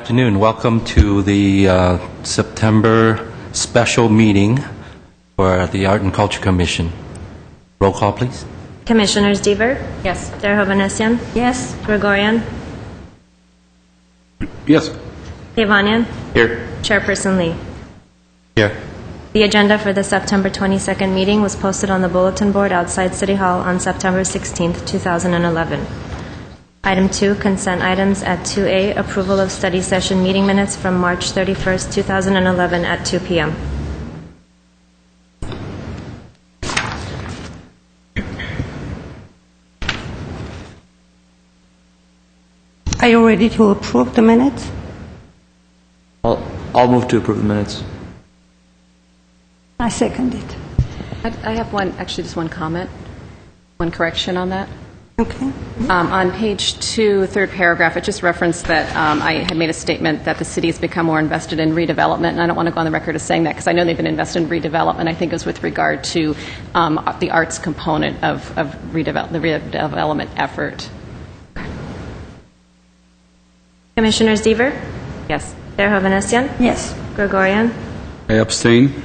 afternoon. Welcome to the September special meeting for the Art and Culture Commission. Roll call, please. Commissioners Deaver? Yes. Derhovanassian? Yes. Gregorian? Yes. Devanian? Here. Chairperson Lee. Here. The agenda for the September 22nd meeting was posted on the bulletin board outside City Hall on September 16th, 2011. Item 2, consent items at 2A, approval of study session meeting minutes from March 31st, 2011 at 2 p.m. Are you ready to approve the minutes? I'll move to approve the minutes. I second it. I have just one comment, one correction on that. Okay. On page 2, third paragraph, it just referenced that I had made a statement that the city has become more invested in redevelopment, and I don't want to go on the record as saying that because I know they've been invested in redevelopment. I think it was with regard to the arts component of the redevelopment effort. Commissioners Deaver? Yes. Derhovanassian? Yes. Gregorian? I abstain.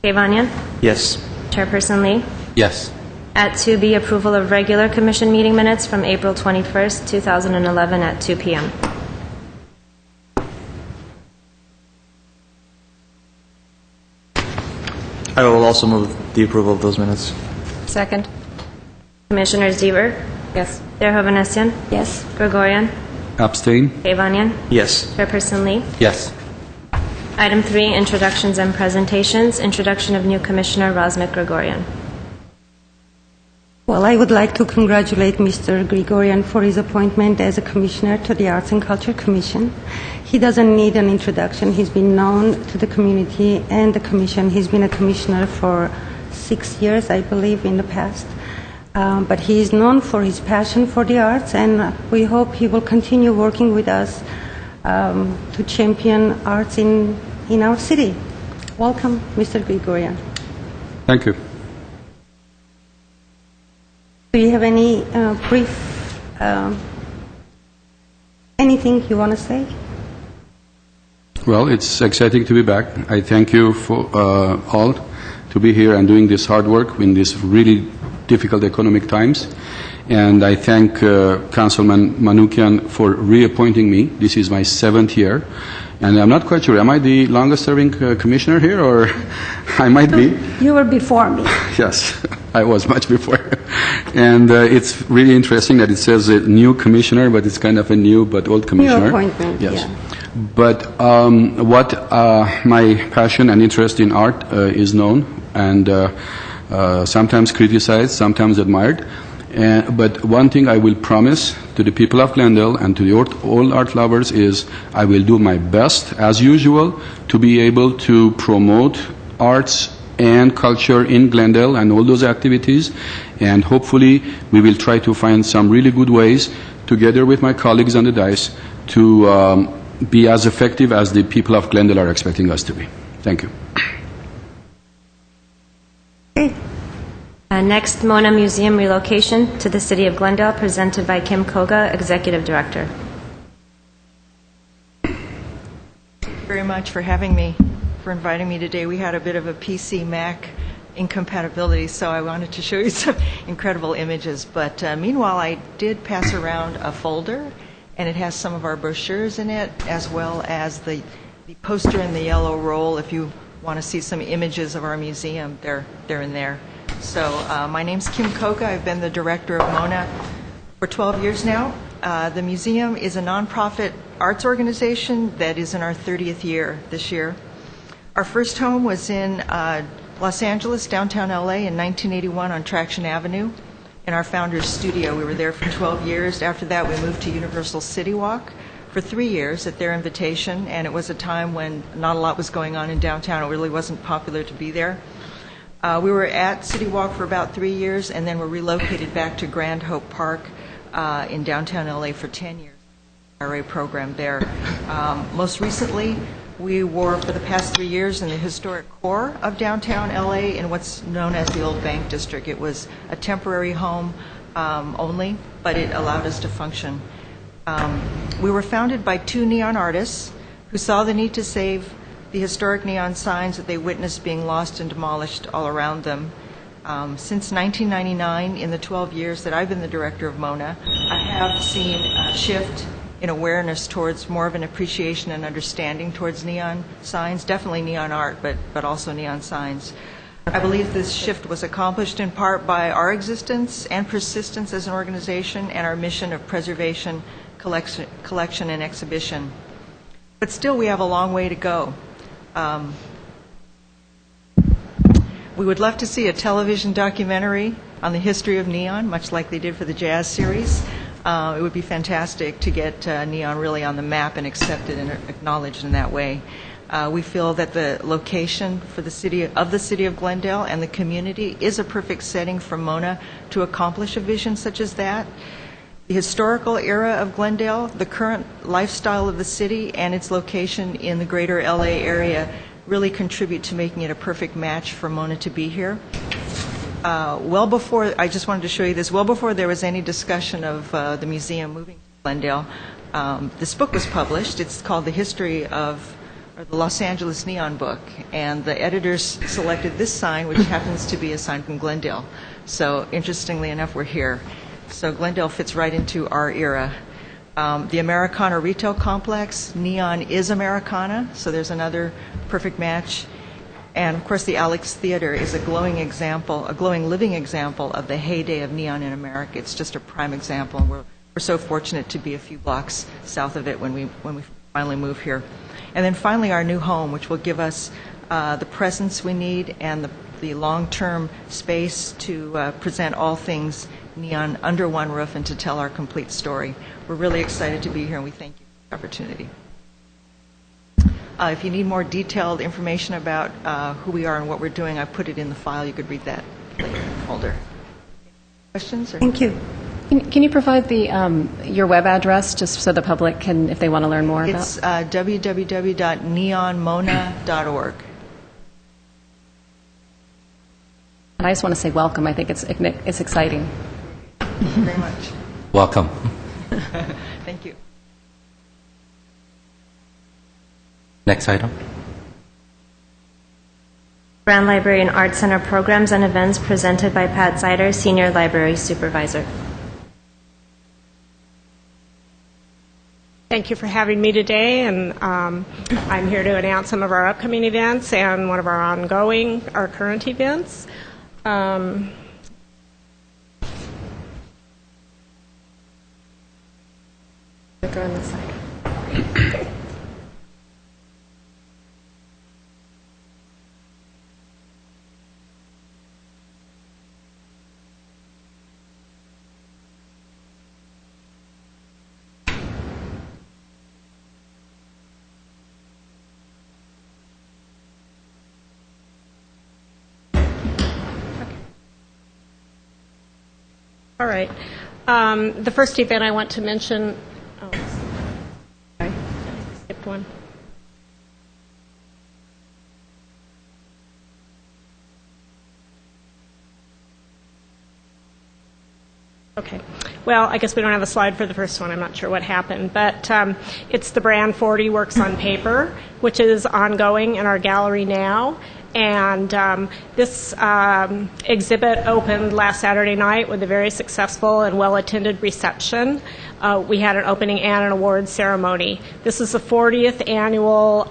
Devanian? Yes. Chairperson Lee. Yes. At 2B, approval of regular commission meeting minutes from April 21st, 2011 at 2 p.m. I will also move the approval of those minutes. Second? Commissioners Deaver? Yes. Derhovanassian? Yes. Gregorian? Abstain. Devanian? Yes. Chairperson Lee. Yes. Item 3, introductions and presentations. Introduction of new Commissioner Rosmic Gregorian. Well, I would like to congratulate Mr. Gregorian for his appointment as a commissioner to the Arts and Culture Commission. He doesn't need an introduction. He's been known to the community and the commission. He's been a commissioner for 6 years, I believe, in the past. But he is known for his passion for the arts, and we hope he will continue working with us to champion arts in our city. Welcome, Mr. Gregorian. Thank you. Do you have any brief, anything you want to say? Well, it's exciting to be back. I thank you for all to be here and doing this hard work in these really difficult economic times. And I thank Councilman Manoukian for reappointing me. This is my 7th year. And I'm not quite sure, am I the longest-serving commissioner here, or I might be? You were before me. Yes, I was much before. And it's really interesting that it says a new commissioner, but it's kind of a new but old commissioner. New appointment, yes. yeah. But what my passion and interest in art is known, and sometimes criticized, sometimes admired. But one thing I will promise to the people of Glendale and to all art lovers is I will do my best, as usual, to be able to promote arts and culture in Glendale and all those activities. And hopefully we will try to find some really good ways, together with my colleagues on the dais, to be as effective as the people of Glendale are expecting us to be. Thank you. Next, Mona Museum relocation to the City of Glendale, presented by Kim Koga, Executive Director. Thank you very much for having me, for inviting me today. We had a bit of a PC-Mac incompatibility, so I wanted to show you some incredible images. But meanwhile, I did pass around a folder, and it has some of our brochures in it, as well as the poster in the yellow roll. If you want to see some images of our museum, they're in there. So my name's Kim Koga. I've been the director of MONA for 12 years now. The museum is a nonprofit arts organization that is in our 30th year this year. Our first home was in Los Angeles, downtown LA, in 1981 on Traction Avenue, in our founder's studio. We were there for 12 years. After that, we moved to Universal City Walk for 3 years at their invitation, and it was a time when not a lot was going on in downtown. It really wasn't popular to be there. We were at City Walk for about 3 years, and then were relocated back to Grand Hope Park in downtown LA for 10 years. RA program there. Most recently, we were for the past 3 years in the historic core of downtown LA in what's known as the Old Bank District. It was a temporary home only, but it allowed us to function. We were founded by two neon artists who saw the need to save the historic neon signs that they witnessed being lost and demolished all around them. Since 1999, in the 12 years that I've been the director of Mona, I have seen a shift in awareness towards more of an appreciation and understanding towards neon signs, definitely neon art, but also neon signs. I believe this shift was accomplished in part by our existence and persistence as an organization and our mission of preservation, collection, and exhibition. But still, we have a long way to go. We would love to see a television documentary on the history of neon, much like they did for the jazz series. It would be fantastic to get neon really on the map and accepted and acknowledged in that way. We feel that the location for the city of Glendale and the community is a perfect setting for Mona to accomplish a vision such as that. The historical era of Glendale, the current lifestyle of the city, and its location in the greater LA area really contribute to making it a perfect match for Mona to be here. Well before, I just wanted to show you this, well before there was any discussion of the museum moving to Glendale, this book was published. It's called The History of the Los Angeles Neon Book, and the editors selected this sign, which happens to be a sign from Glendale. So interestingly enough, we're here. So Glendale fits right into our era. The Americana Retail Complex, neon is Americana, so there's another perfect match. And of course, the Alex Theater is a glowing living example of the heyday of neon in America. It's just a prime example. We're so fortunate to be a few blocks south of it when we finally move here. And then finally, our new home, which will give us the presence we need and the long-term space to present all things neon under one roof and to tell our complete story. We're really excited to be here, and we thank you for the opportunity. If you need more detailed information about who we are and what we're doing, I put it in the file. You could read that later in the folder. Questions? Thank you. Can you provide your web address just so the public can, if they want to learn more about? It's www.neonmona.org. And I just want to say welcome. I think it's exciting. Thank you very much. Welcome. Thank you. Next item. Grand Library and Art Center programs and events presented by Pat Sider, Senior Library Supervisor. Thank you for having me today, and I'm here to announce some of our upcoming events and one of our current events. Go on this side. All right. The first event I want to mention. Oh, sorry, I skipped one. Okay. Well, I guess we don't have a slide for the first one. I'm not sure what happened. But it's the Brand 40 Works on Paper, which is ongoing in our gallery now. And this exhibit opened last Saturday night with a very successful and well-attended reception. We had an opening and an awards ceremony. This is the 40th annual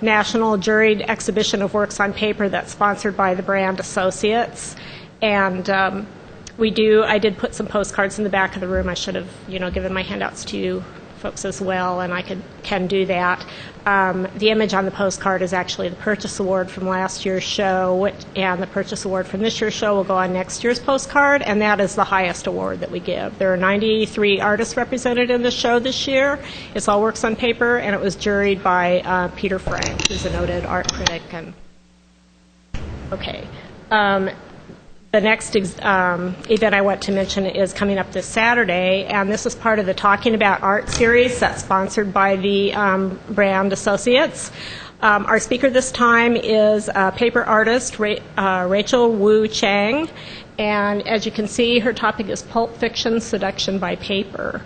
National Juried Exhibition of Works on Paper that's sponsored by the Brand Associates. And I did put some postcards in the back of the room. I should have, given my handouts to you folks as well, and I can do that. The image on the postcard is actually the purchase award from last year's show, and the purchase award from this year's show will go on next year's postcard, and that is the highest award that we give. There are 93 artists represented in the show this year. It's all works on paper, and it was juried by Peter Frank, who's a noted art critic. Okay. The next event I want to mention is coming up this Saturday, and this is part of the Talking About Art series that's sponsored by the Brand Associates. Our speaker this time is paper artist Rachel Wu Chang, and as you can see, her topic is Pulp Fiction Seduction by Paper.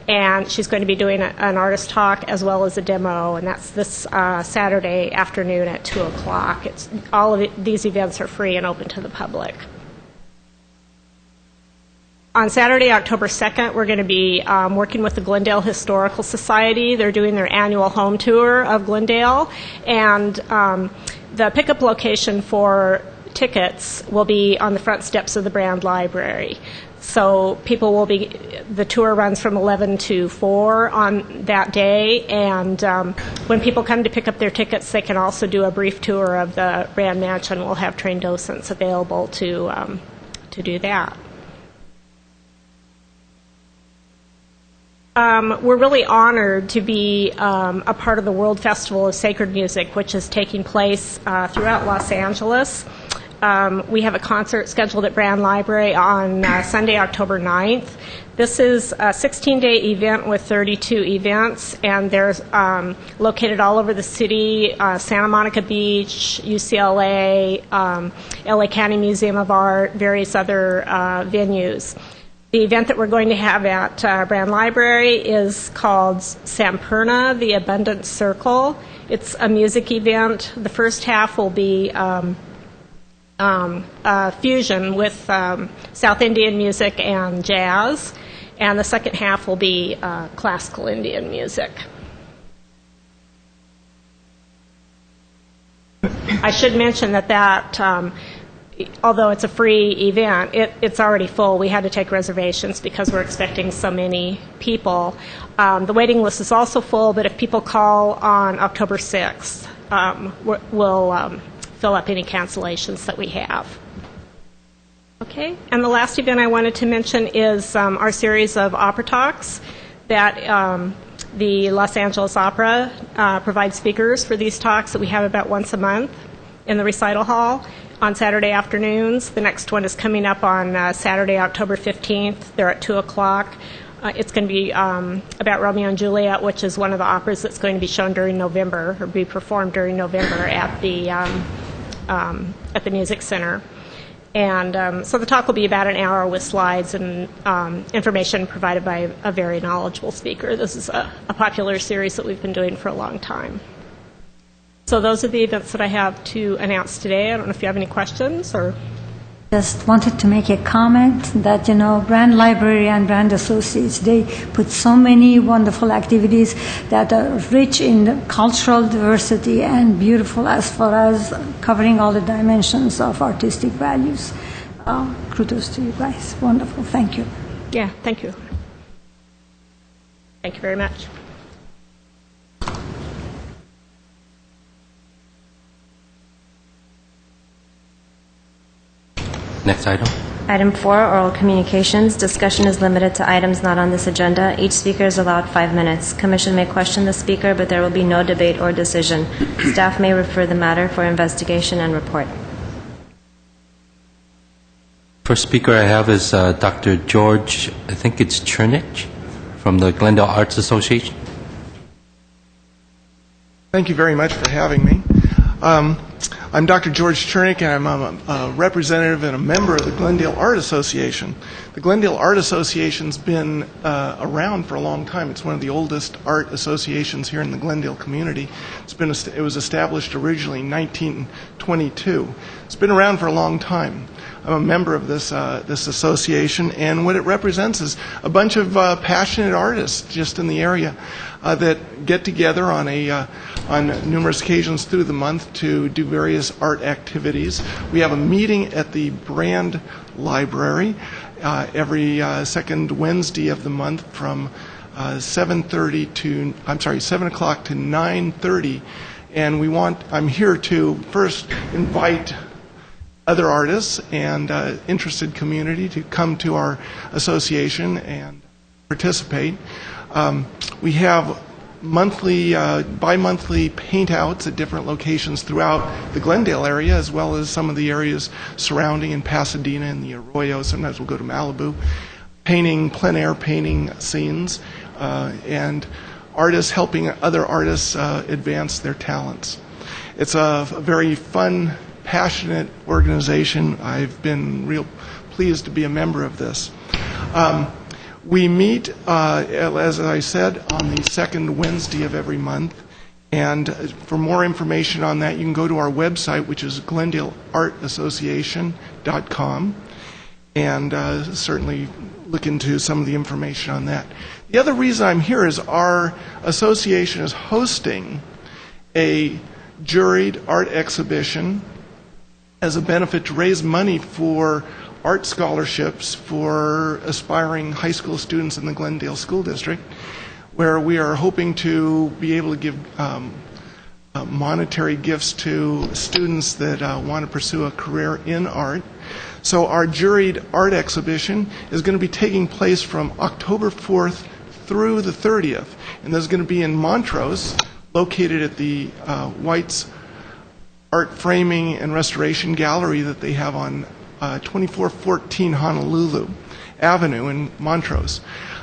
And she's going to be doing an artist talk as well as a demo, and that's this Saturday afternoon at 2 o'clock. All of these events are free and open to the public. On Saturday, October 2nd, we're going to be working with the Glendale Historical Society. They're doing their annual home tour of Glendale, and the pickup location for tickets will be on the front steps of the Brand Library. So the tour runs from 11 to 4 on that day, and when people come to pick up their tickets, they can also do a brief tour of the Brand Mansion. We'll have trained docents available to do that. We're really honored to be a part of the World Festival of Sacred Music, which is taking place throughout Los Angeles. We have a concert scheduled at Brand Library on Sunday, October 9th. This is a 16-day event with 32 events, and they're located all over the city, Santa Monica Beach, UCLA, LA County Museum of Art, various other venues. The event that we're going to have at Brand Library is called Sampurna, the Abundant Circle. It's a music event. The first half will be fusion with South Indian music and jazz, and the second half will be classical Indian music. I should mention that although it's a free event, it's already full. We had to take reservations because we're expecting so many people. The waiting list is also full, but if people call on October 6th, we'll fill up any cancellations that we have. Okay, and the last event I wanted to mention is our series of opera talks that the Los Angeles Opera provides speakers for these talks that we have about once a month in the recital hall on Saturday afternoons. The next one is coming up on Saturday, October 15th. They're at 2 o'clock. It's going to be about Romeo and Juliet, which is one of the operas that's going to be shown during November, or be performed during November at the Music Center. And so the talk will be about an hour with slides and information provided by a very knowledgeable speaker. This is a popular series that we've been doing for a long time. So those are the events that I have to announce today. I don't know if you have any questions or... Just wanted to make a comment that, Brand Library and Brand Associates, they put so many wonderful activities that are rich in cultural diversity and beautiful as far as covering all the dimensions of artistic values. Kudos to you guys. Wonderful. Thank you. Yeah, thank you. Thank you very much. Next item. Item 4, oral communications. Discussion is limited to items not on this agenda. Each speaker is allowed 5 minutes. Commission may question the speaker, but there will be no debate or decision. Staff may refer the matter for investigation and report. First speaker I have is Dr. George, I think it's Chernich, from the Glendale Arts Association. Thank you very much for having me. I'm Dr. George Chernick, and I'm a representative and a member of the Glendale Art Association. The Glendale Art Association's been around for a long time. It's one of the oldest art associations here in the Glendale community. It was established originally in 1922. It's been around for a long time. I'm a member of this association, and what it represents is a bunch of passionate artists just in the area that get together on numerous occasions through the month to do various art activities. We have a meeting at the Brand Library every second Wednesday of the month from 7 o'clock to 9:30, and I'm here to first invite other artists and interested community to come to our association and participate. We have bi-monthly paint-outs at different locations throughout the Glendale area, as well as some of the areas surrounding in Pasadena and the Arroyo. Sometimes we'll go to Malibu, plein air painting scenes, and artists helping other artists advance their talents. It's a very fun, passionate organization. I've been real pleased to be a member of this. We meet, as I said, on the second Wednesday of every month. And for more information on that, you can go to our website, which is GlendaleArtAssociation.com, and certainly look into some of the information on that. The other reason I'm here is our association is hosting a juried art exhibition as a benefit to raise money for art scholarships for aspiring high school students in the Glendale School District, where we are hoping to be able to give monetary gifts to students that want to pursue a career in art. So our juried art exhibition is going to be taking place from October 4th through the 30th, and this is going to be in Montrose, located at the White's Art Framing and Restoration Gallery that they have on 2414 Honolulu Avenue in Montrose.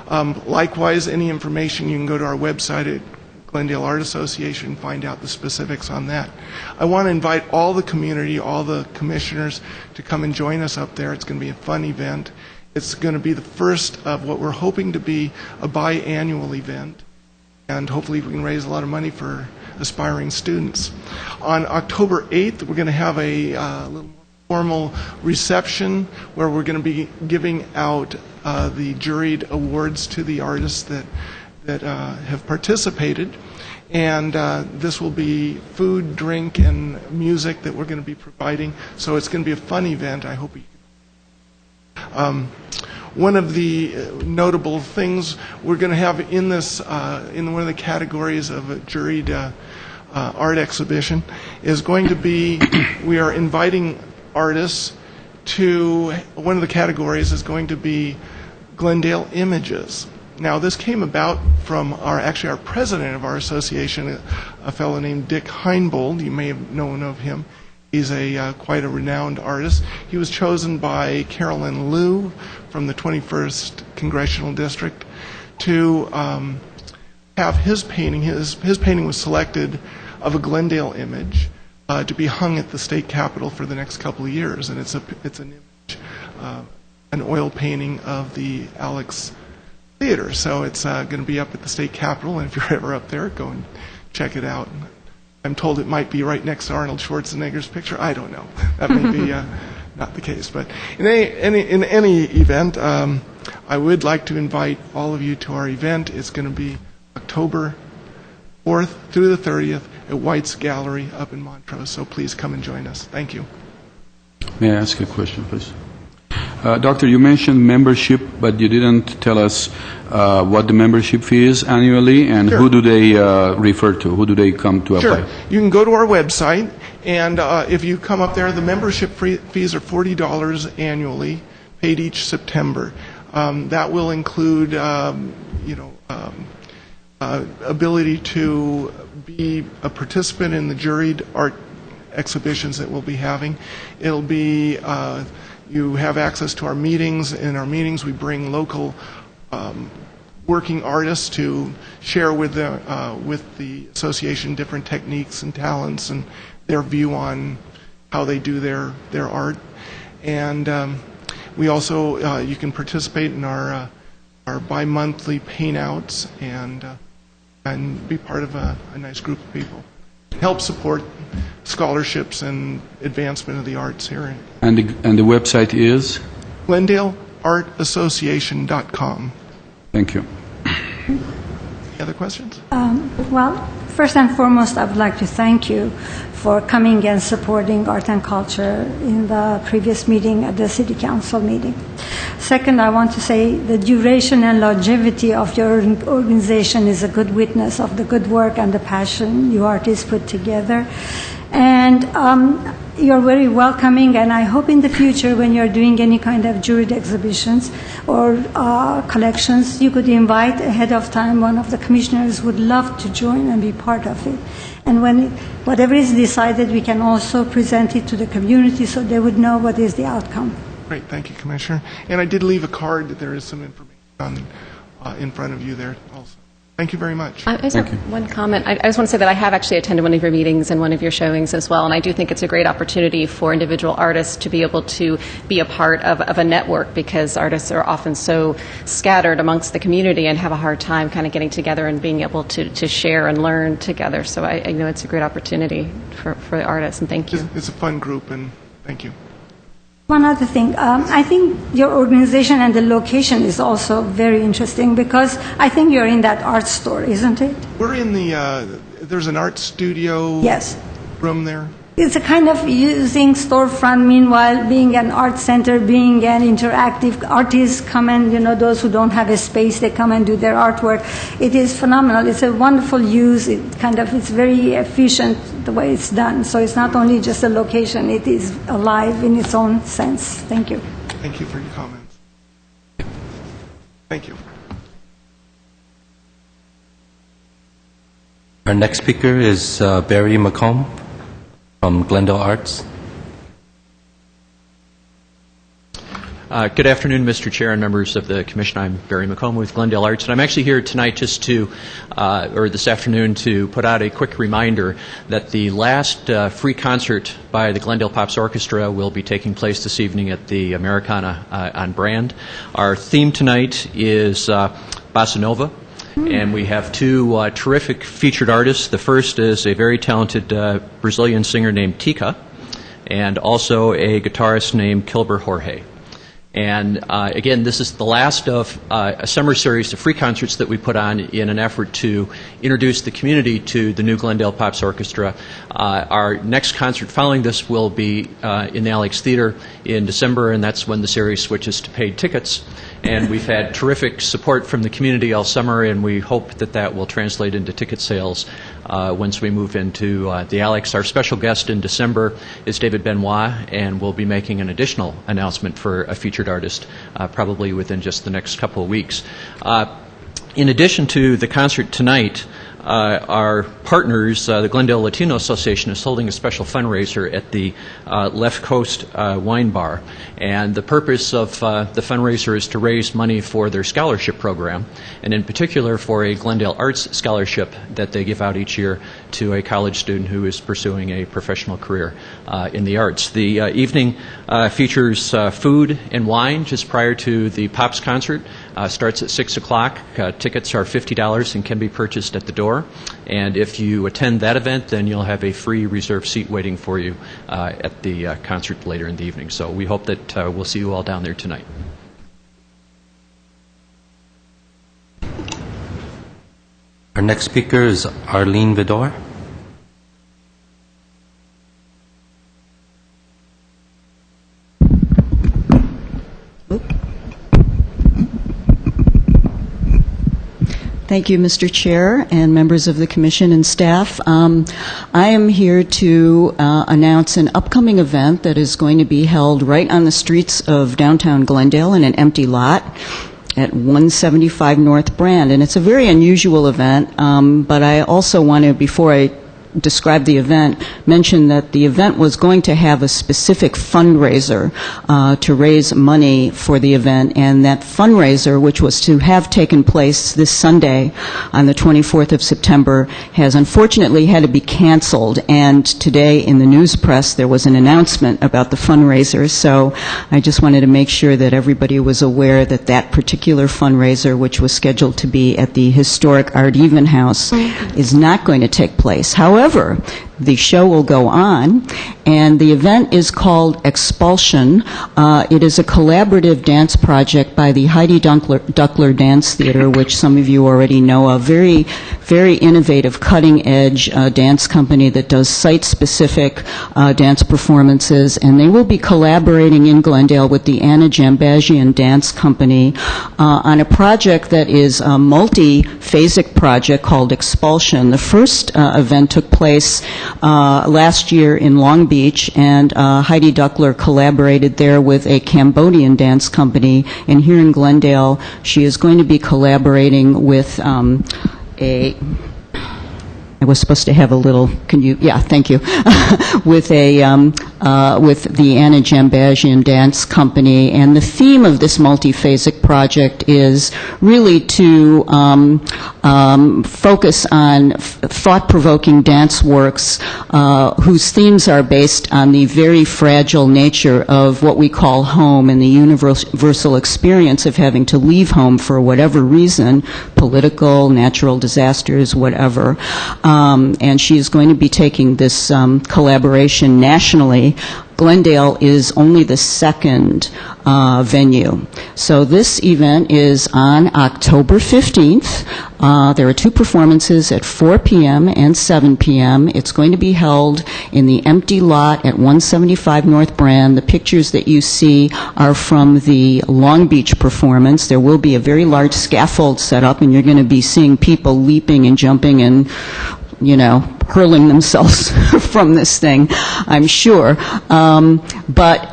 Likewise, any information, you can go to our website at Glendale Art Association and find out the specifics on that. I want to invite all the community, all the commissioners to come and join us up there. It's going to be a fun event. It's going to be the first of what we're hoping to be a biannual event, and hopefully we can raise a lot of money for aspiring students. On October 8th, we're going to have a little more formal reception where we're going to be giving out the juried awards to the artists that have participated, and this will be food, drink, and music that we're going to be providing. So it's going to be a fun event. I hope you. One of the notable things we're going to have in this, in one of the categories of a juried art exhibition, is going to be we are inviting artists to, one of the categories is going to be Glendale Images. Now, this came about from our president of our association, a fellow named Dick Heinbold. You may have known of him. He's quite a renowned artist. He was chosen by Carolyn Liu from the 21st Congressional District to have his painting. His painting was selected of a Glendale image to be hung at the state capitol for the next couple of years, and it's an image, an oil painting of the Alex Theater. So it's going to be up at the state capitol, and if you're ever up there, go and check it out. I'm told it might be right next to Arnold Schwarzenegger's picture. I don't know. That may be not the case. But in any event, I would like to invite all of you to our event. It's going to be October 4th through the 30th at White's Gallery up in Montrose. So please come and join us. Thank you. May I ask a question, please? Doctor, you mentioned membership, but you didn't tell us what the membership fee is annually, and Sure. Who do they refer to? Who do they come to apply? Sure. You can go to our website, and if you come up there, the membership fees are $40 annually, paid each September. That will include, ability to be a participant in the juried art exhibitions that we'll be having. It'll be you have access to our meetings. In our meetings, we bring local working artists to share with the association different techniques and talents and their view on how they do their art. And we also you can participate in our bi-monthly paint-outs and be part of a nice group of people. Help support scholarships and advancement of the arts here. And the website is? GlendaleArtAssociation.com. Thank you. Other questions? Well, first and foremost, I would like to thank you for coming and supporting art and culture in the previous meeting at the City Council meeting. Second, I want to say the duration and longevity of your organization is a good witness of the good work and the passion you artists put together. And you're very welcoming, and I hope in the future when you're doing any kind of juried exhibitions or collections, you could invite ahead of time one of the commissioners who would love to join and be part of it. And when whatever is decided, we can also present it to the community so they would know what is the outcome. Great, thank you, Commissioner. And I did leave a card that there is some information on, in front of you there also. Thank you very much. I just have one comment. I just want to say that I have actually attended one of your meetings and one of your showings as well, and I do think it's a great opportunity for individual artists to be able to be a part of a network, because artists are often so scattered amongst the community and have a hard time kind of getting together and being able to share and learn together. So I know it's a great opportunity for the artists, and thank you. It's a fun group, and thank you. One other thing, I think your organization and the location is also very interesting, because I think you're in that art store, isn't it? We're in there's an art studio Yes. room there. It's a kind of using storefront, meanwhile being an art center, being an interactive. Artists come and, those who don't have a space, they come and do their artwork. It is phenomenal. It's a wonderful use. It's very efficient the way it's done. So it's not only just a location, it is alive in its own sense. Thank you. Thank you for your comments. Thank you. Our next speaker is Barry McComb from Glendale Arts. Good afternoon, Mr. Chair and members of the Commission. I'm Barry McComb with Glendale Arts, and I'm actually here tonight just or this afternoon to put out a quick reminder that the last free concert by the Glendale Pops Orchestra will be taking place this evening at the Americana on Brand. Our theme tonight is Bossa Nova. And we have two terrific featured artists. The first is a very talented Brazilian singer named Tika, and also a guitarist named Kilber Jorge. And again, this is the last of a summer series of free concerts that we put on in an effort to introduce the community to the new Glendale Pops Orchestra. Our next concert following this will be in the Alex Theater in December, and that's when the series switches to paid tickets. And we've had terrific support from the community all summer, and we hope that that will translate into ticket sales once we move into the Alex. Our special guest in December is David Benoit, and we'll be making an additional announcement for a featured artist probably within just the next couple of weeks. In addition to the concert tonight, our partners, the Glendale Latino Association, is holding a special fundraiser at the Left Coast Wine Bar. And the purpose of the fundraiser is to raise money for their scholarship program, and in particular for a Glendale Arts Scholarship that they give out each year to a college student who is pursuing a professional career in the arts. The evening features food and wine just prior to the Pops concert. Starts at 6 o'clock. Tickets are $50 and can be purchased at the door. And if you attend that event, then you'll have a free reserved seat waiting for you at the concert later in the evening. So we hope that we'll see you all down there tonight. Our next speaker is Arlene Vidor. Thank you, Mr. Chair and members of the Commission and staff. I am here to announce an upcoming event that is going to be held right on the streets of downtown Glendale in an empty lot at 175 North Brand. And it's a very unusual event, but I also want to, before I describe the event, mention that the event was going to have a specific fundraiser to raise money for the event, and that fundraiser, which was to have taken place this Sunday on the 24th of September, has unfortunately had to be canceled. And today in the news press there was an announcement about the fundraiser, so I just wanted to make sure that everybody was aware that that particular fundraiser, which was scheduled to be at the historic Art Even House, is not going to take place. However, the show will go on, and the event is called Expulsion. It is a collaborative dance project by the Heidi Duckler Dance Theater, which some of you already know of. Very, very innovative, cutting-edge dance company that does site-specific dance performances, and they will be collaborating in Glendale with the Anna Jambazian Dance Company on a project that is a multi-phasic project called Expulsion. The first event took place last year in Long Beach, and Heidi Duckler collaborated there with a Cambodian dance company, and here in Glendale she is going to be collaborating with a I was supposed to have a little, thank you, with the Anna Jambazian Dance Company. And the theme of this multiphasic project is really to focus on thought-provoking dance works whose themes are based on the very fragile nature of what we call home and the universal experience of having to leave home for whatever reason, political, natural disasters, whatever. And she is going to be taking this collaboration nationally. Glendale is only the second venue. So this event is on October 15th. There are two performances at 4 p.m. and 7 p.m. It's going to be held in the empty lot at 175 North Brand. The pictures that you see are from the Long Beach performance. There will be a very large scaffold set up, and you're going to be seeing people leaping and jumping and hurling themselves from this thing, I'm sure. But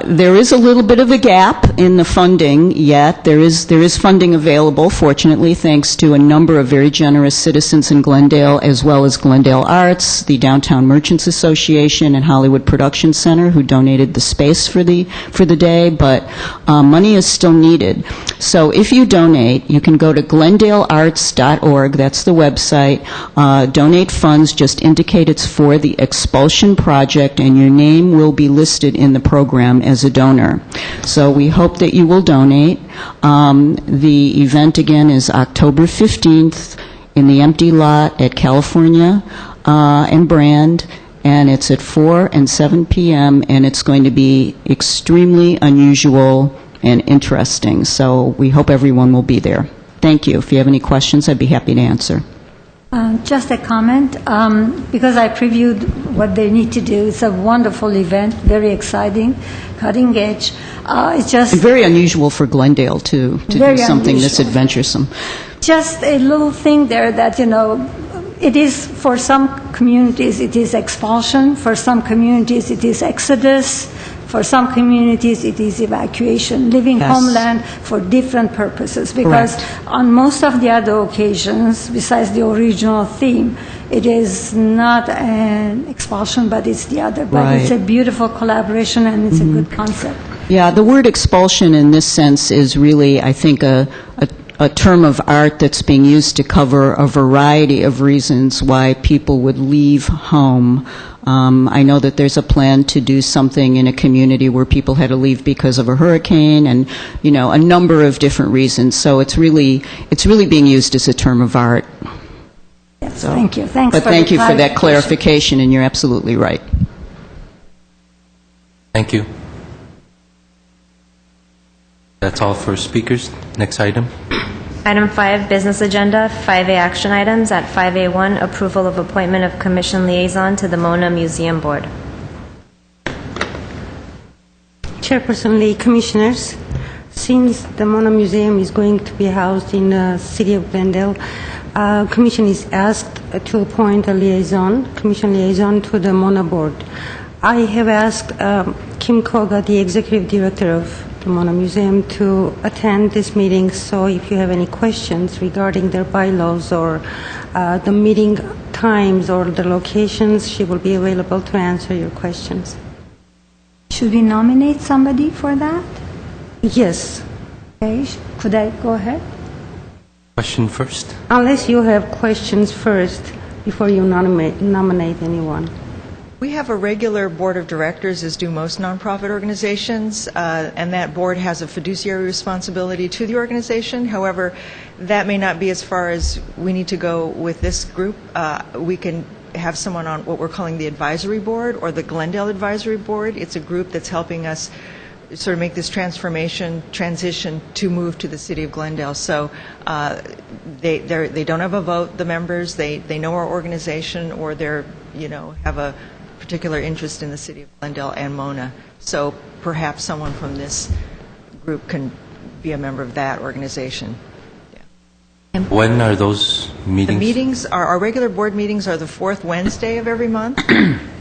there is a little bit of a gap in the funding yet. There is funding available, fortunately, thanks to a number of very generous citizens in Glendale, as well as Glendale Arts, the Downtown Merchants Association, and Hollywood Production Center, who donated the space for the day. But money is still needed. So if you donate, you can go to glendalearts.org. That's the website. Donate funds. Just indicate it's for the Expulsion Project, and your name will be listed in the program as a donor. So we hope that you will donate. The event, again, is October 15th in the empty lot at California and Brand, and it's at 4 and 7 p.m., and it's going to be extremely unusual and interesting. So we hope everyone will be there. Thank you. If you have any questions, I'd be happy to answer. Just a comment, because I previewed what they need to do. It's a wonderful event, very exciting, cutting edge. It's just very unusual for Glendale to do something this adventuresome. Just a little thing there that, it is, for some communities, it is expulsion. For some communities, it is exodus. For some communities, it is evacuation, leaving homeland for different purposes. Because on most of the other occasions, besides the original theme, it is not an expulsion, but it's the other. But it's a beautiful collaboration, and it's a good concept. Yeah, the word expulsion in this sense is really, I think, a term of art that's being used to cover a variety of reasons why people would leave home. I know that there's a plan to do something in a community where people had to leave because of a hurricane, and a number of different reasons. So it's really being used as a term of art. Yes, thank you. Thanks. But thank you for that clarification, and you're absolutely right. Thank you. That's all for speakers. Next item. Item 5, business agenda, 5A action items. At 5A1, approval of appointment of commission liaison to the Mona Museum Board. Chairperson Lee, Commissioners, since the Mona Museum is going to be housed in the city of Glendale, Commission is asked to appoint a commission liaison to the Mona Board. I have asked Kim Koga, the Executive Director of the Mona Museum, to attend this meeting, so if you have any questions regarding their bylaws or the meeting times or the locations, she will be available to answer your questions. Should we nominate somebody for that? Yes. Okay. Could I go ahead? Question first. Unless you have questions first before you nominate anyone. We have a regular board of directors, as do most nonprofit organizations, and that board has a fiduciary responsibility to the organization. However, that may not be as far as we need to go with this group. We can have someone on what we're calling the advisory board or the Glendale Advisory Board. It's a group that's helping us sort of make this transition to move to the city of Glendale. So they don't have a vote, the members. They know our organization, or they're, have a particular interest in the city of Glendale and Mona. So perhaps someone from this group can be a member of that organization. Yeah. When are those meetings? The meetings our regular board meetings are the fourth Wednesday of every month,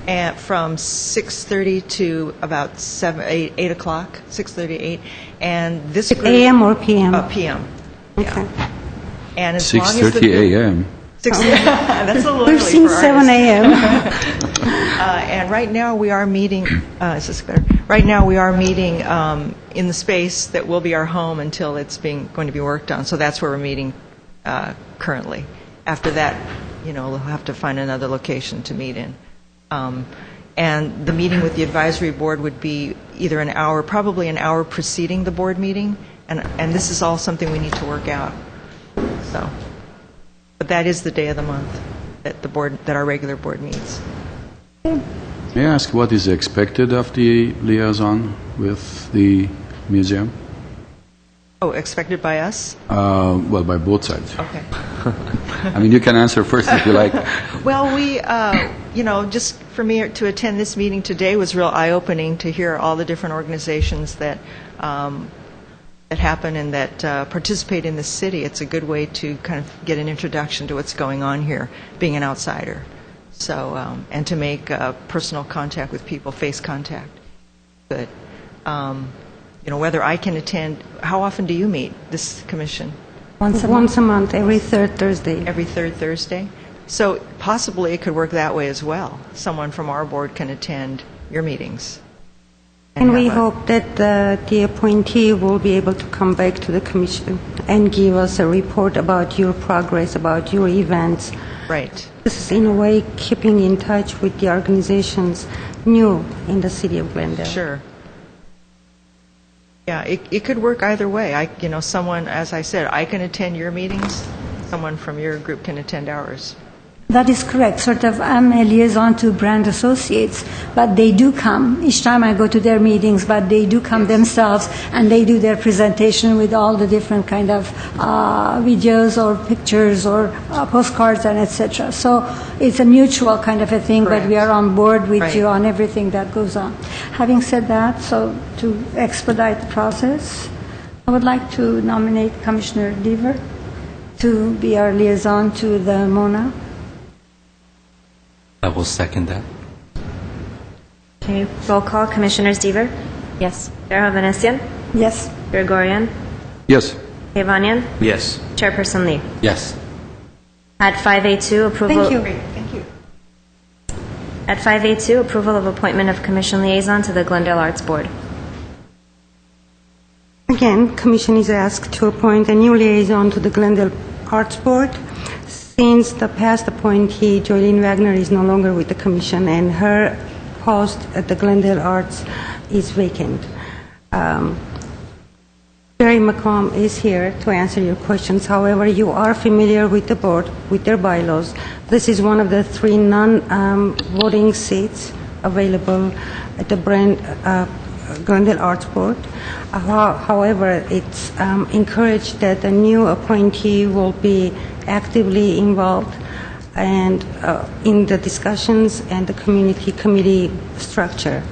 and from 6:30 to about 8 o'clock, 6:30 to 8. And this group, a.m. or p.m.? PM. Okay. And as long as 6:30 a.m. That's a little We've early seen for 7 a.m. And right now we are meeting. Is this better? Right now we are meeting in the space that will be our home until it's going to be worked on. So that's where we're meeting currently. After that, we'll have to find another location to meet in. And the meeting with the advisory board would be either an hour, probably an hour preceding the board meeting. And this is all something we need to work out. So, but that is the day of the month that our regular board meets. May I ask what is expected of the liaison with the museum? Oh, expected by us? Well, by both sides. Okay. I mean, you can answer first if you like. Well, we, just for me to attend this meeting today was real eye-opening to hear all the different organizations that happen and that participate in the city. It's a good way to kind of get an introduction to what's going on here, being an outsider. So, and to make personal contact with people, face contact. Good. Whether I can attend, how often do you meet this commission? Once a month, every third Thursday. Every third Thursday? So possibly it could work that way as well. Someone from our board can attend your meetings. And we hope that the appointee will be able to come back to the commission and give us a report about your progress, about your events. Right. This is, in a way, keeping in touch with the organizations new in the city of Glendale. Sure. Yeah, it could work either way. Someone, as I said, I can attend your meetings. Someone from your group can attend ours. That is correct. Sort of, I'm a liaison to brand associates, but they do come each time I go to their meetings, but they do come themselves and they do their presentation with all the different kind of videos or pictures or postcards and etc. So it's a mutual kind of a thing, Correct. but we are on board with Right. you on everything that goes on. Having said that, so to expedite the process, I would like to nominate Commissioner Deaver to be our liaison to the MONA. I will second that. Okay, roll call. Commissioners Deaver? Yes. Chair Hovhannissian? Yes. Gregorian? Yes. Kevanian? Yes. Chairperson Lee? Yes. At 5A2, approval... Thank you. Thank you. At 5A2, approval of appointment of commission liaison to the Glendale Arts Board. Again, Commission is asked to appoint a new liaison to the Glendale Arts Board. Since the past appointee, Joylene Wagner, is no longer with the Commission and her post at the Glendale Arts is vacant. Barry McComb is here to answer your questions. However, you are familiar with the board, with their bylaws. This is one of the 3 non-voting seats available at the Glendale Arts Board. However, it's encouraged that the new appointee will be actively involved and in the discussions and the community committee structure.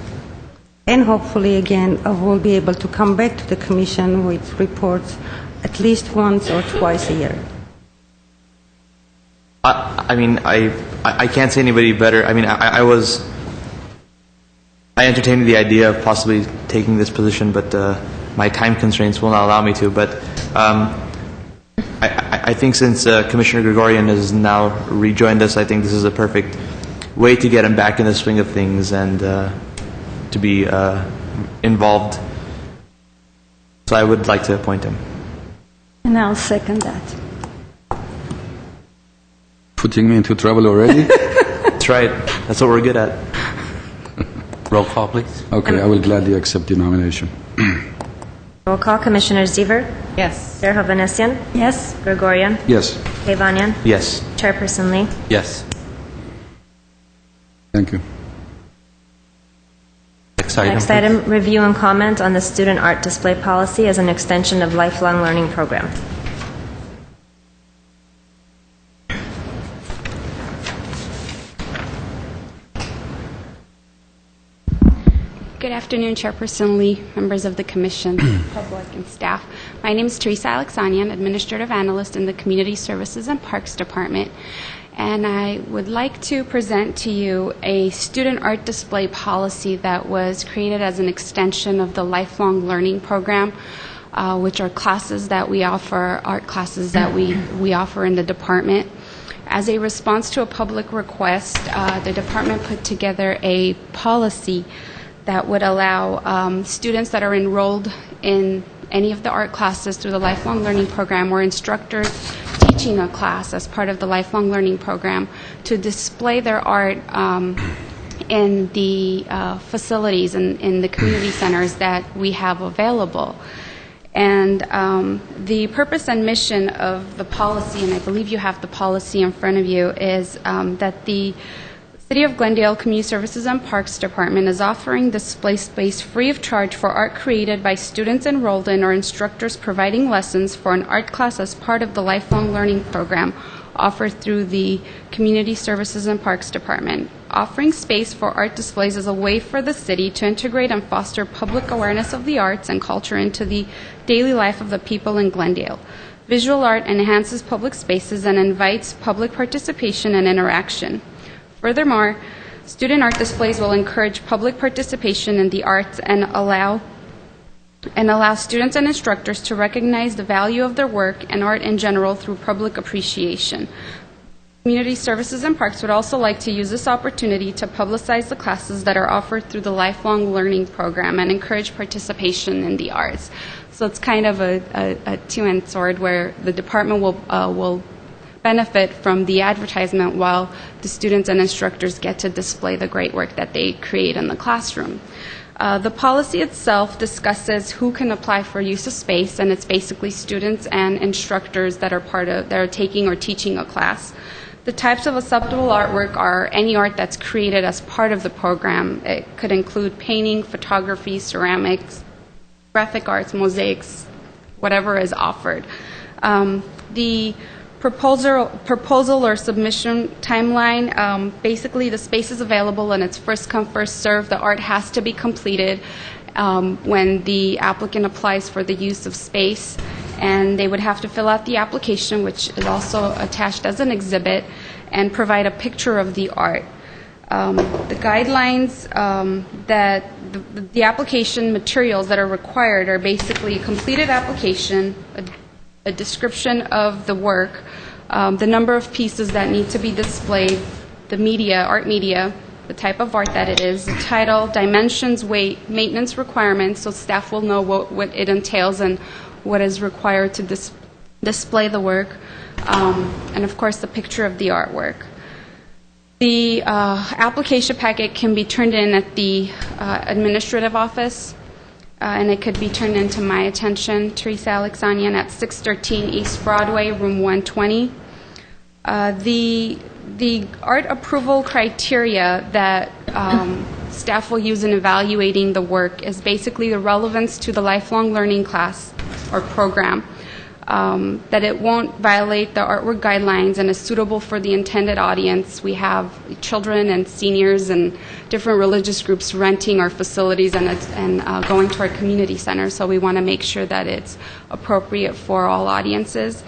And hopefully, again, we'll be able to come back to the commission with reports at least once or twice a year. I can't say anybody better. I entertained the idea of possibly taking this position, but my time constraints will not allow me to. But I think since Commissioner Gregorian has now rejoined us, I think this is a perfect way to get him back in the swing of things and to be involved. So I would like to appoint him. And I'll second that. Putting me into trouble already? That's right. That's what we're good at. Roll call, please. Okay, I will gladly accept the nomination. Roll call. Commissioners Deaver? Yes. Chair Hovhannissian? Yes. Gregorian? Yes. Kevanian? Yes. Chairperson Lee? Yes. Thank you. Next item. Next please. item, review and comment on the student art display policy as an extension of lifelong learning program. Good afternoon, Chairperson Lee, members of the Commission, public, and staff. My name is Teresa Alexanian, Administrative Analyst in the Community Services and Parks Department, and I would like to present to you a student art display policy that was created as an extension of the lifelong learning program, which are classes that we offer, art classes that we offer in the department. As a response to a public request, the department put together a policy that would allow students that are enrolled in any of the art classes through the lifelong learning program or instructors teaching a class as part of the lifelong learning program to display their art in the facilities and in the community centers that we have available. And the purpose and mission of the policy, and I believe you have the policy in front of you, is that the City of Glendale Community Services and Parks Department is offering display space free of charge for art created by students enrolled in or instructors providing lessons for an art class as part of the lifelong learning program offered through the Community Services and Parks Department. Offering space for art displays is a way for the city to integrate and foster public awareness of the arts and culture into the daily life of the people in Glendale. Visual art enhances public spaces and invites public participation and interaction. Furthermore, student art displays will encourage public participation in the arts and allow students and instructors to recognize the value of their work and art in general through public appreciation. Community Services and Parks would also like to use this opportunity to publicize the classes that are offered through the Lifelong Learning Program and encourage participation in the arts. So it's kind of a two-edged sword where the department will benefit from the advertisement while the students and instructors get to display the great work that they create in the classroom. The policy itself discusses who can apply for use of space, and it's basically students and instructors that are taking or teaching a class. The types of acceptable artwork are any art that's created as part of the program. It could include painting, photography, ceramics, graphic arts, mosaics, whatever is offered. The proposal or submission timeline, basically the space is available and it's first come, first served. The art has to be completed when the applicant applies for the use of space, and they would have to fill out the application, which is also attached as an exhibit, and provide a picture of the art. The guidelines that the application materials that are required are basically a completed application, a description of the work, the number of pieces that need to be displayed, the media, art media, the type of art that it is, the title, dimensions, weight, maintenance requirements, so staff will know what it entails and what is required to display the work, and of course the picture of the artwork. The application packet can be turned in at the administrative office, and it could be turned into my attention, Teresa Alexanian, at 613 East Broadway, room 120. The art approval criteria that staff will use in evaluating the work is basically the relevance to the lifelong learning class or program, that it won't violate the artwork guidelines and is suitable for the intended audience. We have children and seniors and different religious groups renting our facilities and going to our community center, so we want to make sure that it's appropriate for all audiences.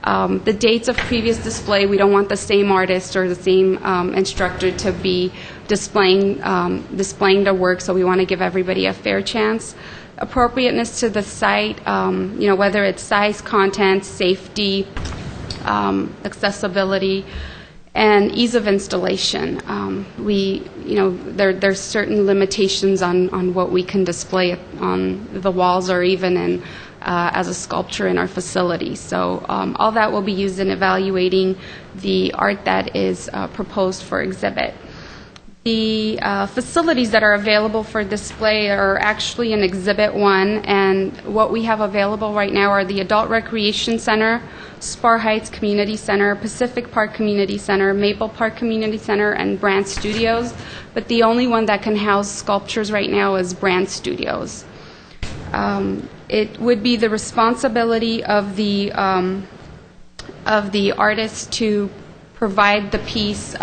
The dates of previous display, we don't want the same artist or the same instructor to be displaying the work, so we want to give everybody a fair chance. Appropriateness to the site, whether it's size, content, safety, accessibility, and ease of installation. There's certain limitations on what we can display on the walls or even as a sculpture in our facility. So all that will be used in evaluating the art that is proposed for exhibit. The facilities that are available for display are actually in Exhibit 1, and what we have available right now are the Adult Recreation Center, Spar Heights Community Center, Pacific Park Community Center, Maple Park Community Center, and Brand Studios, but the only one that can house sculptures right now is Brand Studios. It would be the responsibility of the artist to provide the piece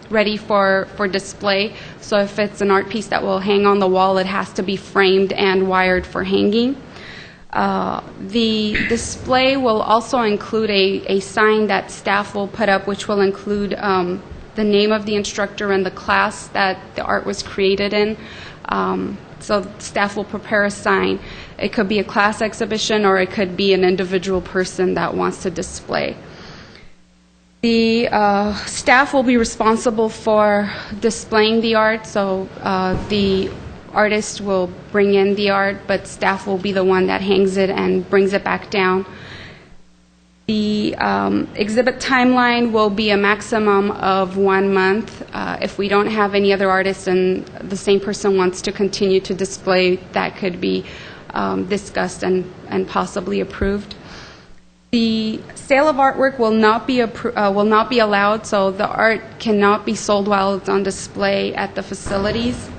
ready for display. So if it's an art piece that will hang on the wall, it has to be framed and wired for hanging. The display will also include a sign that staff will put up, which will include the name of the instructor and the class that the art was created in. So staff will prepare a sign. It could be a class exhibition or it could be an individual person that wants to display. The staff will be responsible for displaying the art, so the artist will bring in the art, but staff will be the one that hangs it and brings it back down. The exhibit timeline will be a maximum of 1 month. If we don't have any other artists and the same person wants to continue to display, that could be discussed and possibly approved. The sale of artwork will not be allowed, so the art cannot be sold while it's on display at the facilities.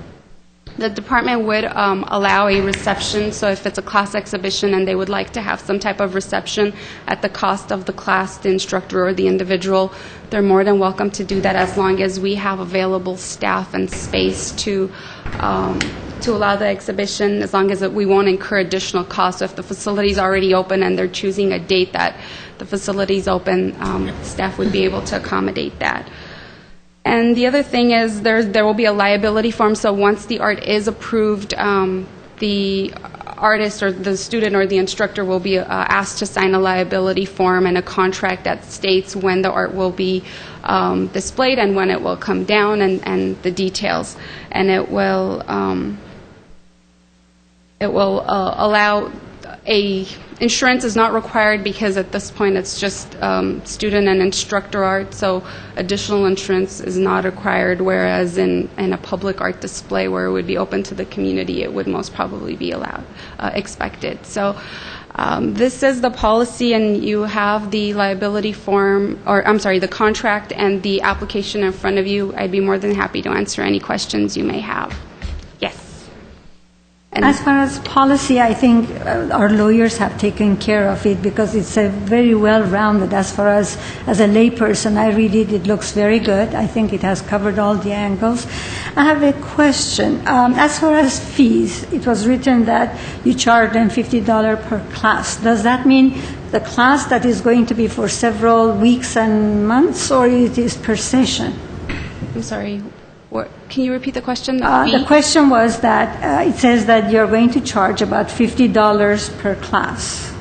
The department would allow a reception, so if it's a class exhibition and they would like to have some type of reception at the cost of the class, the instructor, or the individual, they're more than welcome to do that as long as we have available staff and space to allow the exhibition, as long as we won't incur additional costs. So if the facility's already open and they're choosing a date that the facility's open, staff would be able to accommodate that. And the other thing is there will be a liability form, so once the art is approved, the artist or the student or the instructor will be asked to sign a liability form and a contract that states when the art will be displayed and when it will come down and the details. And it will allow insurance is not required because at this point it's just student and instructor art, so additional insurance is not required, whereas in a public art display where it would be open to the community, it would most probably be expected. So this is the policy, and you have the liability form, or I'm sorry, the contract and the application in front of you. I'd be more than happy to answer any questions you may have. Yes. And as far as policy, I think our lawyers have taken care of it because it's a very well-rounded. As far as a layperson, I read it, it looks very good. I think it has covered all the angles. I have a question. As far as fees, it was written that you charge them $50 per class. Does that mean the class that is going to be for several weeks and months, or it is per session? I'm sorry. Can you repeat the question? The question was that it says that you're going to charge about $50 per class.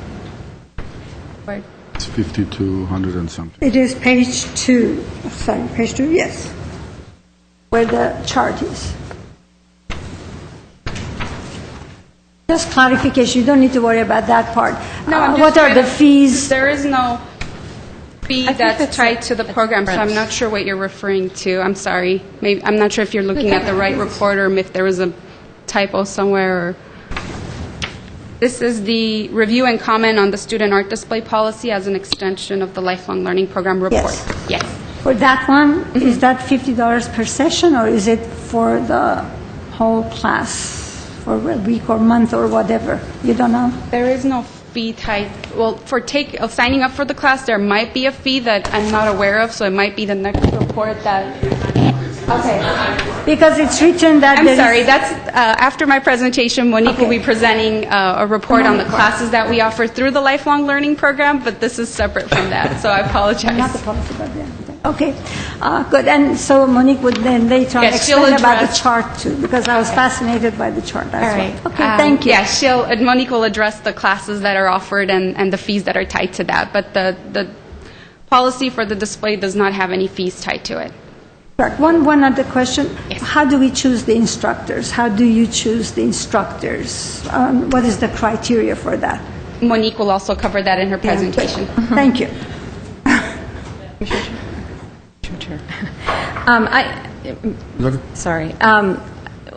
It's 50 to 100 and something. It is page 2. Sorry, page 2, yes. Where the chart is. Just clarification. You don't need to worry about that part. No, what are the fees? There is no fee that's tied to the program, so I'm not sure what you're referring to. I'm sorry. Maybe I'm not sure if you're looking at the right report or if there was a typo somewhere. This is the review and comment on the student art display policy as an extension of the lifelong learning program report. Yes. For that one, is that $50 per session, or is it for the whole class, for a week or month or whatever? You don't know? There is no fee tied. Well, for signing up for the class, there might be a fee that I'm not aware of, so it might be the next report that. Okay. Because it's written that. I'm sorry. That's after my presentation. Monique will be presenting a report on the classes that we offer through the lifelong learning program, but this is separate from that, so I apologize. Not the policy, but yeah. Okay, good. And so Monique would then later on explain about the chart too, because I was fascinated by the chart as well. Okay, thank you. Yeah, Monique will address the classes that are offered and the fees that are tied to that, but the policy for the display does not have any fees tied to it. Correct. One other question. Yes. How do we choose the instructors? How do you choose the instructors? What is the criteria for that? Monique will also cover that in her presentation. Thank you. Sorry.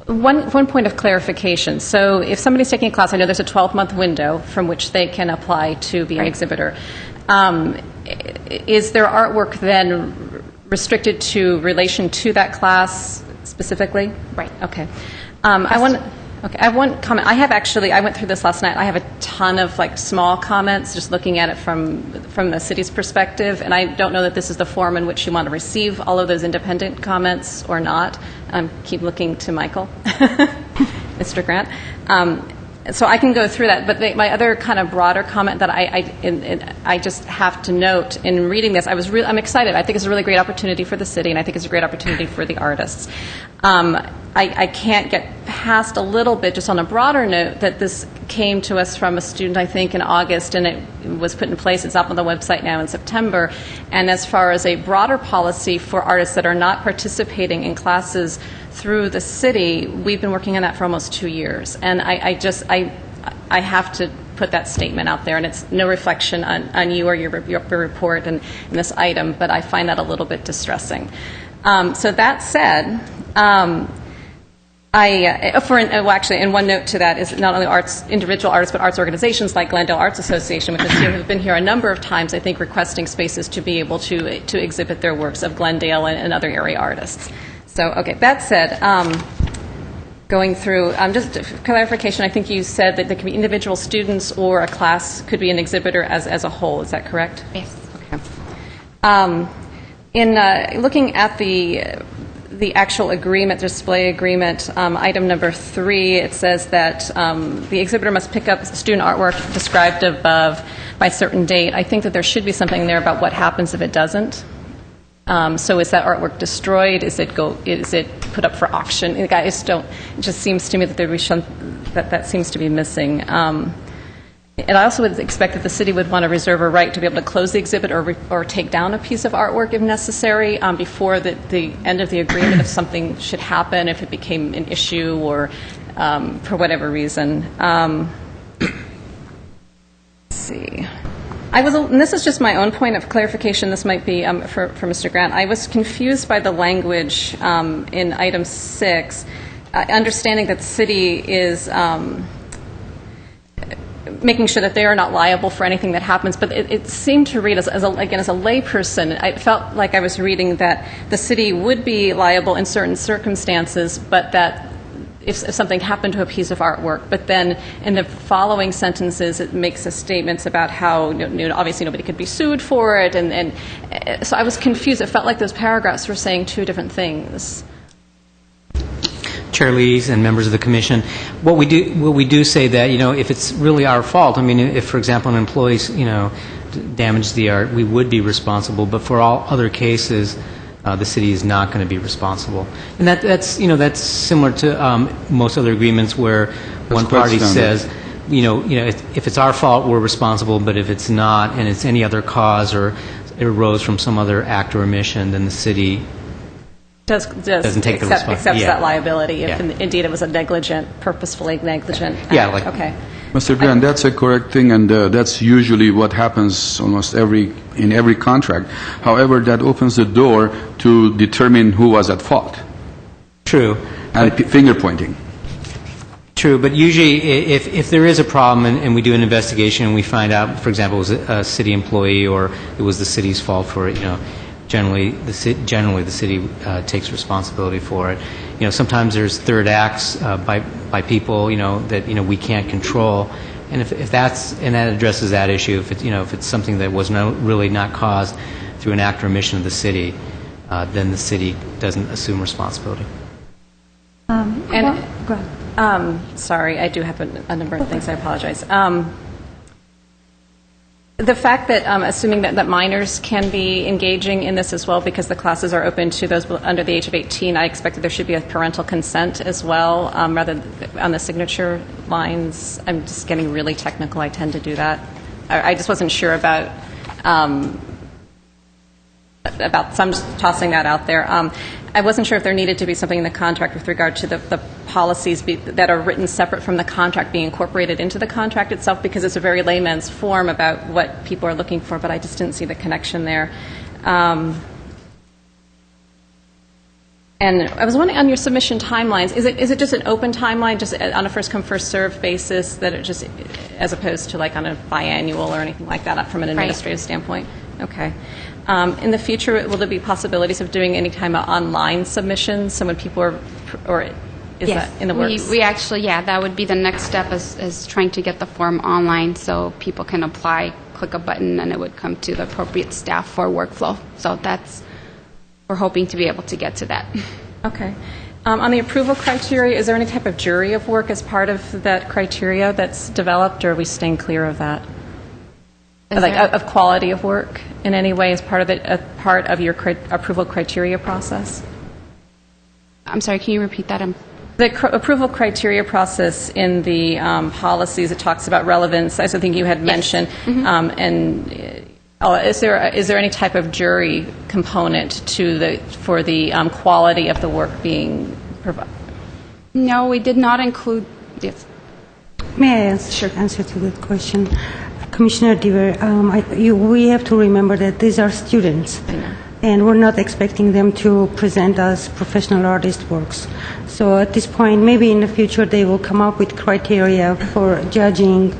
One point of clarification. So if somebody's taking a class, I know there's a 12-month window from which they can apply to be an exhibitor. Is their artwork then restricted to relation to that class specifically? Right. Okay. I have one comment. I went through this last night. I have a ton of small comments, just looking at it from the city's perspective, and I don't know that this is the form in which you want to receive all of those independent comments or not. Keep looking to Michael, Mr. Grant. So I can go through that, but my other kind of broader comment that I just have to note in reading this, I'm excited. I think it's a really great opportunity for the city, and I think it's a great opportunity for the artists. I can't get past a little bit, just on a broader note, that this came to us from a student, I think, in August, and it was put in place. It's up on the website now in September. And as far as a broader policy for artists that are not participating in classes through the city, we've been working on that for almost 2 years. And I have to put that statement out there, and it's no reflection on you or your report and this item, but I find that a little bit distressing. So that said, actually, and one note to that is not only individual artists, but arts organizations like Glendale Arts Association, which have been here a number of times, I think, requesting spaces to be able to exhibit their works of Glendale and other area artists. So, okay, that said, going through, just clarification, I think you said that there could be individual students or a class could be an exhibitor as a whole. Is that correct? Yes. Okay. In looking at the actual agreement, display agreement, item number 3, it says that the exhibitor must pick up student artwork described above by a certain date. I think that there should be something there about what happens if it doesn't. So is that artwork destroyed? Is it put up for auction? It just seems to me that that seems to be missing. And I also would expect that the city would want to reserve a right to be able to close the exhibit or take down a piece of artwork if necessary before the end of the agreement if something should happen, if it became an issue or for whatever reason. Let's see. And this is just my own point of clarification. This might be for Mr. Grant. I was confused by the language in item 6, understanding that the city is making sure that they are not liable for anything that happens. But it seemed to read, as a layperson, I felt like I was reading that the city would be liable in certain circumstances, but that if something happened to a piece of artwork. But then in the following sentences, it makes statements about how obviously nobody could be sued for it. And so I was confused. It felt like those paragraphs were saying two different things. Chair Lees and members of the commission, what we do say that if it's really our fault. I mean, if for example an employee damaged the art, we would be responsible. But for all other cases, the city is not going to be responsible. And that's similar to most other agreements where one party says, if it's our fault, we're responsible. But if it's not, and it's any other cause or it arose from some other act or omission, then the city doesn't take the responsibility. Accepts that liability if indeed it was a purposefully negligent act. Yeah. Okay. Mr. Grant, that's a correct thing, and that's usually what happens almost in every contract. However, that opens the door to determine who was at fault. True. And finger pointing. True, but usually if there is a problem and we do an investigation and we find out, for example, it was a city employee or it was the city's fault for it, generally the city takes responsibility for it. Sometimes there's third acts by people that we can't control, and if that addresses that issue. If it's something that was really not caused through an act or omission of the city, then the city doesn't assume responsibility. Go ahead. Sorry, I do have a number of things. I apologize. The fact that, assuming that minors can be engaging in this as well, because the classes are open to those under the age of 18, I expect that there should be a parental consent as well, rather than on the signature lines. I'm just getting really technical. I tend to do that. I just wasn't sure about so I'm just tossing that out there. I wasn't sure if there needed to be something in the contract with regard to the policies that are written separate from the contract being incorporated into the contract itself, because it's a very layman's form about what people are looking for, but I just didn't see the connection there. And I was wondering on your submission timelines, is it just an open timeline, just on a first come first served basis, that it just, as opposed to like on a biannual or anything like that from an administrative standpoint? Okay. In the future, will there be possibilities of doing any kind of online submissions? So when people is that in the works? We actually, that would be the next step is trying to get the form online so people can apply, click a button, and it would come to the appropriate staff for workflow. So we're hoping to be able to get to that. Okay. On the approval criteria, is there any type of jury of work as part of that criteria that's developed, or are we staying clear of that? Of quality of work in any way as part of your approval criteria process? I'm sorry, can you repeat that? The approval criteria process in the policies, it talks about relevance, I think you had mentioned, is there any type of jury component for the quality of the work being provided? No, we did not include, yes. May I answer to that question? Commissioner Deaver, we have to remember that these are students. I know. And we're not expecting them to present us professional artist works. So at this point, maybe in the future they will come up with criteria for judging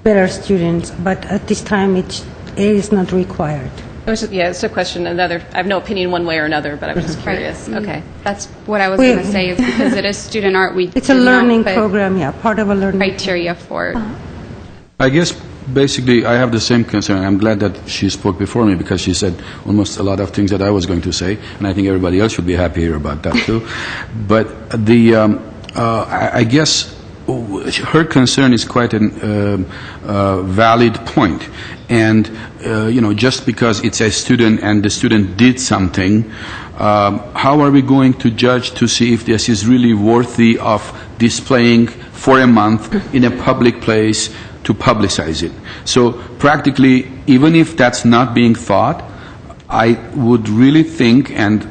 better students, but at this time it is not required. It's a question. I have no opinion one way or another, but I was just curious. Right. Okay. That's what I was going to say, is because it is student art, it's a learning program, part of a learning criteria for it. I guess basically I have the same concern. I'm glad that she spoke before me because she said almost a lot of things that I was going to say, and I think everybody else should be happy here about that too. But I guess her concern is quite a valid point. And, just because it's a student and the student did something, how are we going to judge to see if this is really worthy of displaying for a month in a public place to publicize it? So practically, even if that's not being thought, I would really think and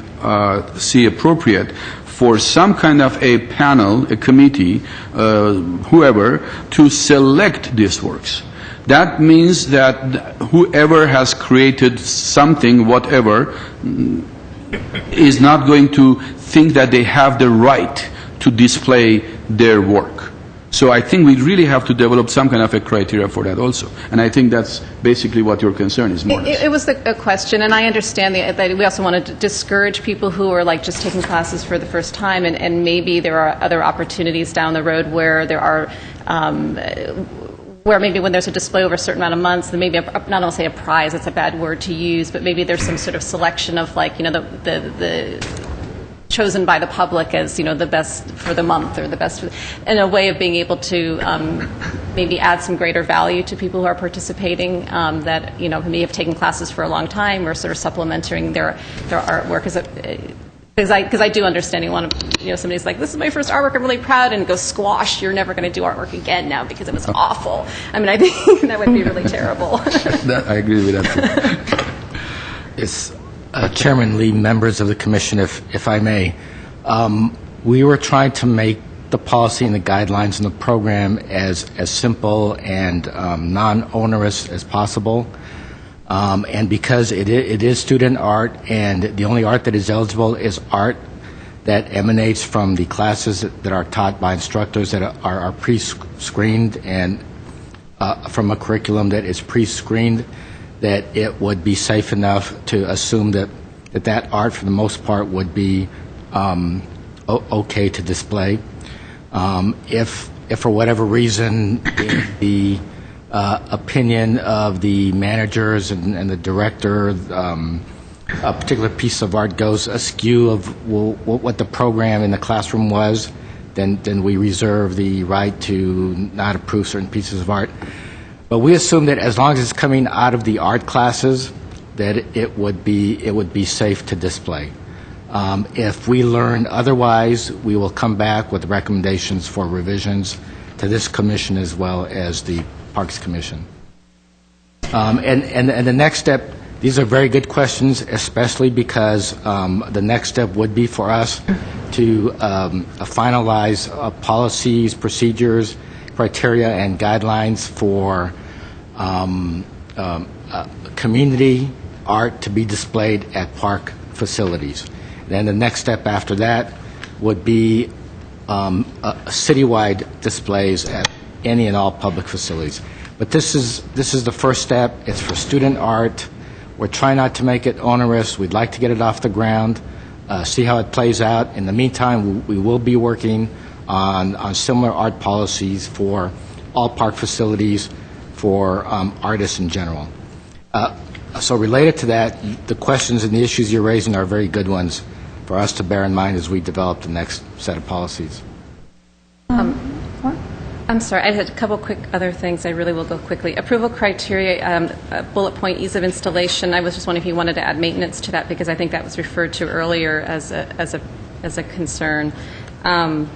see appropriate for some kind of a panel, a committee, whoever, to select these works. That means that whoever has created something, whatever, is not going to think that they have the right to display their work. So I think we really have to develop some kind of a criteria for that also. And I think that's basically what your concern is, more or less. It was a question, and I understand that we also want to discourage people who are like just taking classes for the first time, and maybe there are other opportunities down the road where there are where maybe when there's a display over a certain amount of months, then maybe not only say a prize, it's a bad word to use, but maybe there's some sort of selection of the chosen by the public as the best for the month or the best in a way of being able to maybe add some greater value to people who are participating that may have taken classes for a long time, or sort of supplementing their artwork because I do understand somebody's like, this is my first artwork, I'm really proud, and it goes squash, you're never going to do artwork again now because it was awful. I mean, I think that would be really terrible. I agree with that too. It's Chairman Lee, members of the Commission, if I may. We were trying to make the policy and the guidelines and the program as simple and non-onerous as possible. And because it is student art, and the only art that is eligible is art that emanates from the classes that are taught by instructors that are pre-screened, and from a curriculum that is pre-screened, that it would be safe enough to assume that art, for the most part, would be okay to display. If for whatever reason the opinion of the managers and the director, a particular piece of art goes askew of what the program in the classroom was, then we reserve the right to not approve certain pieces of art. But we assume that as long as it's coming out of the art classes, that it would be safe to display. If we learn otherwise, we will come back with recommendations for revisions to this commission as well as the Parks Commission. And the next step, these are very good questions, especially because the next step would be for us to finalize policies, procedures, criteria, and guidelines for community art to be displayed at park facilities. Then the next step after that would be citywide displays at any and all public facilities. But this is the first step. It's for student art. We're trying not to make it onerous. We'd like to get it off the ground, see how it plays out. In the meantime, we will be working on similar art policies for all park facilities, for artists in general. So related to that, the questions and the issues you're raising are very good ones for us to bear in mind as we develop the next set of policies. I'm sorry, I had a couple quick other things. I really will go quickly. Approval criteria, bullet point, ease of installation. I was just wondering if you wanted to add maintenance to that, because I think that was referred to earlier as a as a concern. And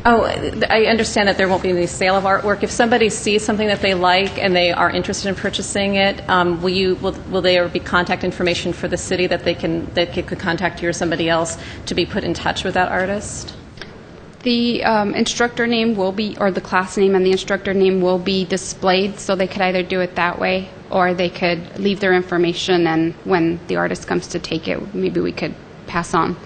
I understand that there won't be any sale of artwork. If somebody sees something that they like and they are interested in purchasing it, will there be contact information for the city that they could contact you or somebody else to be put in touch with that artist? The instructor name will be, or the class name and the instructor name will be displayed, so they could either do it that way or they could leave their information, and when the artist comes to take it, maybe we could pass on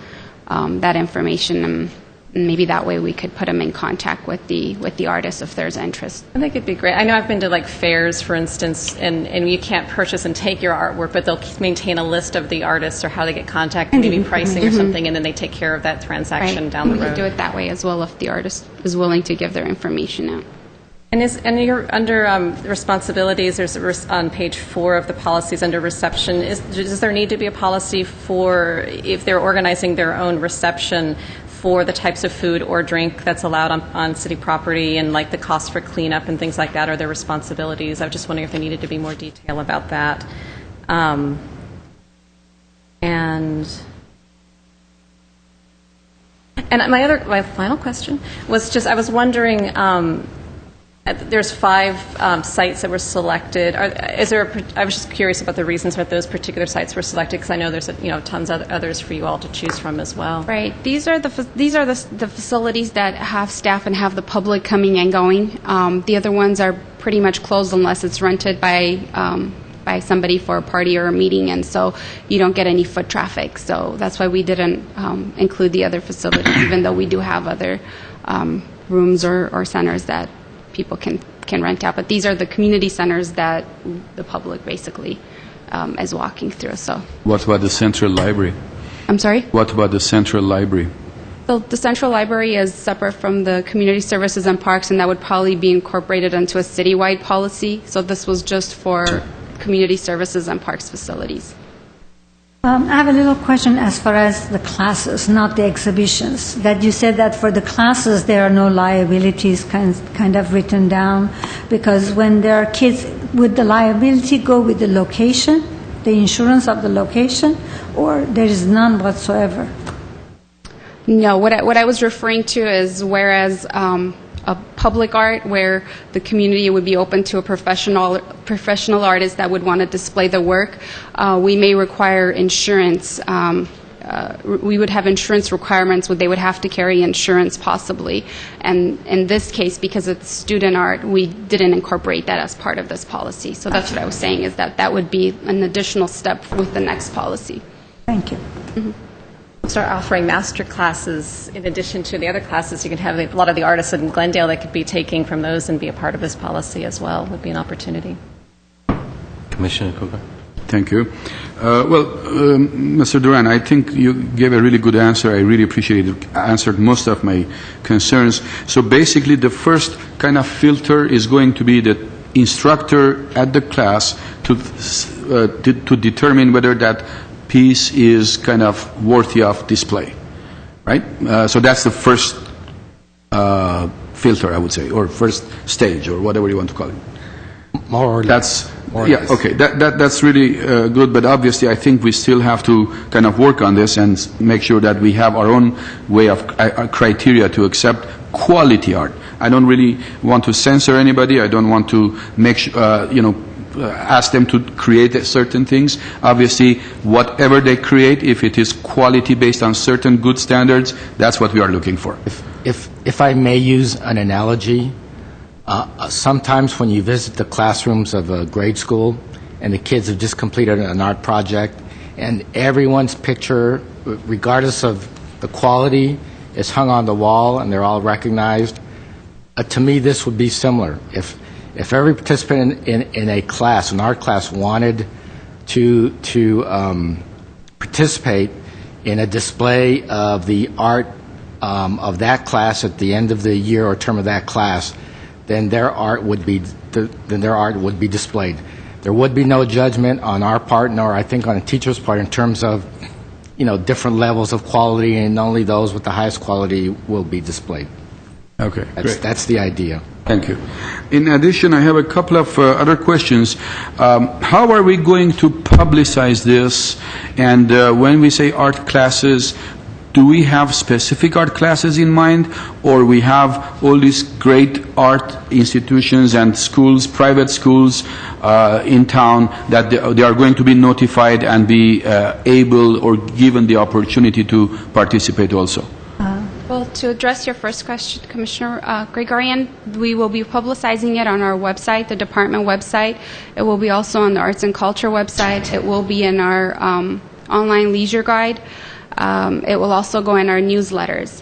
that information, and maybe that way we could put them in contact with the artist if there's interest. I think it'd be great. I know I've been to like fairs, for instance, and you can't purchase and take your artwork, but they'll maintain a list of the artists or how they get contacted, maybe pricing or something, and then they take care of that transaction down the road. We could do it that way as well if the artist is willing to give their information out. And you're under responsibilities, there's on page 4 of the policies under reception, does there need to be a policy for if they're organizing their own reception for the types of food or drink that's allowed on city property, and like the cost for cleanup and things like that? Are there responsibilities? I was just wondering if there needed to be more detail about that. And my final question was just, I was wondering, there's 5 sites that were selected. I was just curious about the reasons that those particular sites were selected, because I know there's tons of others for you all to choose from as well. Right. These are the facilities that have staff and have the public coming and going. The other ones are pretty much closed unless it's rented by somebody for a party or a meeting, and so you don't get any foot traffic. So that's why we didn't include the other facilities, even though we do have other rooms or centers that people can rent out. But these are the community centers that the public basically is walking through. So. What about the central library? I'm sorry? What about the central library? So the central library is separate from the community services and parks, and that would probably be incorporated into a citywide policy. So this was just for community services and parks facilities. I have a little question as far as the classes, not the exhibitions. That you said that for the classes there are no liabilities kind of written down, because when there are kids, would the liability go with the location, the insurance of the location, or there is none whatsoever? No, what I was referring to is whereas a public art where the community would be open to a professional artist that would want to display the work, we may require insurance. We would have insurance requirements where they would have to carry insurance possibly. And in this case, because it's student art, we didn't incorporate that as part of this policy. So that's what I was saying, is that would be an additional step with the next policy. Thank you. Mm-hmm. Start offering master classes in addition to the other classes. You can have a lot of the artists in Glendale that could be taking from those and be a part of this policy as well. Would be an opportunity. Commissioner Cougar. Thank you. Mr. Duran, I think you gave a really good answer. I really appreciate it. Answered most of my concerns. So basically, the first kind of filter is going to be the instructor at the class to determine whether that piece is kind of worthy of display, right? So that's the first filter, I would say, or first stage, or whatever you want to call it. More or less. Okay. That's really good, but obviously I think we still have to kind of work on this and make sure that we have our own way of criteria to accept quality art. I don't really want to censor anybody. I don't want to make ask them to create certain things. Obviously, whatever they create, if it is quality based on certain good standards, that's what we are looking for. If I may use an analogy, sometimes when you visit the classrooms of a grade school and the kids have just completed an art project and everyone's picture, regardless of the quality, is hung on the wall and they're all recognized, to me this would be similar. If every participant in a class, an art class, wanted to participate in a display of the art of that class at the end of the year or term of that class, then their art would be displayed. There would be no judgment on our part, nor I think on a teacher's part, in terms of different levels of quality, and only those with the highest quality will be displayed. Okay, great. That's the idea. Thank you. In addition, I have a couple of other questions. How are we going to publicize this? And when we say art classes, do we have specific art classes in mind, or we have all these great art institutions and schools, private schools in town that they are going to be notified and be able or given the opportunity to participate also? Well, to address your first question, Commissioner Gregorian, we will be publicizing it on our website, the department website. It will be also on the Arts and Culture website. It will be in our online leisure guide. It will also go in our newsletters.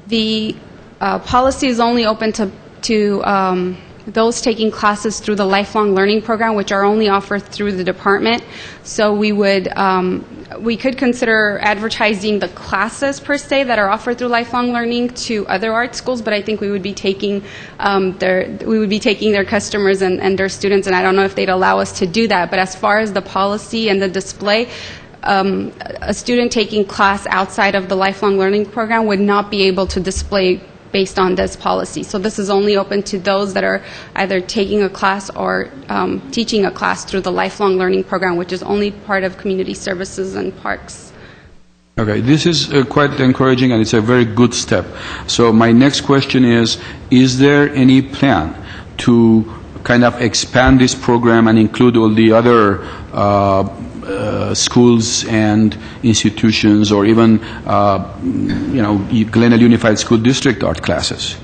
The policy is only open to those taking classes through the Lifelong Learning Program, which are only offered through the department. So we could consider advertising the classes per se that are offered through Lifelong Learning to other art schools, but I think we would be taking their customers and their students, and I don't know if they'd allow us to do that. But as far as the policy and the display, a student taking class outside of the Lifelong Learning Program would not be able to display based on this policy. So this is only open to those that are either taking a class or teaching a class through the Lifelong Learning Program, which is only part of Community Services and Parks. Okay, this is quite encouraging, and it's a very good step. So my next question is there any plan to kind of expand this program and include all the other schools and institutions, or even, Glendale Unified School District art classes?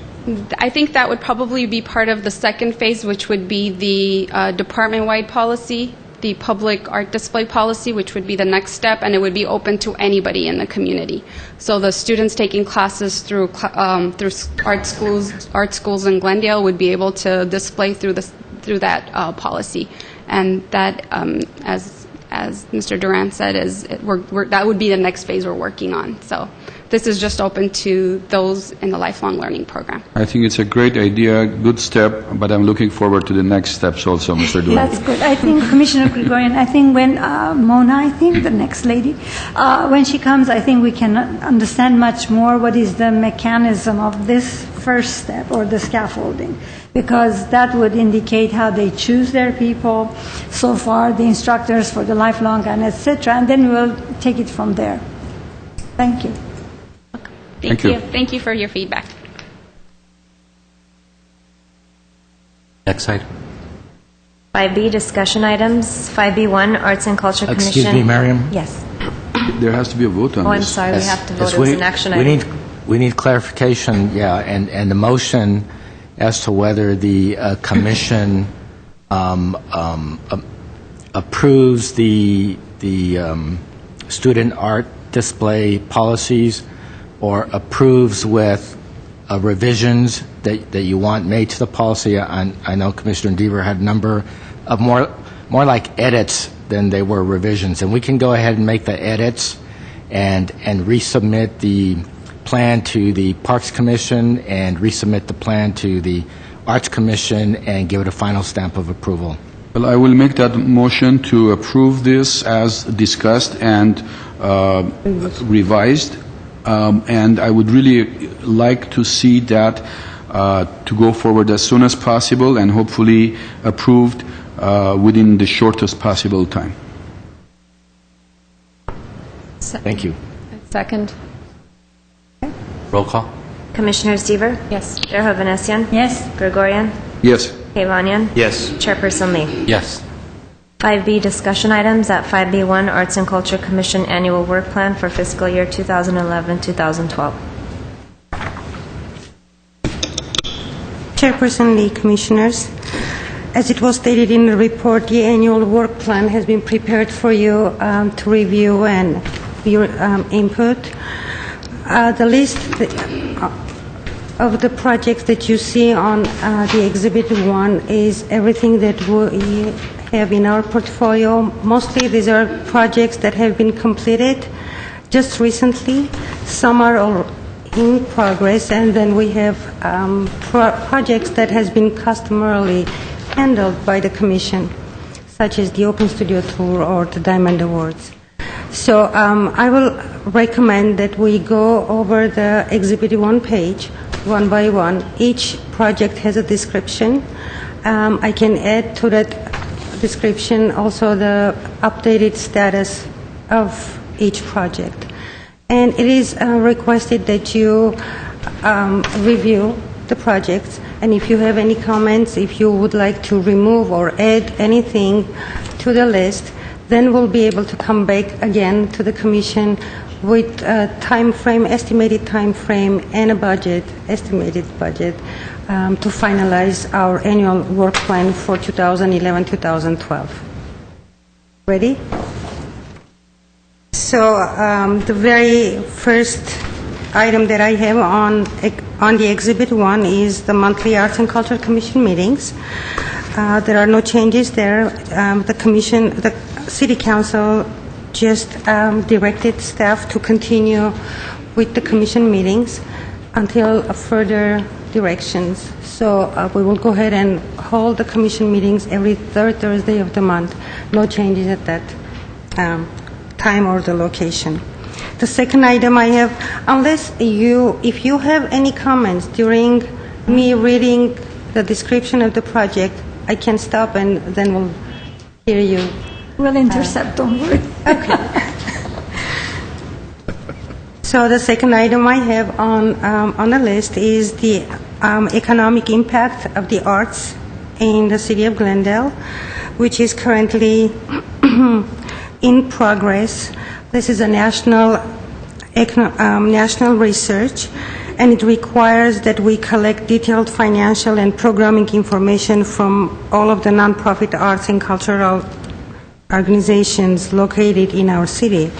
I think that would probably be part of the second phase, which would be the department-wide policy, the public art display policy, which would be the next step, and it would be open to anybody in the community. So the students taking classes through art schools in Glendale would be able to display through that policy, and that as Mr. Durant said, that would be the next phase we're working on. So this is just open to those in the Lifelong Learning Program. I think it's a great idea, good step, but I'm looking forward to the next steps also, Mr. Durant. That's good. I think, Commissioner Gregorian, I think when Mona, the next lady, when she comes, I think we can understand much more what is the mechanism of this first step, or the scaffolding, because that would indicate how they choose their people, so far the instructors for the lifelong, and etc., and then we'll take it from there. Thank you. Thank you. Thank you for your feedback. Next item. 5B, discussion items. 5B1, Arts and Culture Commission. Excuse me, Miriam? Yes. There has to be a vote on Oh, I'm this. sorry, we have to vote. Yes, It was an action item. We need clarification, and the motion as to whether the commission approves the student art display policies, or approves with revisions that you want made to the policy. I know Commissioner Deaver had a number of more like edits than they were revisions, and we can go ahead and make the edits and resubmit the plan to the Parks Commission and resubmit the plan to the Arts Commission and give it a final stamp of approval. Well, I will make that motion to approve this as discussed and revised. And I would really like to see that to go forward as soon as possible, and hopefully approved within the shortest possible time. Thank you. Second. Roll call. Commissioners Deaver? Yes. Chair Hovhanessian? Yes. Gregorian? Yes. Kavanian? Yes. Chairperson Lee? Yes. 5B, discussion items. At 5B1, Arts and Culture Commission Annual Work Plan for fiscal year 2011-2012. Chairperson Lee, Commissioners, as it was stated in the report, the annual work plan has been prepared for you to review and your input. The list of the projects that you see on the Exhibit 1 is everything that we have in our portfolio. Mostly these are projects that have been completed just recently. Some are all in progress, and then we have projects that has been customarily handled by the Commission, such as the Open Studio Tour or the Diamond Awards. So I will recommend that we go over the Exhibit 1 page one by one. Each project has a description. I can add to that description also the updated status of each project. And it is requested that you review the projects, and if you have any comments, if you would like to remove or add anything to the list, then we'll be able to come back again to the Commission with a time frame, estimated time frame, and a budget, estimated budget, to finalize our annual work plan for 2011-2012. Ready? So the very first item that I have on the Exhibit 1 is the monthly Arts and Culture Commission meetings. There are no changes there. The City Council just directed staff to continue with the Commission meetings until further directions. So we will go ahead and hold the Commission meetings every third Thursday of the month. No changes at that time or the location. The second item I have, if you have any comments during me reading the description of the project, I can stop and then we'll hear you. We'll intercept, don't worry. Okay. So the second item I have on the list is the economic impact of the arts in the city of Glendale, which is currently in progress. This is a national research, and it requires that we collect detailed financial and programming information from all of the nonprofit arts and cultural organizations located in our city.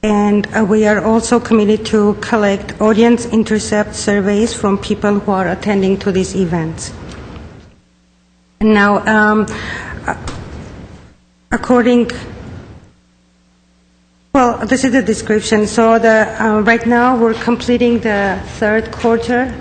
And we are also committed to collect audience intercept surveys from people who are attending to these events. Now, this is the description. So right now we're completing the third quarter.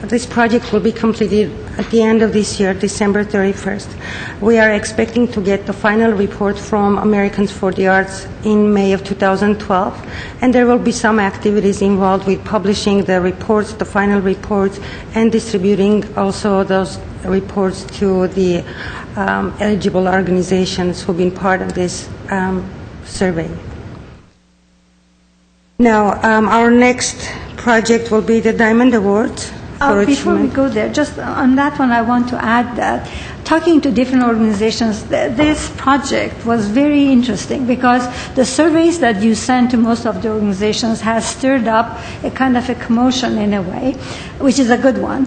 This project will be completed at the end of this year, December 31st. We are expecting to get the final report from Americans for the Arts in May of 2012, and there will be some activities involved with publishing the reports, the final reports, and distributing also those reports to the eligible organizations who've been part of this survey. Now, our next project will be the Diamond Awards. Before we go there, just on that one, I want to add that talking to different organizations, this project was very interesting because the surveys that you sent to most of the organizations has stirred up a kind of a commotion in a way, which is a good one.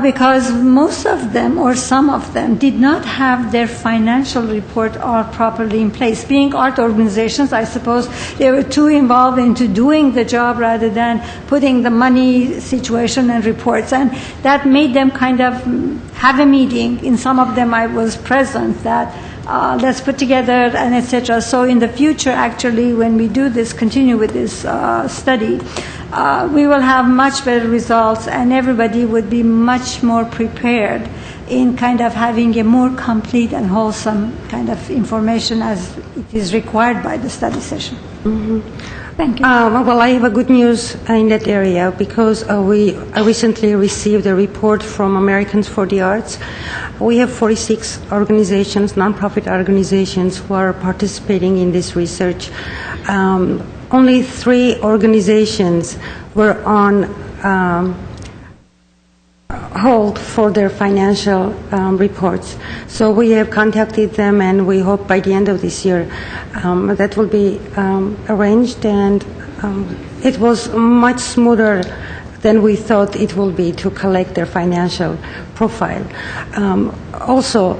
Because most of them or some of them did not have their financial report all properly in place. Being art organizations, I suppose they were too involved into doing the job rather than putting the money situation and reports. And that made them kind of have a meeting. In some of them I was present that let's put together and etc. So in the future, actually, when we do this, continue with this study, we will have much better results and everybody would be much more prepared in kind of having a more complete and wholesome kind of information as it is required by the study session. Mm-hmm. Thank you. Well, I have a good news in that area because we recently received a report from Americans for the Arts. We have 46 organizations, nonprofit organizations, who are participating in this research. Only 3 organizations were on hold for their financial reports. So we have contacted them, and we hope by the end of this year that will be arranged. And it was much smoother than we thought it will be to collect their financial profile. Also,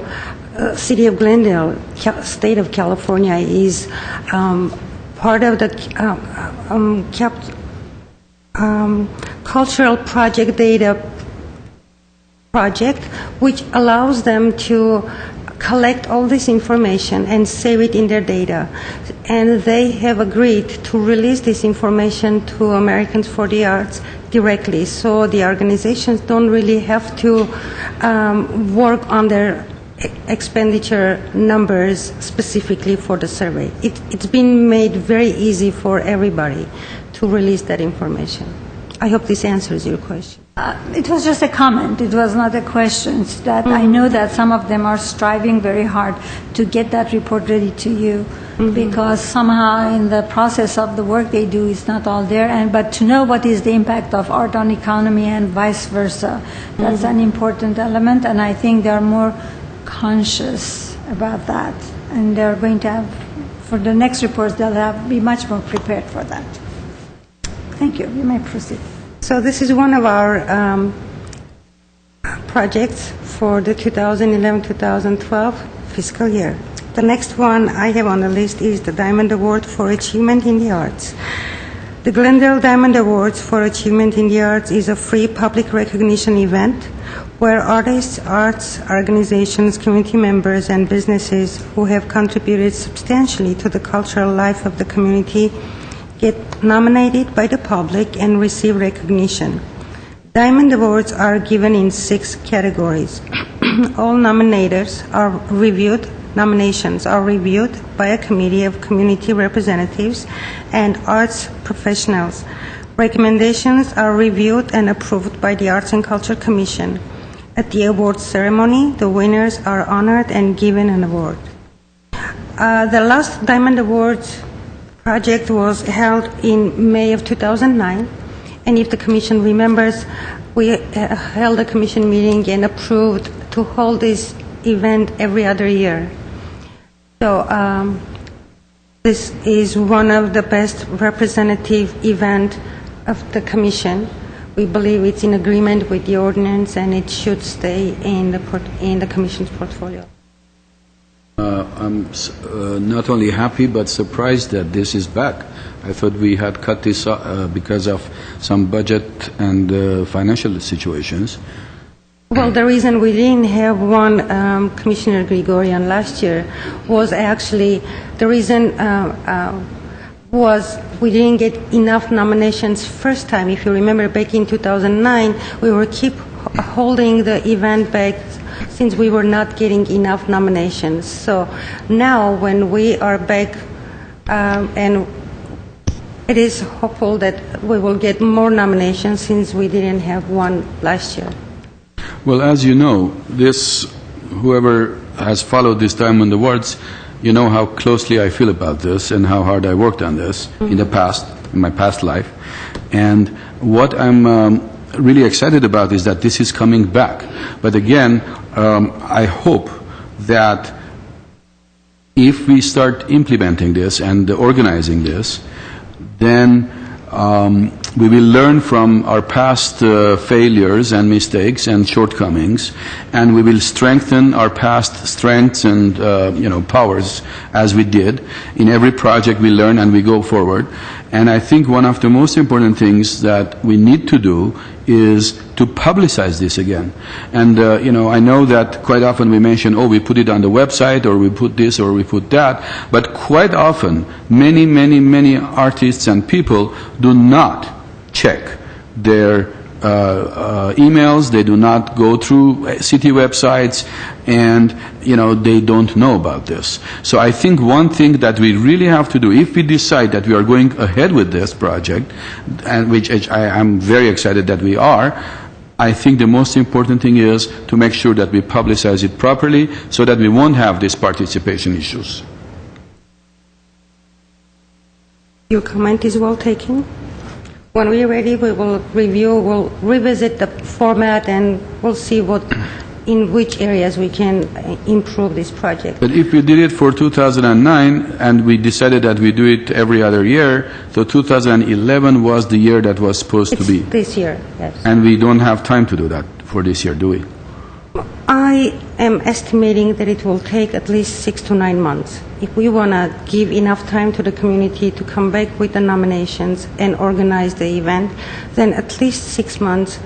City of Glendale, State of California, is part of the cultural project data project, which allows them to collect all this information and save it in their data. And they have agreed to release this information to Americans for the Arts directly, so the organizations don't really have to work on their expenditure numbers specifically for the survey. It's been made very easy for everybody to release that information. I hope this answers your question. It was just a comment. It was not a question. It's that I know that some of them are striving very hard to get that report ready to you because somehow in the process of the work they do, it's not all there. But to know what is the impact of art on economy and vice versa, that's an important element. And I think they're more conscious about that. And they're going to have, for the next reports, be much more prepared for that. Thank you. You may proceed. So this is one of our projects for the 2011-2012 fiscal year. The next one I have on the list is the Diamond Award for Achievement in the Arts. The Glendale Diamond Awards for Achievement in the Arts is a free public recognition event where artists, arts organizations, community members, and businesses who have contributed substantially to the cultural life of the community get nominated by the public and receive recognition. Diamond Awards are given in 6 categories. All nominations are reviewed by a committee of community representatives and arts professionals. Recommendations are reviewed and approved by the Arts and Culture Commission. At the awards ceremony, the winners are honored and given an award. The last Diamond Awards project was held in May of 2009, and if the Commission remembers, we held a Commission meeting and approved to hold this event every other year. So this is one of the best representative event of the Commission. We believe it's in agreement with the ordinance and it should stay in the Commission's portfolio. I'm not only happy but surprised that this is back. I thought we had cut this because of some budget and financial situations. Well, the reason we didn't have one Commissioner Grigorian last year was actually the reason was we didn't get enough nominations first time. If you remember, back in 2009, we were keep holding the event back since we were not getting enough nominations. So now when we are back and it is hopeful that we will get more nominations since we didn't have one last year. Well, as you know, whoever has followed these Diamond Awards, you know how closely I feel about this and how hard I worked on this in the past, in my past life. And what I'm really excited about is that this is coming back. But again, I hope that if we start implementing this and organizing this, then we will learn from our past failures and mistakes and shortcomings, and we will strengthen our past strengths and powers as we did. In every project we learn and we go forward. And I think one of the most important things that we need to do is to publicize this again. And I know that quite often we mention, we put it on the website, or we put this, or we put that. But quite often, many artists and people do not check their emails. They do not go through city websites, and they don't know about this. So I think one thing that we really have to do, if we decide that we are going ahead with this project, and which I'm very excited that we are, I think the most important thing is to make sure that we publicize it properly so that we won't have these participation issues. Your comment is well taken. When we're ready, we will we'll revisit the format, and we'll see in which areas we can improve this project. But if we did it for 2009 and we decided that we do it every other year, so 2011 was the year that was supposed to be. This year, yes. And we don't have time to do that for this year, do we? I am estimating that it will take at least 6 to 9 months. If we want to give enough time to the community to come back with the nominations and organize the event, then at least 6 months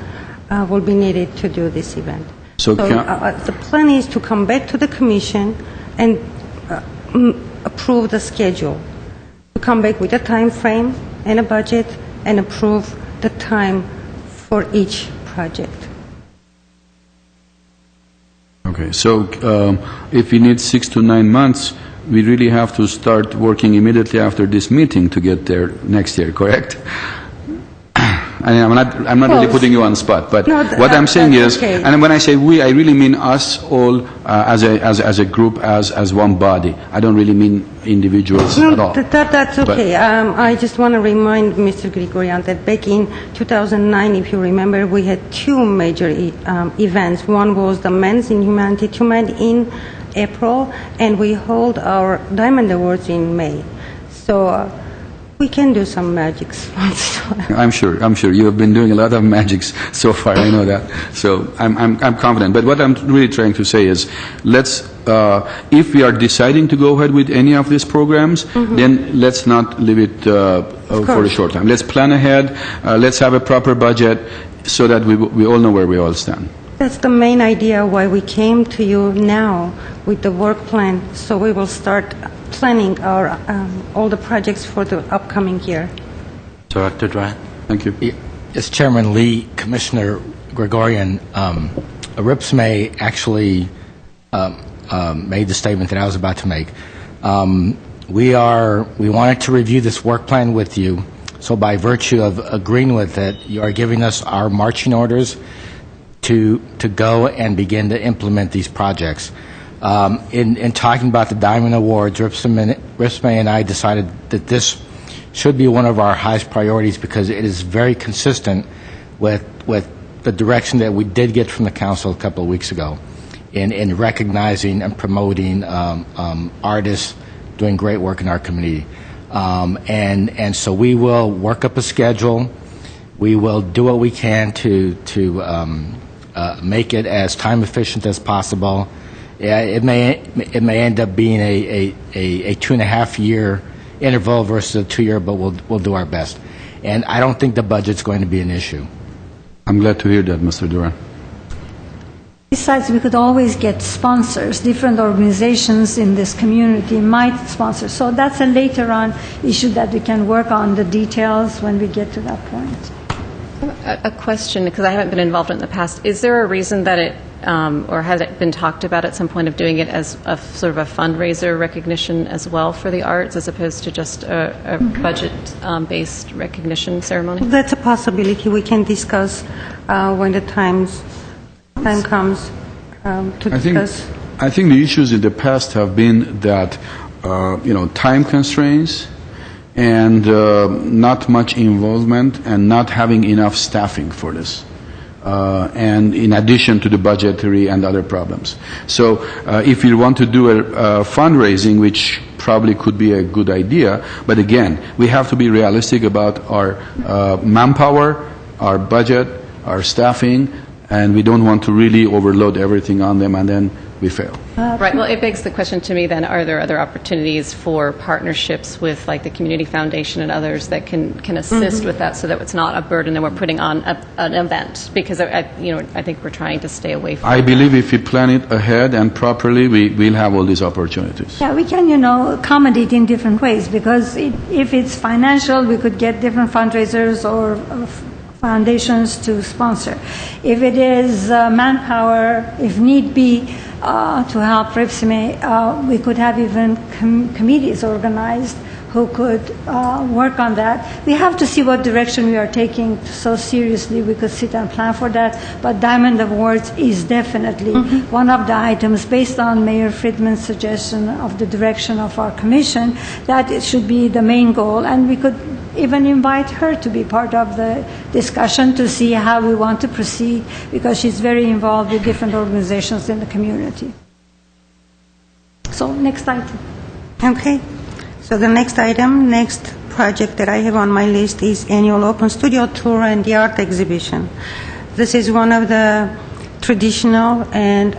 will be needed to do this event. So the plan is to come back to the Commission and approve the schedule, to come back with a time frame and a budget and approve the time for each project. Okay, so if we need 6 to 9 months, we really have to start working immediately after this meeting to get there next year, correct? I'm not really putting you on the spot, but No, what I'm saying is, okay. and when I say we, I really mean us all as a group, as one body. I don't really mean individuals No, at all. that's But- okay. I just want to remind Mr. Grigorian that back in 2009, if you remember, we had two major events. One was the Men's in Humanity tournament in April, and we hold our Diamond Awards in May. So we can do some magics once in a while. I'm sure. You have been doing a lot of magics so far, I know that. So I'm confident. But what I'm really trying to say is, if we are deciding to go ahead with any of these programs, then let's not leave it for a short time. Let's plan ahead, let's have a proper budget so that we all know where we all stand. That's the main idea why we came to you now with the work plan, so we will start planning our all the projects for the upcoming year. Director Dran. Thank you. As Chairman Lee, Commissioner Gregorian, RIPSME actually made the statement that I was about to make. We wanted to review this work plan with you, so by virtue of agreeing with it, you are giving us our marching orders to go and begin to implement these projects. In talking about the Diamond Awards, RIPSME and I decided that this should be one of our highest priorities because it is very consistent with the direction that we did get from the Council a couple of weeks ago in recognizing and promoting artists doing great work in our community. And so we will work up a schedule. We will do what we can to make it as time efficient as possible. Yeah, it may end up being a 2.5 year interval versus a 2 year, but we'll do our best. And I don't think the budget's going to be an issue. I'm glad to hear that, Mr. Duran. Besides, we could always get sponsors. Different organizations in this community might sponsor. So that's a later on issue that we can work on the details when we get to that point. A question, because I haven't been involved in it in the past. Is there a reason that it, or has it been talked about at some point of doing it as a sort of a fundraiser recognition as well for the arts, as opposed to just a budget-based recognition ceremony? That's a possibility we can discuss when the time comes to discuss. I think the issues in the past have been that time constraints and not much involvement and not having enough staffing for this. And in addition to the budgetary and other problems. So if you want to do a fundraising, which probably could be a good idea, but again, we have to be realistic about our manpower, our budget, our staffing, and we don't want to really overload everything on them and then we fail. Right. Well, it begs the question to me then, are there other opportunities for partnerships with like the Community Foundation and others that can assist with that so that it's not a burden that we're putting on an event? Because, I think we're trying to stay away from I believe if we plan it ahead and properly, we'll have all these opportunities. Yeah, we can, accommodate in different ways because if it's financial, we could get different fundraisers or foundations to sponsor. If it is manpower, if need be, to help RIPSME, we could have even committees organized who could work on that. We have to see what direction we are taking so seriously. We could sit and plan for that. But Diamond Awards is definitely one of the items based on Mayor Friedman's suggestion of the direction of our commission, that it should be the main goal. And we could even invite her to be part of the discussion to see how we want to proceed because she's very involved with different organizations in the community. So next item. Okay. So the next project that I have on my list is annual open studio tour and the art exhibition. This is one of the traditional and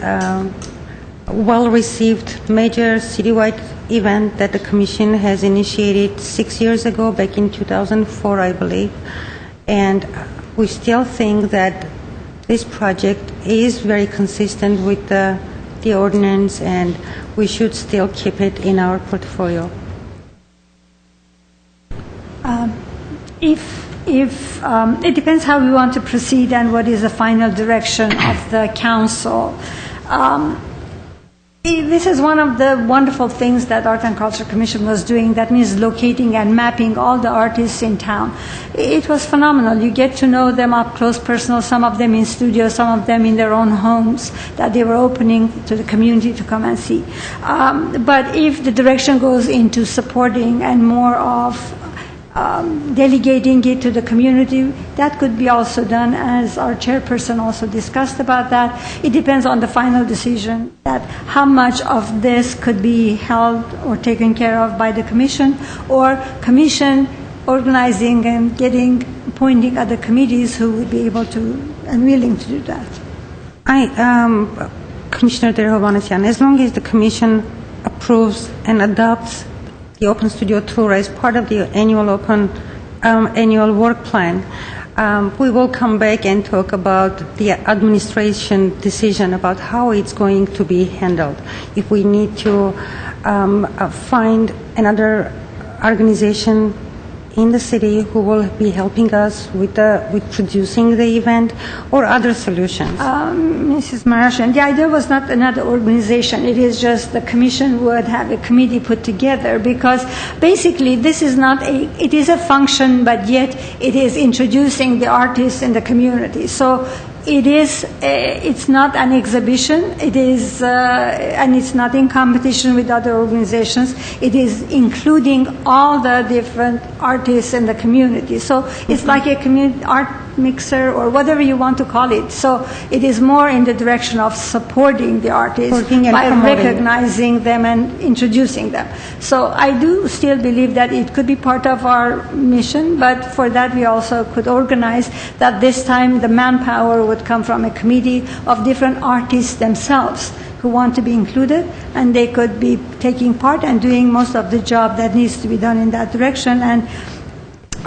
well-received major citywide event that the Commission has initiated 6 years ago, back in 2004, I believe. And we still think that this project is very consistent with the ordinance, and we should still keep it in our portfolio. If it depends how we want to proceed and what is the final direction of the council. This is one of the wonderful things that Art and Culture Commission was doing. That means locating and mapping all the artists in town. It was phenomenal. You get to know them up close, personal, some of them in studios, some of them in their own homes that they were opening to the community to come and see. But if the direction goes into supporting and more of delegating it to the community, that could be also done, as our chairperson also discussed about that. It depends on the final decision that how much of this could be held or taken care of by the commission, or commission organizing and appointing other committees who would be able to and willing to do that. Commissioner Derovanesyan, as long as the commission approves and adopts the Open Studio Tour as part of the annual work plan, we will come back and talk about the administration decision about how it's going to be handled. If we need to find another organization in the city who will be helping us with producing the event, or other solutions. Mrs. Marashan, the idea was not another organization. It is just the commission would have a committee put together, because basically this is not it is a function, but yet it is introducing the artists in the community. So it's not an exhibition. It is, and it's not in competition with other organizations. It is including all the different artists in the community. So it's like a community art mixer, or whatever you want to call it. So it is more in the direction of supporting the artists by recognizing them and introducing them. So I do still believe that it could be part of our mission, but for that we also could organize that this time the manpower would come from a committee of different artists themselves who want to be included, and they could be taking part and doing most of the job that needs to be done in that direction. And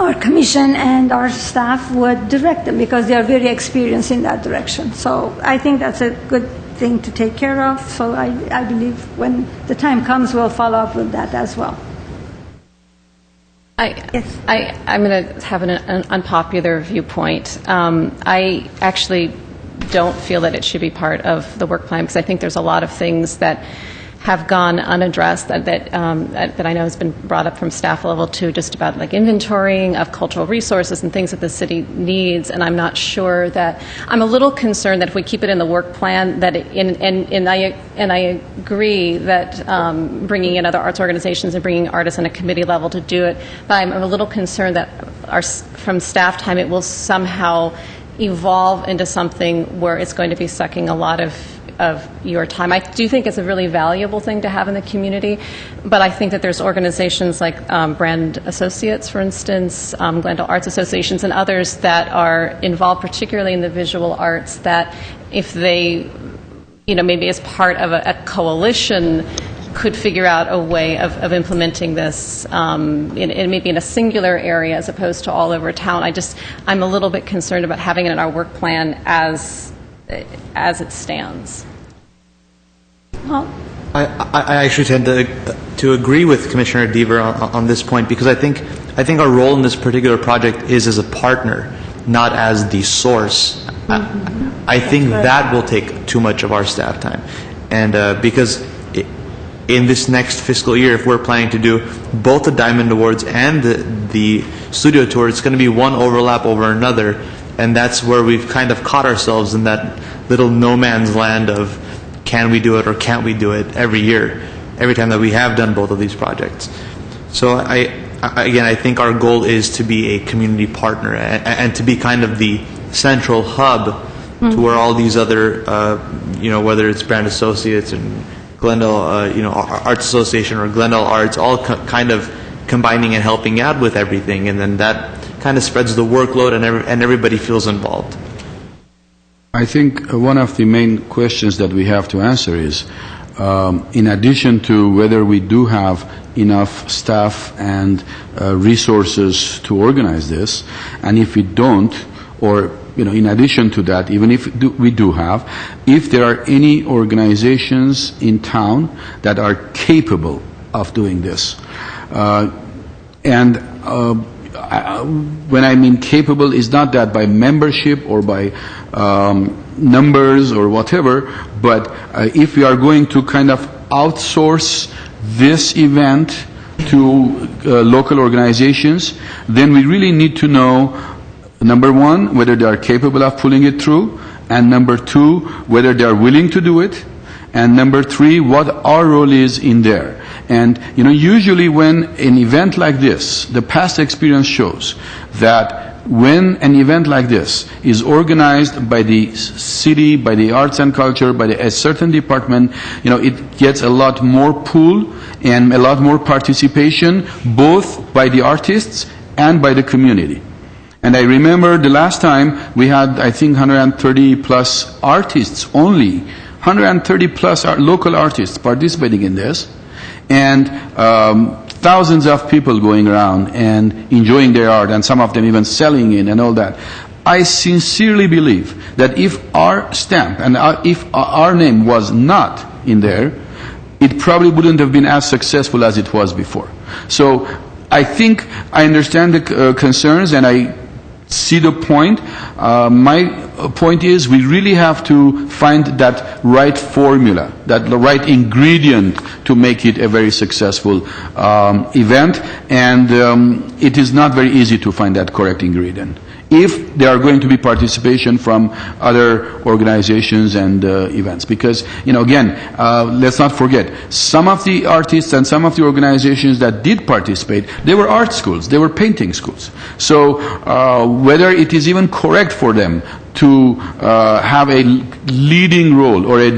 our commission and our staff would direct them, because they are very experienced in that direction. So I think that's a good thing to take care of. So I believe when the time comes, we'll follow up with that as well. I'm going to have an unpopular viewpoint. I actually don't feel that it should be part of the work plan, because I think there's a lot of things that have gone unaddressed that I know has been brought up from staff level too, just about like inventorying of cultural resources and things that the city needs. And I'm not sure that, I'm a little concerned that if we keep it in the work plan, that and I agree that bringing in other arts organizations and bringing artists on a committee level to do it, but I'm a little concerned that from staff time it will somehow evolve into something where it's going to be sucking a lot of your time. I do think it's a really valuable thing to have in the community, but I think that there's organizations like Brand Associates, for instance, Glendale Arts Associations, and others that are involved, particularly in the visual arts, that if they, maybe as part of a coalition, could figure out a way of implementing this maybe in a singular area as opposed to all over town. I'm a little bit concerned about having it in our work plan as it stands. Well, I actually tend to agree with Commissioner Deaver on this point, because I think our role in this particular project is as a partner, not as the source. Mm-hmm. I think that will take too much of our staff time, and because in this next fiscal year, if we're planning to do both the Diamond Awards and the studio tour, it's going to be one overlap over another. And that's where we've kind of caught ourselves in that little no man's land of can we do it or can't we do it every year, every time that we have done both of these projects. So I think our goal is to be a community partner and to be kind of the central hub to where all these other, whether it's Brand Associates and Glendale, Arts Association or Glendale Arts, all kind of combining and helping out with everything, and then that kind of spreads the workload and everybody feels involved. I think one of the main questions that we have to answer is, in addition to whether we do have enough staff and resources to organize this, and if we don't, or in addition to that, even if we do have, if there are any organizations in town that are capable of doing this. when I mean capable, is not that by membership or by numbers or whatever, but if we are going to kind of outsource this event to local organizations, then we really need to know, number one, whether they are capable of pulling it through, and number two, whether they are willing to do it, and number three, what our role is in there. And, usually when an event like this, the past experience shows that when an event like this is organized by the city, by the arts and culture, by a certain department, it gets a lot more pull and a lot more participation, both by the artists and by the community. And I remember the last time we had, I think, 130 plus artists only, 130 plus local artists participating in this, and thousands of people going around and enjoying their art, and some of them even selling it and all that. I sincerely believe that if our stamp and if our name was not in there, it probably wouldn't have been as successful as it was before. So I think I understand the concerns, and I see the point. My point is we really have to find that right formula, that the right ingredient to make it a very successful event, and it is not very easy to find that correct ingredient if there are going to be participation from other organizations and events. Because, again, let's not forget, some of the artists and some of the organizations that did participate, they were art schools, they were painting schools. So whether it is even correct for them to have a leading role or a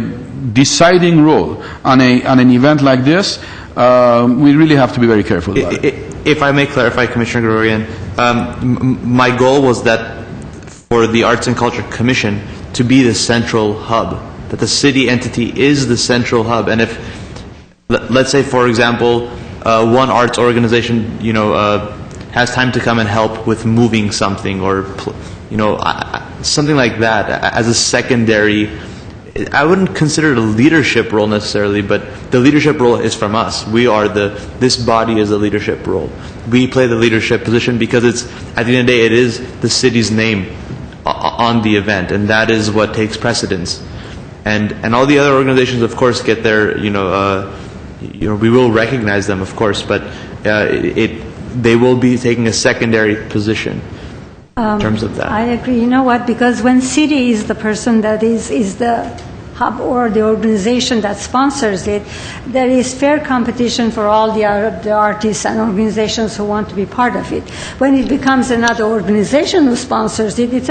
deciding role on an event like this, we really have to be very careful about it. If I may clarify, Commissioner Gregorian, my goal was that for the Arts and Culture Commission to be the central hub, that the city entity is the central hub. And if, let's say, for example, one arts organization, has time to come and help with moving something or, something like that as a secondary, I wouldn't consider it a leadership role necessarily, but the leadership role is from us. This body is the leadership role. We play the leadership position because at the end of the day, it is the city's name on the event, and that is what takes precedence. And all the other organizations, of course, get their, we will recognize them, of course, but they will be taking a secondary position. In terms of that. I agree. You know what? Because when city is the person that is the hub or the organization that sponsors it, there is fair competition for all the artists and organizations who want to be part of it. When it becomes another organization who sponsors it, it's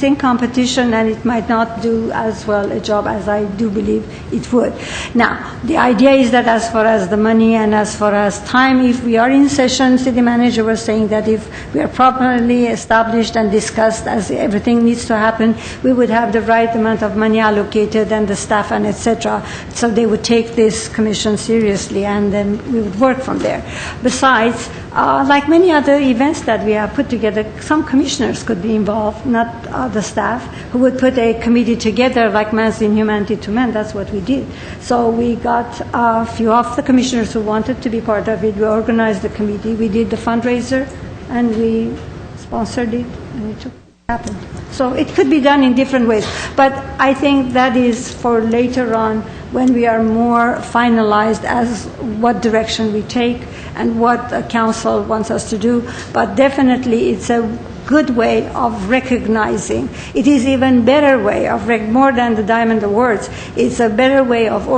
in competition, and it might not do as well a job as I do believe it would. Now, the idea is that as far as the money and as far as time, if we are in session, city manager was saying that if we are properly established and discussed as everything needs to happen, we would have the right amount of money allocated and the staff and etc. So they would take this commission seriously, and then we would work from there. Besides, like many other events that we have put together, some commissioners could be involved, not the staff, who would put a committee together like Men's in Humanity to Men. That's what we did. So we got a few of the commissioners who wanted to be part of it. We organized the committee. We did the fundraiser, and we sponsored it, and it happened. So it could be done in different ways. But I think that is for later on when we are more finalized as what direction we take and what the council wants us to do. But definitely it's a good way of recognizing. It is even better way of, more than the Diamond Awards, it's a better way of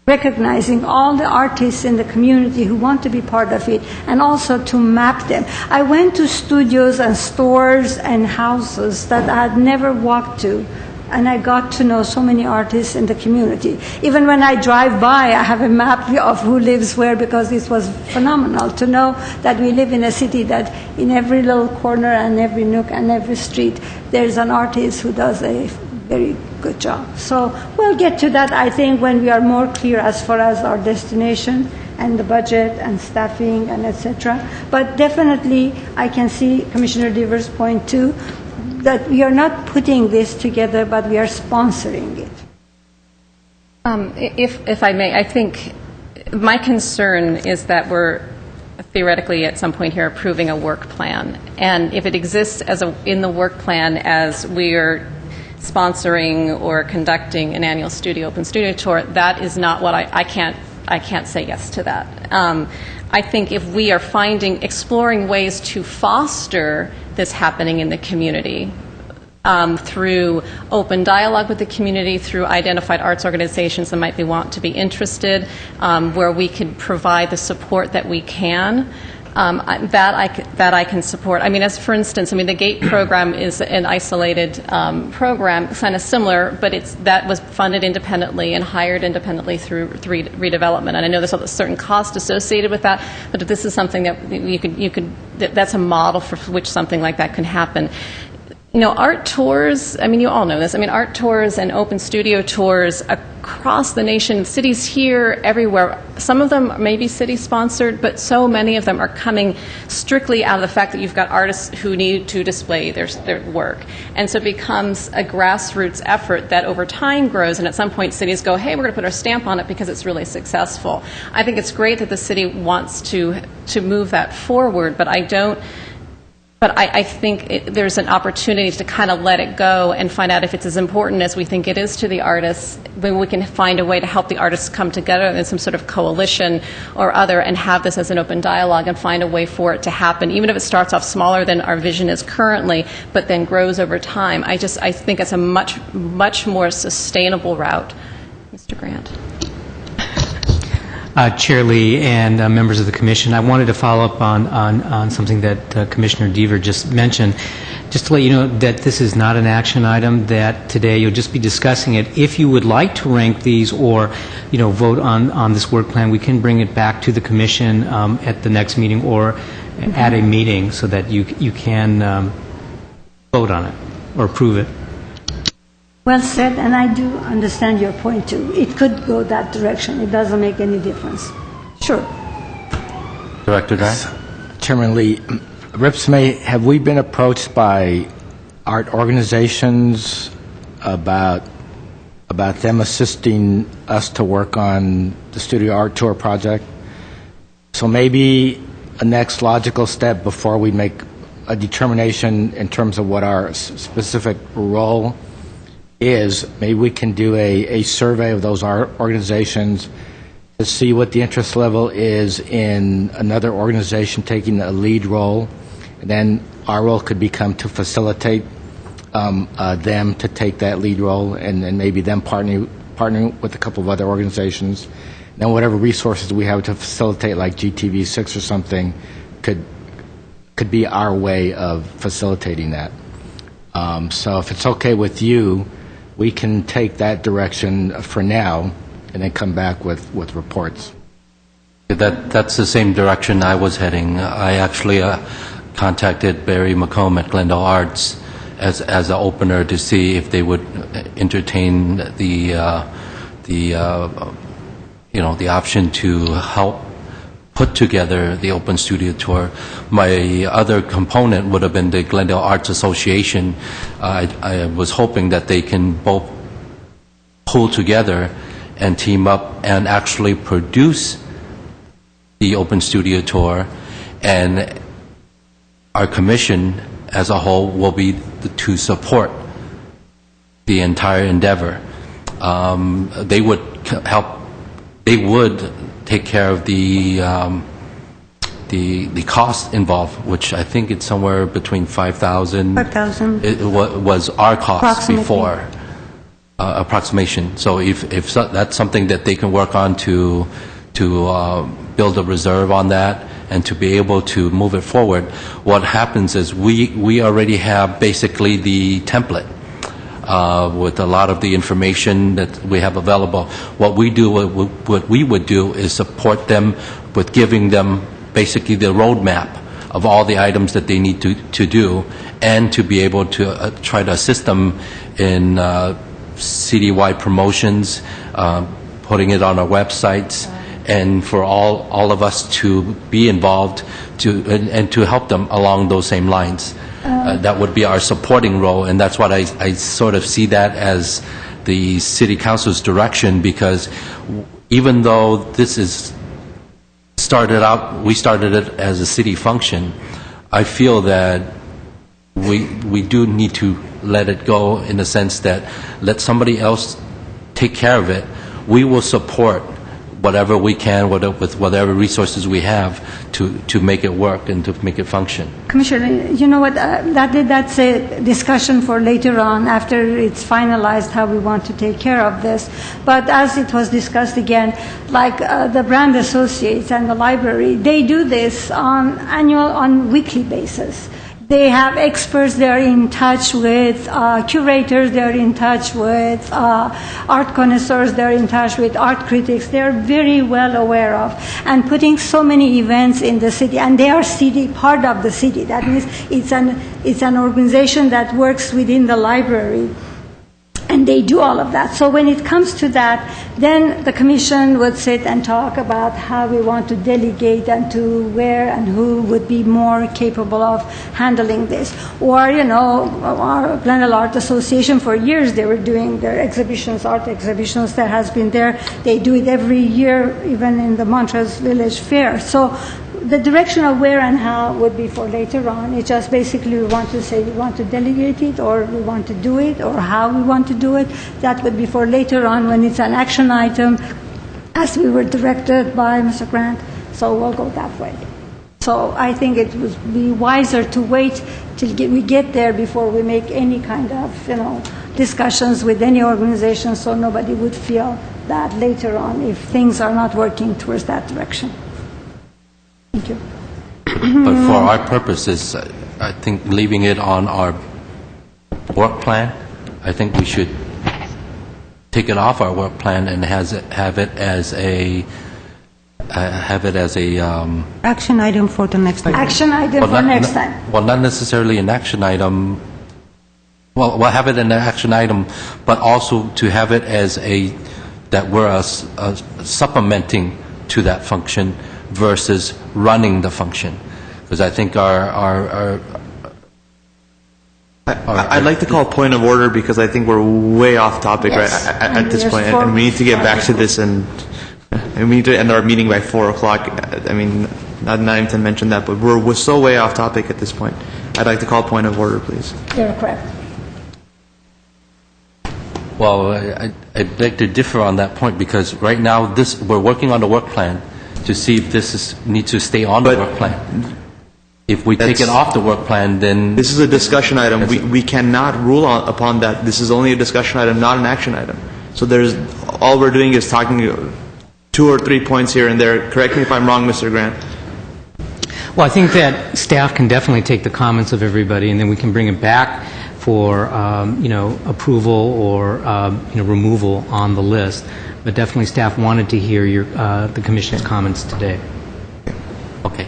recognizing all the artists in the community who want to be part of it, and also to map them. I went to studios and stores and houses that I had never walked to, and I got to know so many artists in the community. Even when I drive by, I have a map of who lives where, because it was phenomenal to know that we live in a city that in every little corner and every nook and every street, there's an artist who does a very good job. So we'll get to that, I think, when we are more clear as far as our destination and the budget and staffing and etc. But definitely I can see Commissioner Dever's point too, that we are not putting this together, but we are sponsoring it. If I may, I think my concern is that we're theoretically at some point here approving a work plan. And if it exists in the work plan as we are sponsoring or conducting an annual open studio tour, that is not what I can't say yes to that. I think if we are exploring ways to foster this happening in the community, through open dialogue with the community, through identified arts organizations that might want to be interested, where we could provide the support that we can, that I can support. I mean, as for instance, the GATE program is an isolated program, kind of similar, but that was funded independently and hired independently through redevelopment. And I know there's a certain cost associated with that, but if this is something that that's a model for which something like that can happen. Art tours, you all know this. Art tours and open studio tours across the nation, cities here, everywhere, some of them may be city-sponsored, but so many of them are coming strictly out of the fact that you've got artists who need to display their work. And so it becomes a grassroots effort that over time grows, and at some point cities go, hey, we're going to put our stamp on it because it's really successful. I think it's great that the city wants to move that forward, but I think there's an opportunity to kind of let it go and find out if it's as important as we think it is to the artists. Then we can find a way to help the artists come together in some sort of coalition or other and have this as an open dialogue and find a way for it to happen, even if it starts off smaller than our vision is currently, but then grows over time. I think it's a much more sustainable route. Mr. Grant. Chair Lee and members of the Commission, I wanted to follow up on something that Commissioner Deaver just mentioned, just to let you know that this is not an action item, that today you'll just be discussing it. If you would like to rank these or vote on this work plan, we can bring it back to the Commission at the next meeting or at a meeting so that you can vote on it or approve it. Well said, and I do understand your point too. It could go that direction. It doesn't make any difference. Sure. Director Grant? Chairman Lee, Ripsmay, have we been approached by art organizations about them assisting us to work on the Studio Art Tour project? So maybe a next logical step before we make a determination in terms of what our specific role is, maybe we can do a survey of those art organizations to see what the interest level is in another organization taking a lead role, and then our role could become to facilitate them to take that lead role, and then maybe them partnering with a couple of other organizations. And then whatever resources we have to facilitate, like GTV6 or something, could be our way of facilitating that. So if it's okay with you, we can take that direction for now and then come back with reports. That's the same direction I was heading. I actually contacted Barry McComb at Glendale Arts as an opener to see if they would entertain the option to help put together the Open Studio Tour. My other component would have been the Glendale Arts Association. I was hoping that they can both pull together and team up and actually produce the Open Studio Tour, and our commission as a whole will be to support the entire endeavor. They would help. They would take care of the cost involved, which I think it's somewhere between $5,000. It was our cost before approximation. So if that's something that they can work on to build a reserve on that and to be able to move it forward, what happens is we already have basically the template. With a lot of the information that we have available. What we would do is support them with giving them basically the roadmap of all the items that they need to do, and to be able to try to assist them in citywide promotions, putting it on our websites, and for all of us to be involved and to help them along those same lines. That would be our supporting role, and that's what I sort of see that as the City Council's direction, because even though this is we started it as a city function. I feel that we do need to let it go in the sense that let somebody else take care of it. We will support whatever we can with whatever resources we have to make it work and to make it function. Commissioner, you know what, that's a discussion for later on after it's finalized how we want to take care of this. But as it was discussed again, like the brand associates and the library, they do this on weekly basis. They have experts, they're in touch with curators, they're in touch with art connoisseurs, they're in touch with art critics. They're very well aware of and putting so many events in the city, and they are part of the city. That means it's an organization that works within the library. And they do all of that. So when it comes to that, then the commission would sit and talk about how we want to delegate and to where and who would be more capable of handling this. Or, our Glendale Art Association, for years they were doing their exhibitions, art exhibitions that has been there. They do it every year, even in the Montrose Village Fair. So the direction of where and how would be for later on. It's just basically we want to say we want to delegate it or we want to do it or how we want to do it. That would be for later on when it's an action item as we were directed by Mr. Grant. So we'll go that way. So I think it would be wiser to wait till we get there before we make any kind of, discussions with any organization so nobody would feel bad later on if things are not working towards that direction. Thank you. But for our purposes, I think leaving it on our work plan, I think we should take it off our work plan and have it as a action item for the next time. Action item for next time. Well, not necessarily an action item. Well, we'll have it an action item, but also to have it as that we're supplementing to that function versus running the function, because I think I'd like to call a point of order because I think we're way off topic at this point, and we need to get back to this, and we need to end our meeting by 4 o'clock. I mean, not even to mention that, but we're so way off topic at this point. I'd like to call a point of order, please. You're correct. Well, I'd like to differ on that point because right now we're working on the work plan to see if this needs to stay on the work plan. If we take it off the work plan, then... This is a discussion item. We cannot rule upon that. This is only a discussion item, not an action item. So all we're doing is talking 2 or 3 points here and there. Correct me if I'm wrong, Mr. Grant. Well, I think that staff can definitely take the comments of everybody, and then we can bring it back for, approval or, removal on the list. But definitely staff wanted to hear the Commission's comments today. Okay.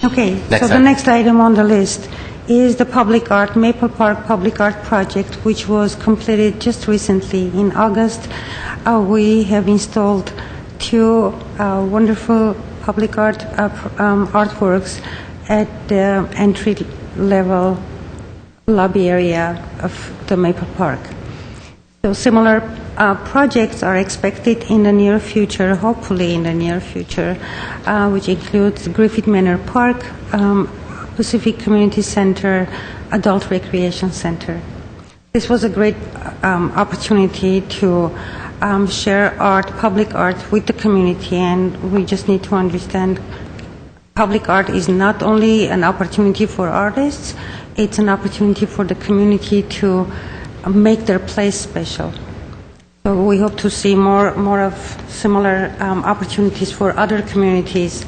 Okay, so the next item on the list is the public art, Maple Park Public Art Project, which was completed just recently. In August, we have installed 2 wonderful public art artworks at the entry-level lobby area of the Maple Park. So similar projects are expected in the near future, hopefully in the near future, which includes Griffith Manor Park, Pacific Community Center, Adult Recreation Center. This was a great opportunity to share public art with the community, and we just need to understand public art is not only an opportunity for artists, it's an opportunity for the community to make their place special. So we hope to see more of similar opportunities for other communities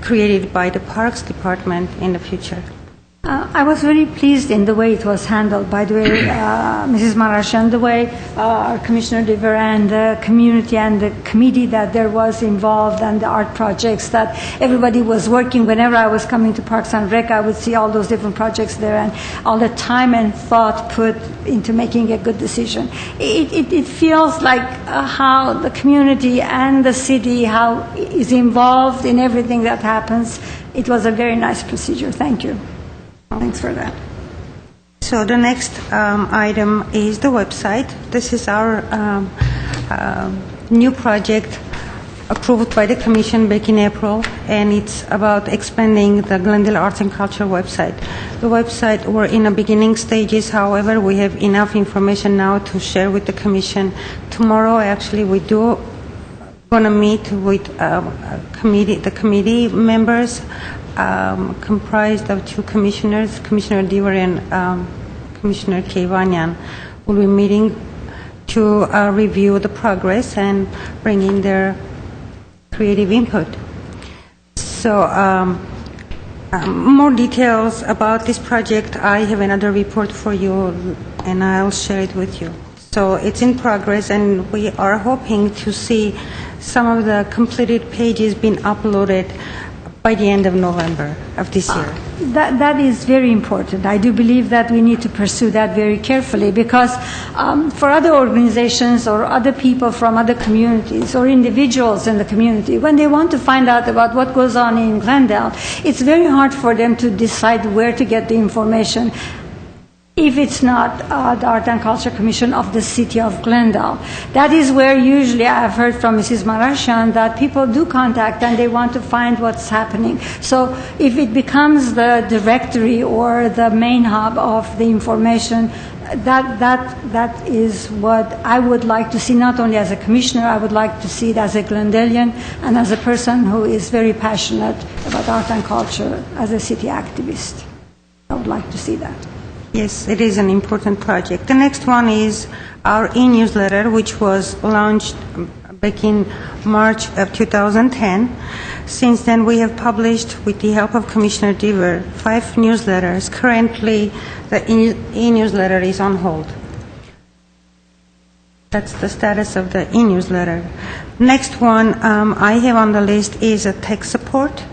created by the Parks Department in the future. I was very pleased in the way it was handled. By the way, Mrs. Marashan, the way our Commissioner Dever and the community and the committee that there was involved and the art projects that everybody was working. Whenever I was coming to Parks and Rec, I would see all those different projects there and all the time and thought put into making a good decision. It feels like how the community and the city how is involved in everything that happens. It was a very nice procedure. Thank you. Thanks for that. So the next item is the website. This is our new project approved by the Commission back in April, and it's about expanding the Glendale Arts and Culture website. The website, we're in the beginning stages, however, we have enough information now to share with the Commission. Tomorrow, actually, we do going to meet with the committee members comprised of two commissioners, Commissioner Dever and Commissioner Kevanyan, will be meeting to review the progress and bring in their creative input. So more details about this project, I have another report for you and I'll share it with you. So it's in progress and we are hoping to see some of the completed pages being uploaded by the end of November of this year. That is very important. I do believe that we need to pursue that very carefully because for other organizations or other people from other communities or individuals in the community, when they want to find out about what goes on in Glendale, it's very hard for them to decide where to get the information if it's not the Art and Culture Commission of the City of Glendale. That is where usually I've heard from Mrs. Marashan that people do contact and they want to find what's happening. So if it becomes the directory or the main hub of the information, that is what I would like to see, not only as a commissioner, I would like to see it as a Glendalian and as a person who is very passionate about art and culture as a city activist. I would like to see that. Yes, it is an important project. The next one is our e-newsletter, which was launched back in March of 2010. Since then, we have published, with the help of Commissioner Dever, 5 newsletters. Currently, the e-newsletter is on hold. That's the status of the e-newsletter. Next one I have on the list is a tech support.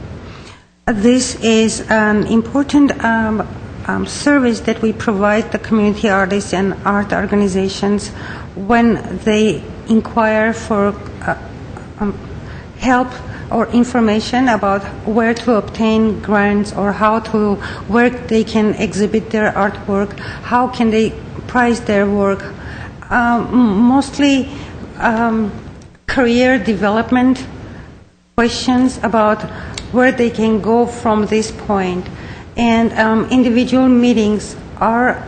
This is an important service that we provide the community artists and art organizations when they inquire for help or information about where to obtain grants or where they can exhibit their artwork, how can they price their work, mostly career development questions about where they can go from this point. And individual meetings are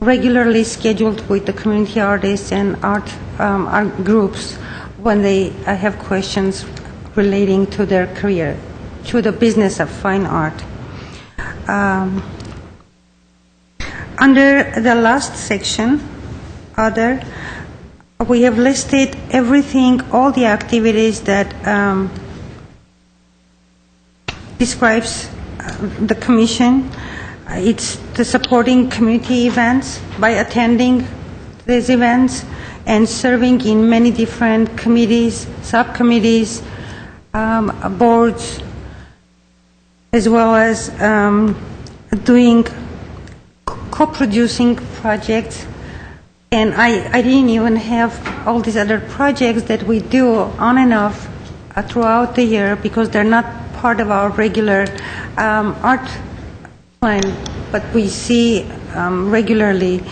regularly scheduled with the community artists and art groups when they have questions relating to their career, to the business of fine art. Under the last section, other, we have listed everything, all the activities that describes the Commission. It's the supporting community events by attending these events and serving in many different committees, subcommittees, boards, as well as doing co-producing projects. And I didn't even have all these other projects that we do on and off throughout the year because they're not part of our regular art plan, but we see regularly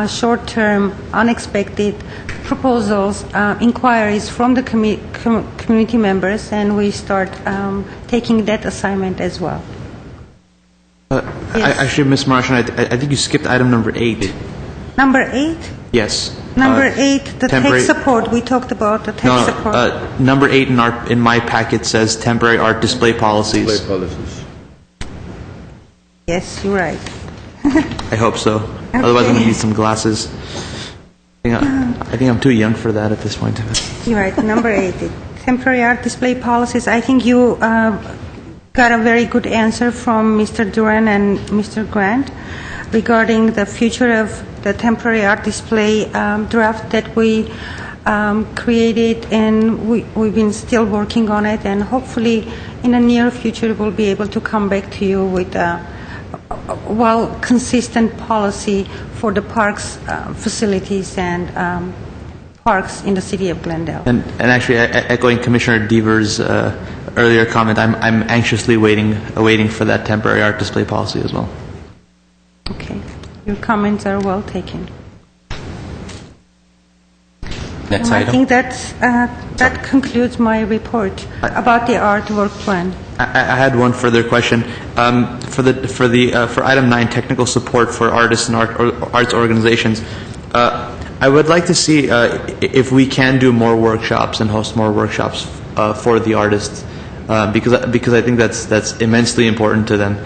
short-term, unexpected proposals, inquiries from the community members, and we start taking that assignment as well. Yes. Actually, Ms. Marashan, I think you skipped item number 8. Number 8? Yes. Number 8, the tech support. We talked about the tech support. Number 8 in my packet says temporary art display policies. Display policies. Yes, you're right. I hope so. Okay. Otherwise, I'm going to need some glasses. I think I'm too young for that at this point. You're right. Number 8, temporary art display policies. I think you got a very good answer from Mr. Duran and Mr. Grant regarding the future of the temporary art display draft that we created, and we've been still working on it, and hopefully in the near future we'll be able to come back to you with a consistent policy for the parks facilities and parks in the city of Glendale. And actually, echoing Commissioner Dever's earlier comment, I'm anxiously awaiting for that temporary art display policy as well. Okay. Your comments are well taken. Next I item. think that concludes my report about the artwork plan. I had one further question. For item 9, technical support for artists and arts organizations. I would like to see if we can do more workshops and host more workshops for the artists, because I think that's immensely important to them.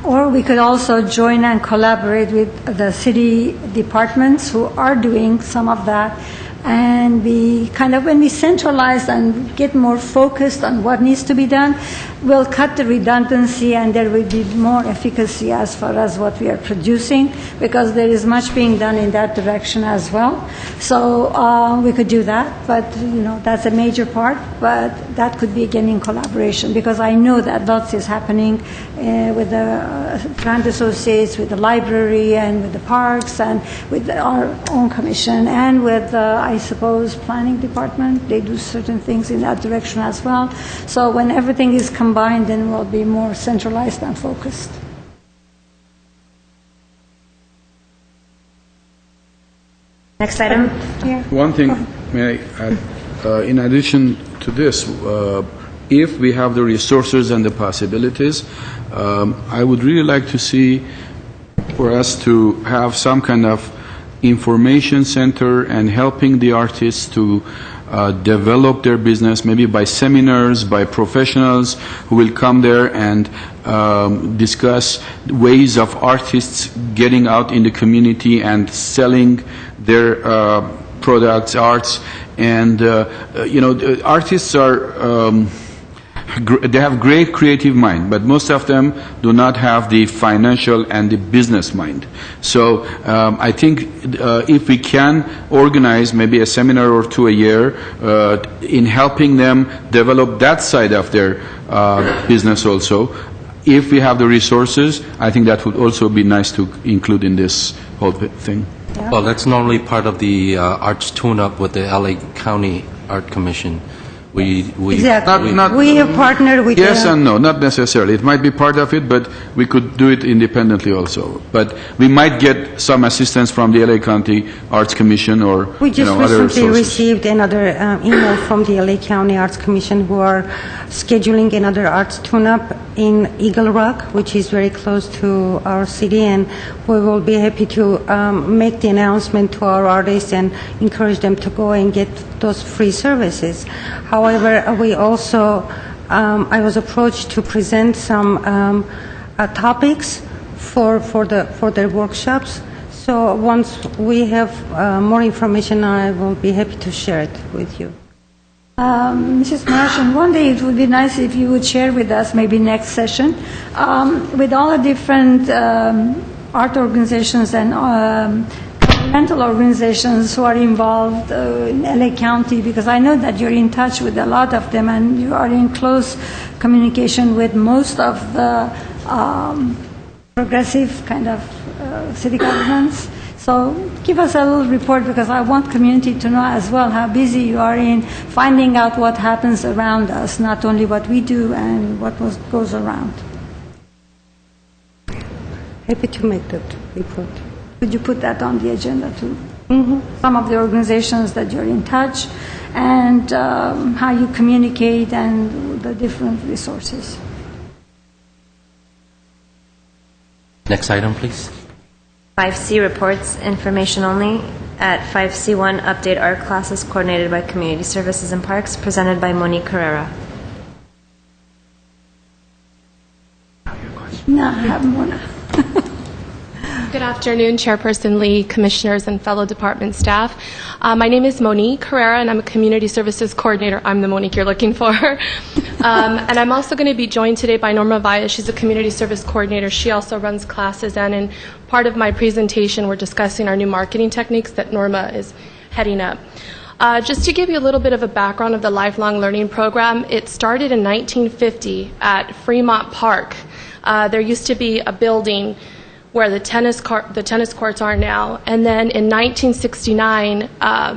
Or we could also join and collaborate with the city departments who are doing some of that, and we kind of, when we centralize and get more focused on what needs to be done, we'll cut the redundancy and there will be more efficacy as far as what we are producing, because there is much being done in that direction as well. So we could do that, but that's a major part, but that could be again in collaboration, because I know that lots is happening with the brand associates, with the library and with the parks and with our own commission and with I suppose planning department. They do certain things in that direction as well. So when everything is combined, then we'll be more centralized and focused. Next item. One thing, may I add, in addition to this, if we have the resources and the possibilities, I would really like to see for us to have some kind of information center and helping the artists to develop their business, maybe by seminars, by professionals who will come there and discuss ways of artists getting out in the community and selling their products, arts. And, artists are... they have great creative mind, but most of them do not have the financial and the business mind. So I think if we can organize maybe a seminar or two a year in helping them develop that side of their business also, if we have the resources, I think that would also be nice to include in this whole thing. Yeah. Well, that's normally part of the arts tune-up with the LA County Art Commission. Exactly. We have partnered with... Yes and no, not necessarily. It might be part of it, but we could do it independently also. But we might get some assistance from the LA County Arts Commission or We just other recently sources. received another email from the LA County Arts Commission, who are scheduling another arts tune-up in Eagle Rock, which is very close to our city, and we will be happy to make the announcement to our artists and encourage them to go and get those free services. However, we also, I was approached to present some topics for their workshops. So once we have more information, I will be happy to share it with you. Mrs. Martian, one day it would be nice if you would share with us, maybe next session, with all the different art organizations and governmental organizations who are involved in LA County, because I know that you're in touch with a lot of them and you are in close communication with most of the progressive kind of city governments. So give us a little report, because I want community to know as well how busy you are in finding out what happens around us, not only what we do and what goes around. Happy to make that report. Could you put that on the agenda too? Mm-hmm. Some of the organizations that you're in touch and how you communicate and the different resources. Next item, please. 5C reports, information only. At 5C1, update art classes coordinated by Community Services and Parks, presented by Monique Carrera. No, I have more now. Good afternoon, Chairperson Lee, Commissioners, and fellow department staff. My name is Monique Herrera, and I'm a Community Services Coordinator. I'm the Monique you're looking for. And I'm also going to be joined today by Norma Vaya. She's a Community Service Coordinator. She also runs classes, and in part of my presentation, we're discussing our new marketing techniques that Norma is heading up. Just to give you a little bit of a background of the Lifelong Learning Program, it started in 1950 at Fremont Park. There used to be a building where the tennis courts are now. And then in 1969,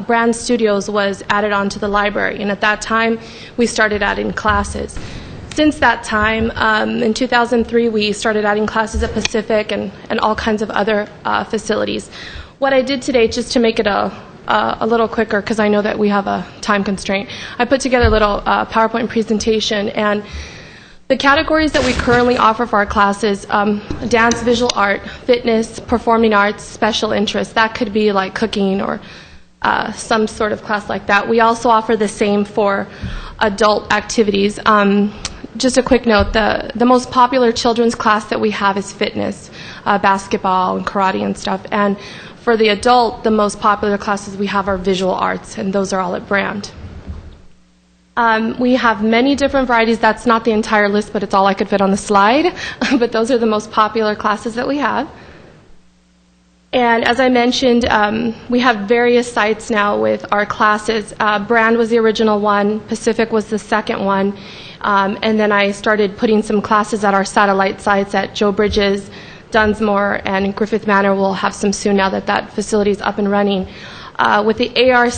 Brand Studios was added onto the library. And at that time, we started adding classes. Since that time, in 2003, we started adding classes at Pacific and all kinds of other facilities. what I did today, just to make it a little quicker, because I know that we have a time constraint, I put together a little PowerPoint presentation, and the categories that we currently offer for our classes, dance, visual art, fitness, performing arts, special interests. That could be like cooking or some sort of class like that. We also offer the same for adult activities. Just a quick note, the most popular children's class that we have is fitness, basketball and karate and stuff. And for the adult, the most popular classes we have are visual arts, and those are all at Brand. We have many different varieties. That's not the entire list, but it's all I could fit on the slide. But those are the most popular classes that we have. And as I mentioned, we have various sites now with our classes. Brand was the original one. Pacific was the second one. And then I started putting some classes at our satellite sites at Joe Bridges, Dunsmore, and Griffith Manor. We'll have some soon now that that facility is up and running. With the ARC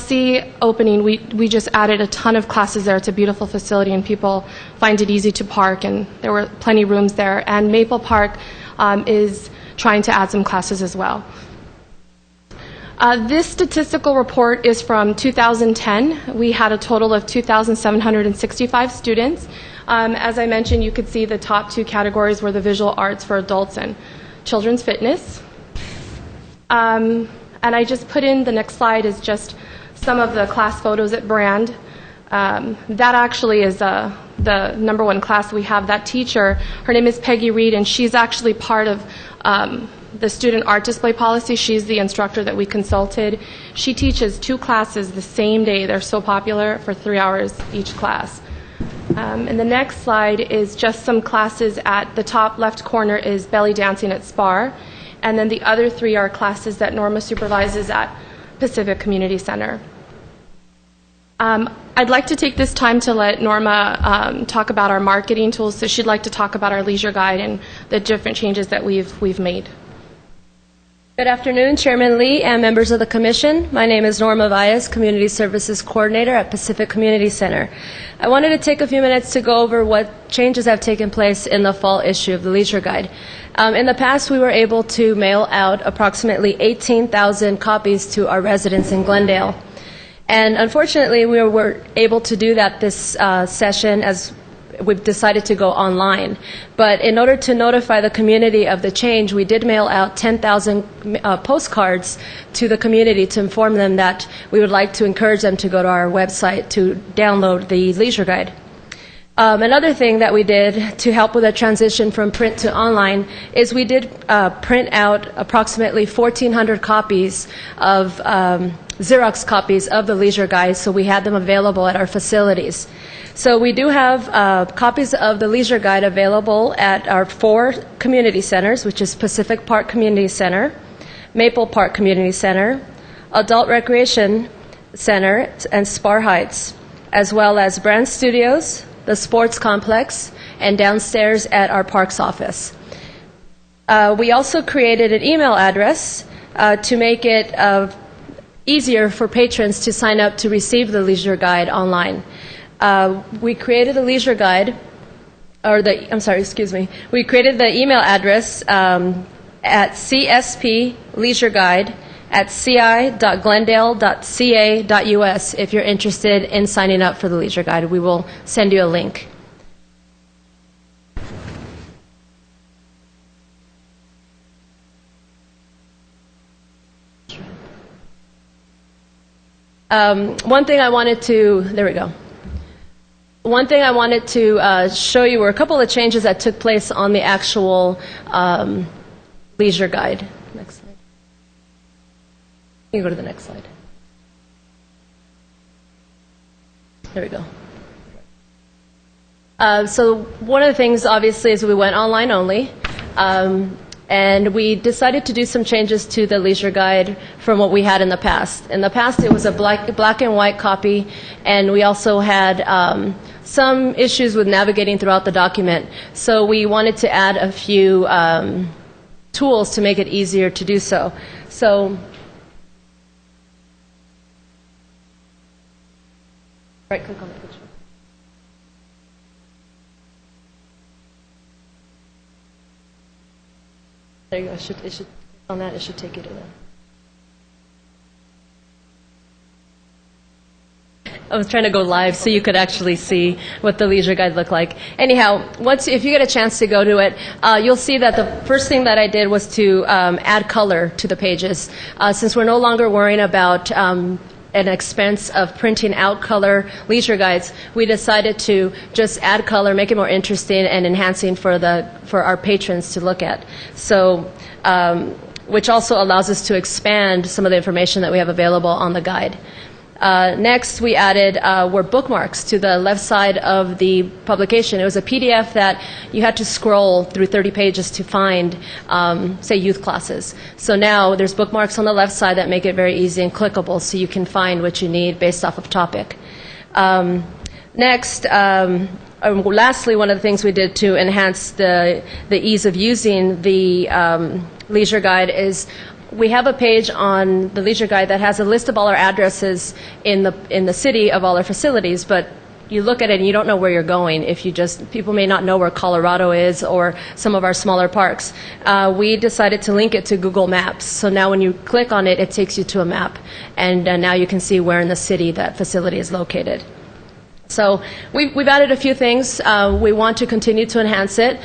opening, we just added a ton of classes there. It's a beautiful facility, and people find it easy to park, and there were plenty of rooms there. And Maple Park is trying to add some classes as well. This statistical report is from 2010. We had a total of 2,765 students. As I mentioned, you could see the top two categories were the visual arts for adults and children's fitness. And I just put in, the next slide is just some of the class photos at Brand. That actually is the number one class we have. That teacher, her name is Peggy Reed, and she's actually part of the student art display policy. She's the instructor that we consulted. She teaches 2 classes the same day. They're so popular, for 3 hours each class. And the next slide is just some classes. At the top left corner is belly dancing at SPAR. And then the other 3 are classes that Norma supervises at Pacific Community Center. I'd like to take this time to let Norma talk about our marketing tools. So she'd like to talk about our leisure guide and the different changes that we've made. Good afternoon, Chairman Lee and members of the Commission. My name is Norma Valles, Community Services Coordinator at Pacific Community Center. I wanted to take a few minutes to go over what changes have taken place in the fall issue of the Leisure Guide. In the past, we were able to mail out approximately 18,000 copies to our residents in Glendale. And unfortunately, we were able to do that this session as we've decided to go online. But in order to notify the community of the change, we did mail out 10,000 postcards to the community to inform them that we would like to encourage them to go to our website to download the Leisure Guide. Another thing that we did to help with the transition from print to online is we did print out approximately 1,400 copies of Xerox copies of the Leisure Guide, so we had them available at our facilities. So we do have copies of the Leisure Guide available at our 4 community centers, which is Pacific Park Community Center, Maple Park Community Center, Adult Recreation Center, and Spar Heights, as well as Brand Studios, the Sports Complex, and downstairs at our Parks office. We also created an email address to make it easier for patrons to sign up to receive the Leisure Guide online. We created a Leisure Guide, we created the email address at csp.leisureguide@ci.glendale.ca.us if you're interested in signing up for the Leisure Guide. We will send you a link. One thing I wanted to show you were a couple of changes that took place on the actual Leisure Guide. Next slide. You can go to the next slide. There we go. So one of the things, obviously, is we went online only. And we decided to do some changes to the Leisure Guide from what we had in the past. In the past, it was a black and white copy, and we also had some issues with navigating throughout the document. So we wanted to add a few tools to make it easier to do so. So, right-click on the picture. There you go. It should on that. It should take you to that. I was trying to go live so you could actually see what the leisure guide looked like. Anyhow, if you get a chance to go to it, you'll see that the first thing that I did was to add color to the pages. Since we're no longer worrying about an expense of printing out color leisure guides, we decided to just add color, make it more interesting and enhancing for our patrons to look at. So, which also allows us to expand some of the information that we have available on the guide. Next, we added were bookmarks to the left side of the publication. It was a PDF that you had to scroll through 30 pages to find, say, youth classes. So now there's bookmarks on the left side that make it very easy and clickable so you can find what you need based off of topic. Next, lastly, one of the things we did to enhance the ease of using the leisure guide is we have a page on the leisure guide that has a list of all our addresses in the city of all our facilities, but you look at it and you don't know where you're going if you people may not know where Colorado is or some of our smaller parks. We decided to link it to Google Maps, so now when you click on it, it takes you to a map, and now you can see where in the city that facility is located. So we've added a few things. We want to continue to enhance it.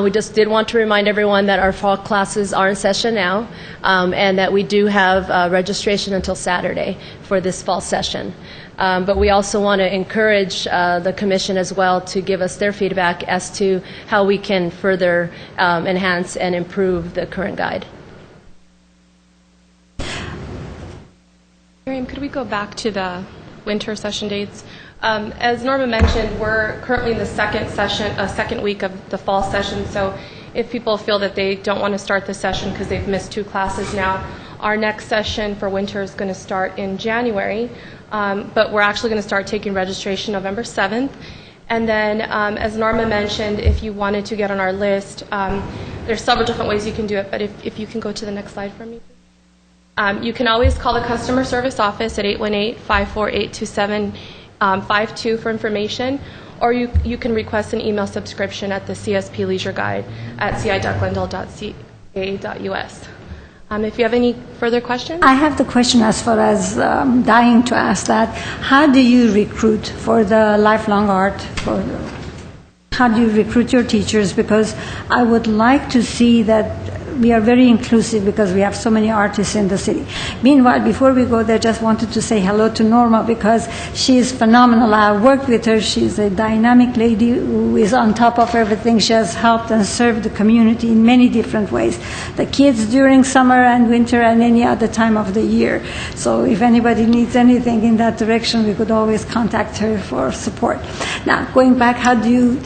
We just did want to remind everyone that our fall classes are in session now, and that we do have registration until Saturday for this fall session. But we also want to encourage the Commission as well to give us their feedback as to how we can further enhance and improve the current guide. Miriam, could we go back to the winter session dates? As Norma mentioned, we're currently in the second week of the fall session, so if people feel that they don't want to start the session because they've missed 2 classes now, our next session for winter is going to start in January, but we're actually going to start taking registration November 7th. And then, as Norma mentioned, if you wanted to get on our list, there's several different ways you can do it, but if you can go to the next slide for me. You can always call the customer service office at 818-548-2752 for information, or you can request an email subscription at the CSP Leisure Guide at ci.glendale.ca.us. If you have any further questions? I have the question as far as dying to ask that. How do you recruit for the lifelong art? How do you recruit your teachers? Because I would like to see that we are very inclusive because we have so many artists in the city. Meanwhile, before we go there, just wanted to say hello to Norma because she is phenomenal. I worked with her. She's a dynamic lady who is on top of everything. She has helped and served the community in many different ways. The kids during summer and winter and any other time of the year. So if anybody needs anything in that direction, we could always contact her for support. Now, going back, how do you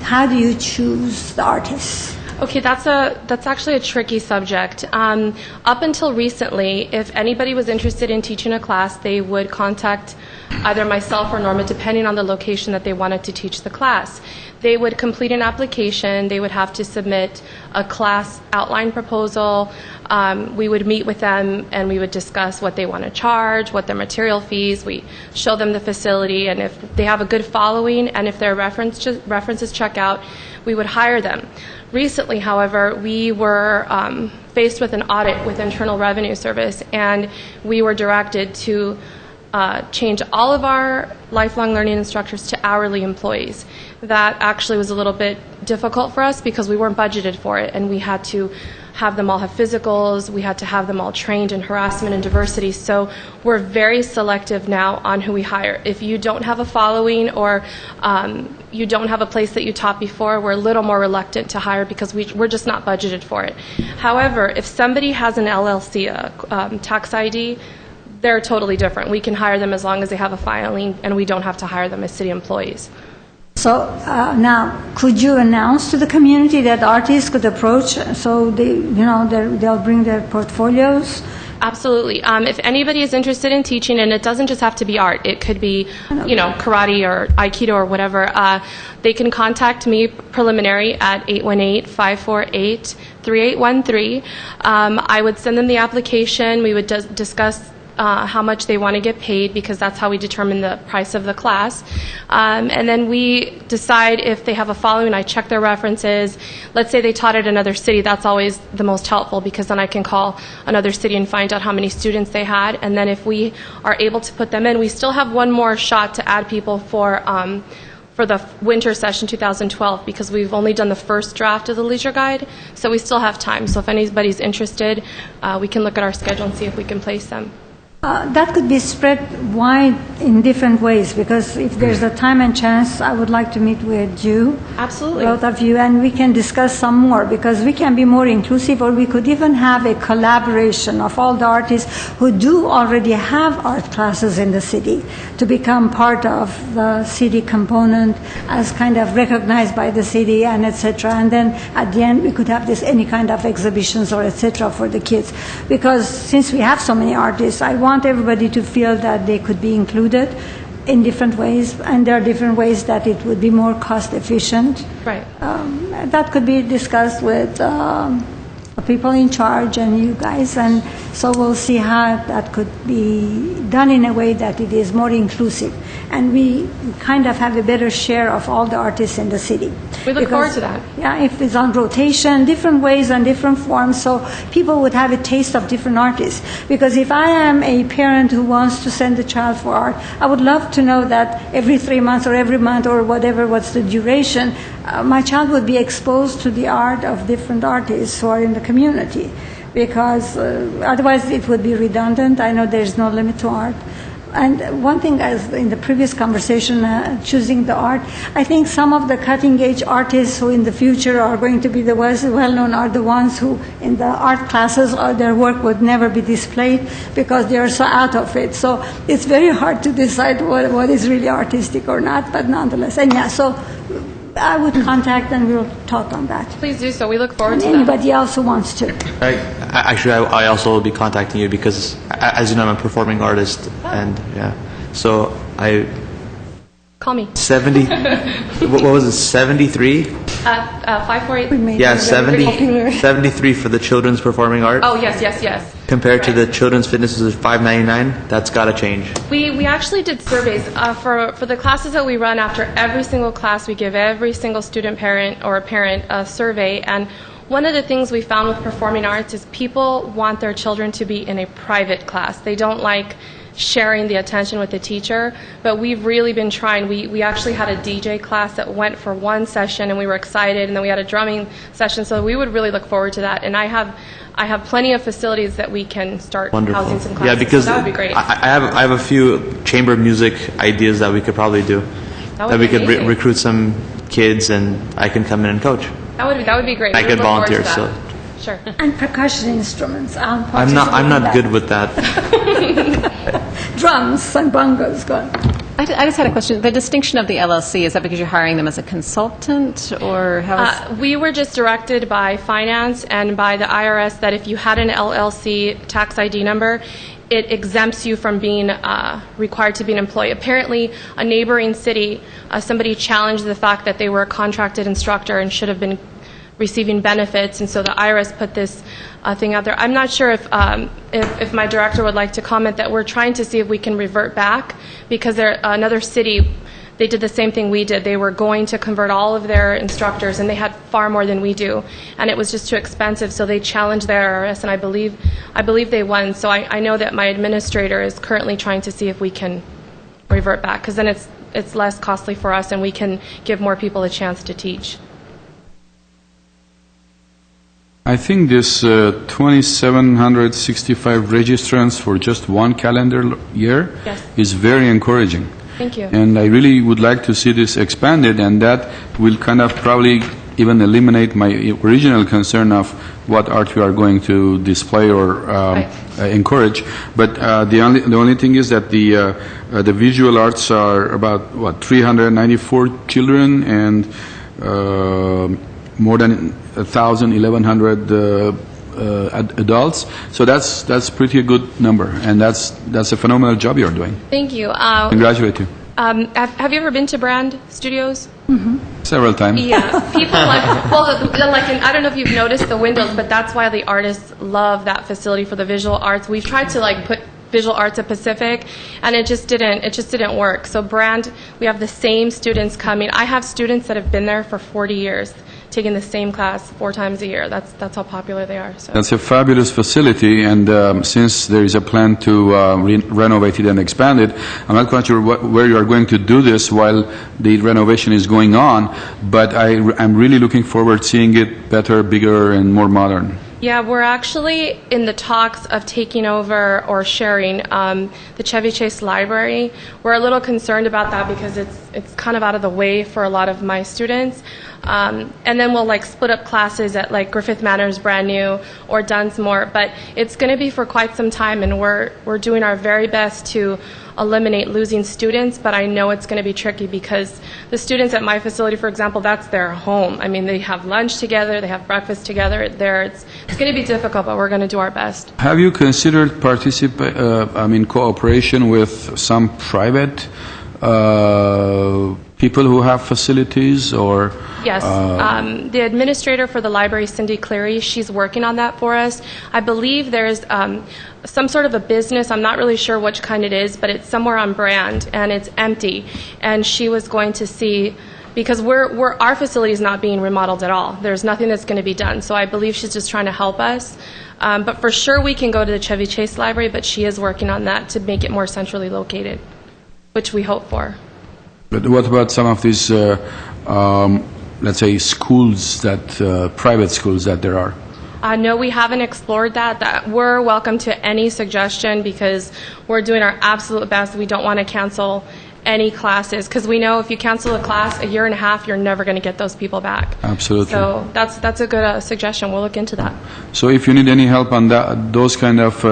choose the artists? Okay, that's actually a tricky subject. Up until recently, if anybody was interested in teaching a class, they would contact either myself or Norma, depending on the location that they wanted to teach the class. They would complete an application. They would have to submit a class outline proposal. We would meet with them and we would discuss what they want to charge, what their material fees. We show them the facility, and if they have a good following and if their references check out, we would hire them. Recently, however, we were faced with an audit with Internal Revenue Service, and we were directed to change all of our lifelong learning instructors to hourly employees. That actually was a little bit difficult for us because we weren't budgeted for it, and we had to have them all have physicals, we had to have them all trained in harassment and diversity, so we're very selective now on who we hire. If you don't have a following or you don't have a place that you taught before, we're a little more reluctant to hire because we're just not budgeted for it. However, if somebody has an LLC, a tax ID, they're totally different. We can hire them as long as they have a filing, and we don't have to hire them as city employees. So now, could you announce to the community that artists could approach so they'll bring their portfolios? Absolutely. If anybody is interested in teaching, and it doesn't just have to be art, it could be, karate or aikido or whatever, they can contact me preliminary at 818-548-3813. I would send them the application. We would discuss how much they want to get paid, because that's how we determine the price of the class. And then we decide if they have a following. I check their references. Let's say they taught at another city. That's always the most helpful, because then I can call another city and find out how many students they had. And then if we are able to put them in, we still have one more shot to add people for the winter session 2012, because we've only done the first draft of the leisure guide, so we still have time. So if anybody's interested, we can look at our schedule and see if we can place them. That could be spread wide in different ways, because if there's a time and chance, I would like to meet with you. Absolutely. Both of you, and we can discuss some more, because we can be more inclusive, or we could even have a collaboration of all the artists who do already have art classes in the city to become part of the city component as kind of recognized by the city, and etc. And then at the end, we could have this any kind of exhibitions or etc. for the kids, because since we have so many artists, I want everybody to feel that they could be included in different ways, and there are different ways that it would be more cost efficient. Right. That could be discussed with the people in charge and you guys, and so we'll see how that could be done in a way that it is more inclusive, and we kind of have a better share of all the artists in the city. We look forward to that. Yeah, if it's on rotation, different ways and different forms, so people would have a taste of different artists. Because if I am a parent who wants to send a child for art, I would love to know that every 3 months or every month or whatever, what's the duration, my child would be exposed to the art of different artists who are in the community. Because otherwise it would be redundant. I know there's no limit to art. And one thing, as in the previous conversation, choosing the art, I think some of the cutting-edge artists who in the future are going to be the well-known are the ones who, in the art classes, their work would never be displayed because they are so out of it. So it's very hard to decide what is really artistic or not, but nonetheless. And yeah, so I would contact and we'll talk on that. Please do so. We look forward And to that. anybody else who wants to. I also will be contacting you because, as you know, I'm a performing artist, and yeah, so I Call me. 70. What was it? 73. 548. Yeah, 73 for the children's performing art. Oh yes. Compared to the children's fitness is $5.99. That's got to change. We actually did surveys for the classes that we run. After every single class, we give every single student parent or parent a survey, and one of the things we found with performing arts is people want their children to be in a private class. They don't like sharing the attention with the teacher, but we've really been trying. We actually had a DJ class that went for one session, and we were excited, and then we had a drumming session, so we would really look forward to that. And I have plenty of facilities that we can start housing some classes. Yeah, because so that would be great. I have a few chamber music ideas that we could probably do. That we could recruit some kids, and I can come in and coach. That would be great. I We could would look forward volunteer. to that. So Sure. And percussion instruments. I'm not good with that. Drums and bongos. Go on. I just had a question. The distinction of the LLC, is that because you're hiring them as a consultant, or how is... We were just directed by finance and by the IRS that if you had an LLC tax ID number, it exempts you from being required to be an employee. Apparently, a neighboring city, somebody challenged the fact that they were a contracted instructor and should have been receiving benefits, and so the IRS put this thing out there. I'm not sure if my director would like to comment that we're trying to see if we can revert back, because another city, they did the same thing we did. They were going to convert all of their instructors, and they had far more than we do, and it was just too expensive, so they challenged the IRS, and I believe they won. So I know that my administrator is currently trying to see if we can revert back, because then it's less costly for us, and we can give more people a chance to teach. I think this 2,765 registrants for just one calendar year is very encouraging. Thank you. And I really would like to see this expanded, and that will kind of probably even eliminate my original concern of what art we are going to display or encourage. But the only thing is that the visual arts are about 394 children and more than 1,100 adults. So that's pretty a good number, and that's a phenomenal job you're doing. Thank you. Congratulate you. Have you ever been to Brand Studios? Mm-hmm. Several times. Yeah, people I don't know if you've noticed the windows, but that's why the artists love that facility for the visual arts. We've tried to put visual arts at Pacific, and it just didn't work. So Brand, we have the same students coming. I have students that have been there for 40 years, taking the same class 4 times a year. That's how popular they are. So. That's a fabulous facility, and since there is a plan to renovate it and expand it, I'm not quite sure where you are going to do this while the renovation is going on, but I'm really looking forward to seeing it better, bigger, and more modern. Yeah, we're actually in the talks of taking over or sharing the Chevy Chase Library. We're a little concerned about that because it's kind of out of the way for a lot of my students. And then we'll like split up classes at like Griffith Manor's brand new or Dunsmore. But it's going to be for quite some time, and we're doing our very best to eliminate losing students, but I know it's going to be tricky because the students at my facility, for example, that's their home. I mean, they have lunch together, they have breakfast together. It's going to be difficult, but we're going to do our best. Have you considered cooperation with some private people who have facilities or? Yes. The administrator for the library, Cindy Cleary, she's working on that for us. I believe there's some sort of a business, I'm not really sure which kind it is, but it's somewhere on Brand, and it's empty. And she was going to see, because our facility is not being remodeled at all. There's nothing that's going to be done. So I believe she's just trying to help us. But for sure we can go to the Chevy Chase Library, but she is working on that to make it more centrally located, which we hope for. But what about some of these, let's say, schools private schools that there are? No, we haven't explored that. We're welcome to any suggestion because we're doing our absolute best. We don't want to cancel any classes because we know if you cancel a class a year and a half, you're never going to get those people back. Absolutely. So that's a good suggestion. We'll look into that. So if you need any help on those kind of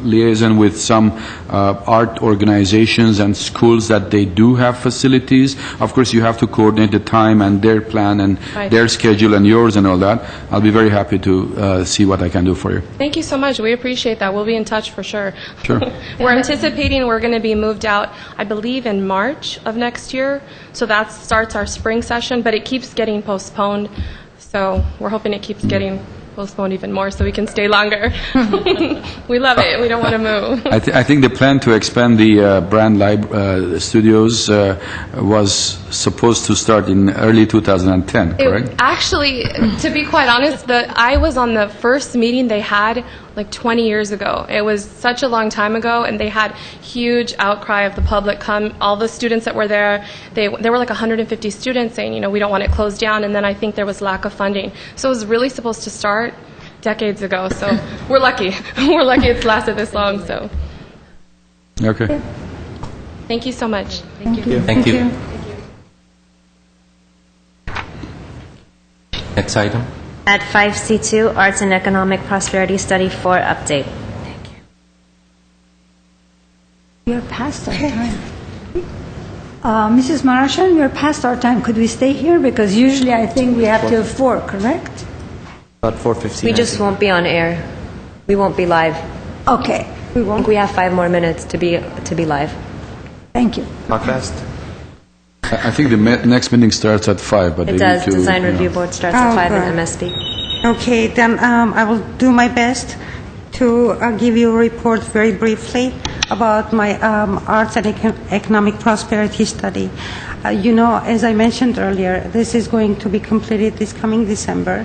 liaison with some art organizations and schools that they do have facilities, of course you have to coordinate the time and their plan and their schedule and yours and all that. I'll be very happy to see what I can do for you. Thank you so much. We appreciate that. We'll be in touch for sure. Sure. We're anticipating we're going to be moved out, I believe, in March of next year. So that starts our spring session, but it keeps getting postponed. So we're hoping it keeps getting postponed even more so we can stay longer. We love it. We don't want to move. I think the plan to expand the Brand Studios was supposed to start in early 2010, correct? Actually, to be quite honest, I was on the first meeting they had like 20 years ago. It was such a long time ago, and they had huge outcry of the public come. All the students that were there, there were like 150 students saying, we don't want it closed down, and then I think there was lack of funding. So it was really supposed to start decades ago, so we're lucky. We're lucky it's lasted this long, so. Okay. Thank you so much. Thank you. Thank you. Next item. At 5C2, Arts and Economic Prosperity Study 4 update. Thank you. We are past our time. Mrs. Marashan, we are past our time. Could we stay here? Because usually I think we have till 4, correct? About 4:15. We just won't be on air. We won't be live. Okay. We won't. We have 5 more minutes to be live. Thank you. Talk fast. I think the next meeting starts at 5, but it does. Design Review Board starts at 5 in MSB. Okay, then I will do my best to give you a report very briefly about my Arts and Economic Prosperity Study. As I mentioned earlier, this is going to be completed this coming December.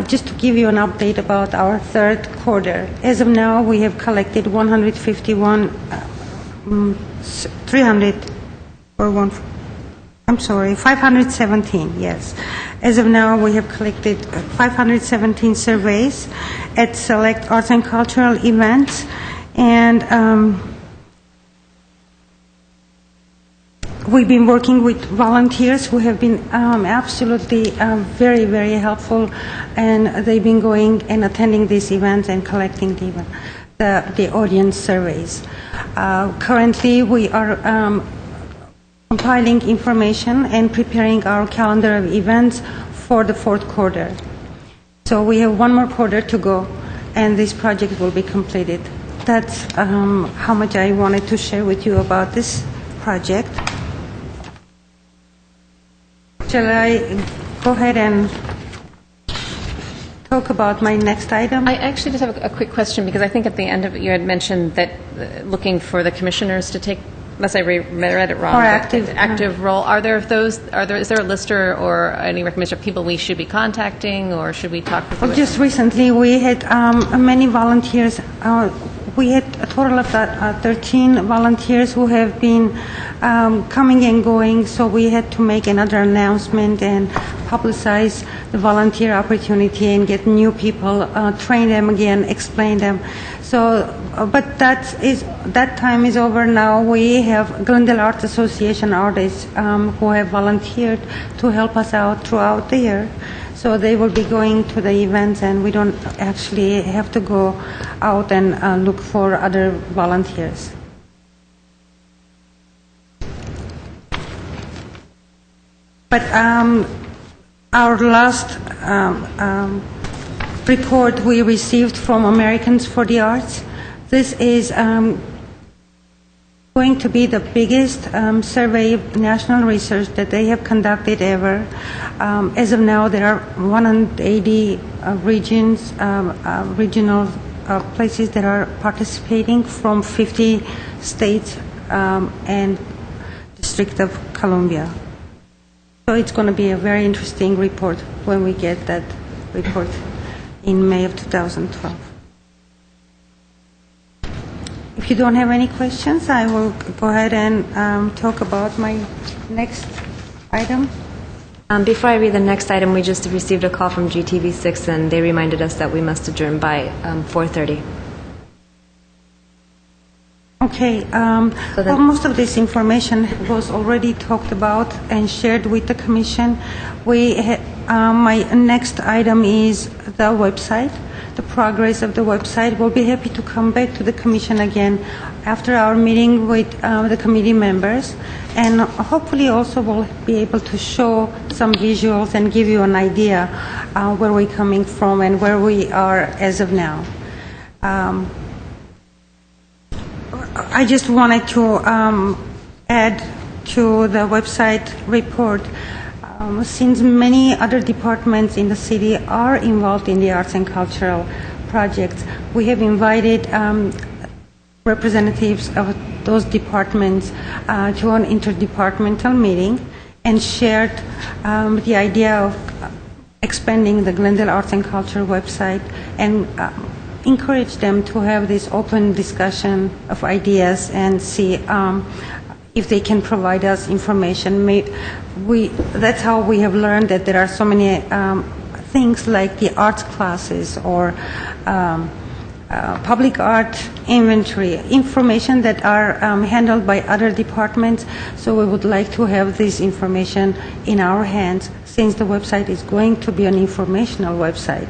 Just to give you an update about our third quarter. As of now, we have collected 517, yes. As of now, we have collected 517 surveys at select arts and cultural events, and we've been working with volunteers who have been absolutely very, very helpful, and they've been going and attending these events and collecting the audience surveys. Currently, we are compiling information and preparing our calendar of events for the fourth quarter. So we have 1 more quarter to go, and this project will be completed. That's how much I wanted to share with you about this project. Shall I go ahead and talk about my next item. I actually just have a quick question, because I think at the end of it you had mentioned that looking for the commissioners to take, unless I read it wrong, Or active role. Is there a list or any recommendation of people we should be contacting, or should we talk with Well, just recently we had many volunteers. We had a total of 13 volunteers who have been coming and going, so we had to make another announcement and publicize the volunteer opportunity and get new people, train them again, explain them. So, but that time is over now. We have Glendale Arts Association artists who have volunteered to help us out throughout the year. So they will be going to the events, and we don't actually have to go out and look for other volunteers. But our last report we received from Americans for the Arts, this is going to be the biggest survey of national research that they have conducted ever. As of now, there are 180 regional places that are participating from 50 states and District of Columbia. So it's going to be a very interesting report when we get that report in May of 2012. If you don't have any questions, I will go ahead and talk about my next item. Before I read the next item, we just received a call from GTV6, and they reminded us that we must adjourn by 4:30. Okay. Well, most of this information was already talked about and shared with the Commission. My next item is the website, the progress of the website. We'll be happy to come back to the Commission again after our meeting with the committee members, and hopefully also we'll be able to show some visuals and give you an idea where we're coming from and where we are as of now. I just wanted to add to the website report, since many other departments in the city are involved in the arts and cultural projects, we have invited representatives of those departments to an interdepartmental meeting and shared the idea of expanding the Glendale Arts and Culture website and encourage them to have this open discussion of ideas and see if they can provide us information. That's how we have learned that there are so many things like the arts classes or public art inventory, information that are handled by other departments. So we would like to have this information in our hands, since the website is going to be an informational website.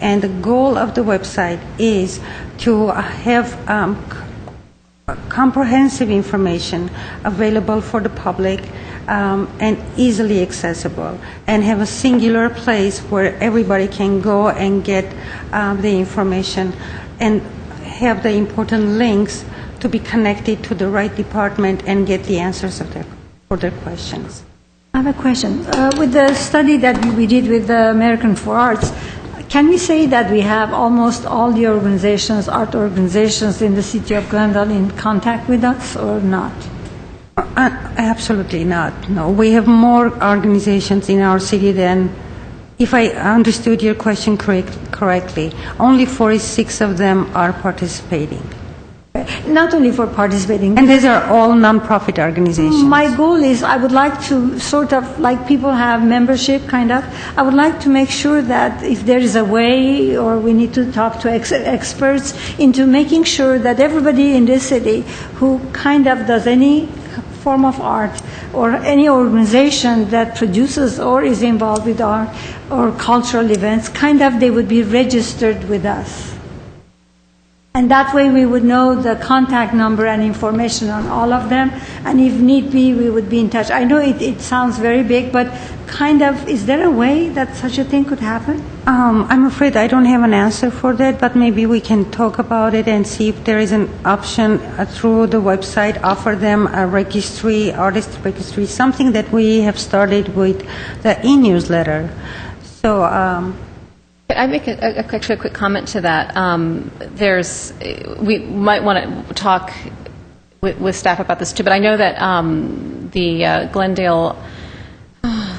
And the goal of the website is to have comprehensive information available for the public and easily accessible, and have a singular place where everybody can go and get the information and have the important links to be connected to the right department and get the answers for their questions. I have a question. With the study that we did with the American for Arts, can we say that we have almost all the organizations, art organizations in the city of Glendale in contact with us, or not? Absolutely not. No, we have more organizations in our city than, if I understood your question correctly, only 46 of them are participating. Not only for participating. And these are all nonprofit organizations. My goal is I would like to sort of, like people have membership kind of, I would like to make sure that if there is a way, or we need to talk to experts into making sure that everybody in this city who kind of does any form of art or any organization that produces or is involved with art or cultural events, kind of they would be registered with us. And that way we would know the contact number and information on all of them, and if need be, we would be in touch. I know it sounds very big, but kind of, is there a way that such a thing could happen? I'm afraid I don't have an answer for that, but maybe we can talk about it and see if there is an option through the website, offer them a registry, artist registry, something that we have started with the e-newsletter. So I make actually a quick comment to that. We might want to talk with staff about this too, but I know that the Glendale,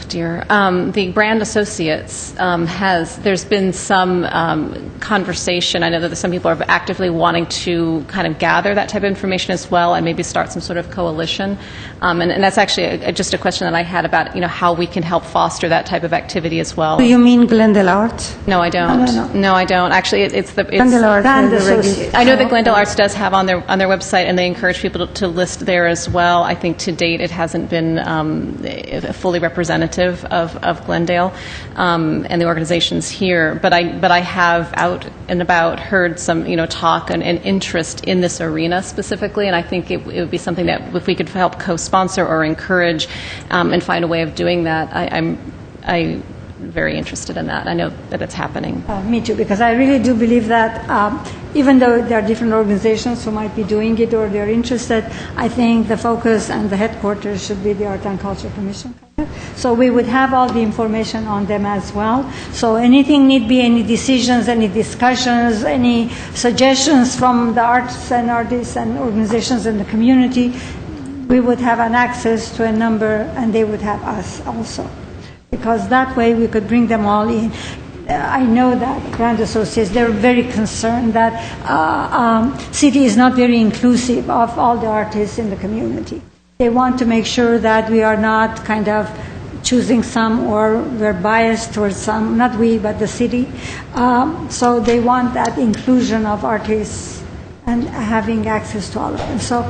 the brand associates there's been some conversation. I know that some people are actively wanting to kind of gather that type of information as well and maybe start some sort of coalition. And that's actually just a question that I had about, how we can help foster that type of activity as well. Do you mean Glendale Arts? No, I don't. No, I don't. Actually, it's Glendale Arts. I know that Glendale Arts does have on their website, and they encourage people to list there as well. I think to date it hasn't been fully representative of Glendale and the organizations here. But I have out and about heard some talk and interest in this arena specifically, and I think it would be something that if we could help co-sponsor or encourage and find a way of doing that, I'm very interested in that. I know that it's happening. Me too, because I really do believe that even though there are different organizations who might be doing it or they're interested, I think the focus and the headquarters should be the Art and Culture Commission. So we would have all the information on them as well. So anything need be, any decisions, any discussions, any suggestions from the arts and artists and organizations in the community, we would have an access to a number, and they would have us also. Because that way we could bring them all in. I know that brand associates, they're very concerned that city is not very inclusive of all the artists in the community. They want to make sure that we are not kind of choosing some or we're biased towards some, not we, but the city. So they want that inclusion of artists and having access to all of them. So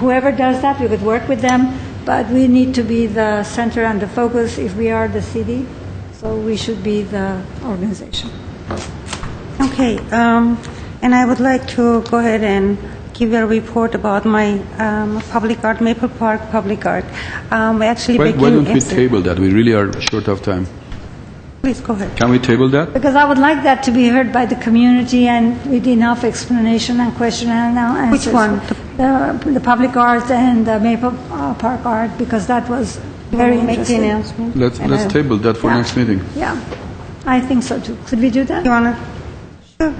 whoever does that, we could work with them, but we need to be the center and the focus if we are the city. So we should be the organization. Okay, and I would like to go ahead and give a report about my public art, Maple Park Public Art. Actually, Why don't we table that? We really are short of time. Please go ahead. Can we table that? Because I would like that to be heard by the community and with enough explanation and question and answers. Which one? The public art and the Maple Park art, because that was very interesting. Make the announcement. Let's table that for next meeting. Yeah, I think so too. Could we do that? You want to? Sure.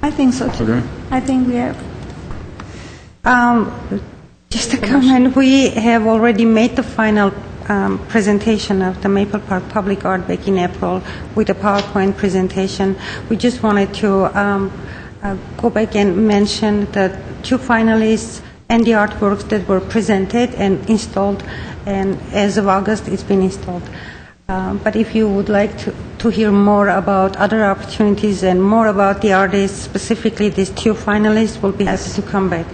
I think so too. Okay. I think we have. Just a comment. We have already made the final presentation of the Maple Park Public Art back in April with a PowerPoint presentation. We just wanted to go back and mention the two finalists and the artworks that were presented and installed, and as of August it's been installed. But if you would like to hear more about other opportunities and more about the artists, specifically these two finalists, we'll be happy to come back.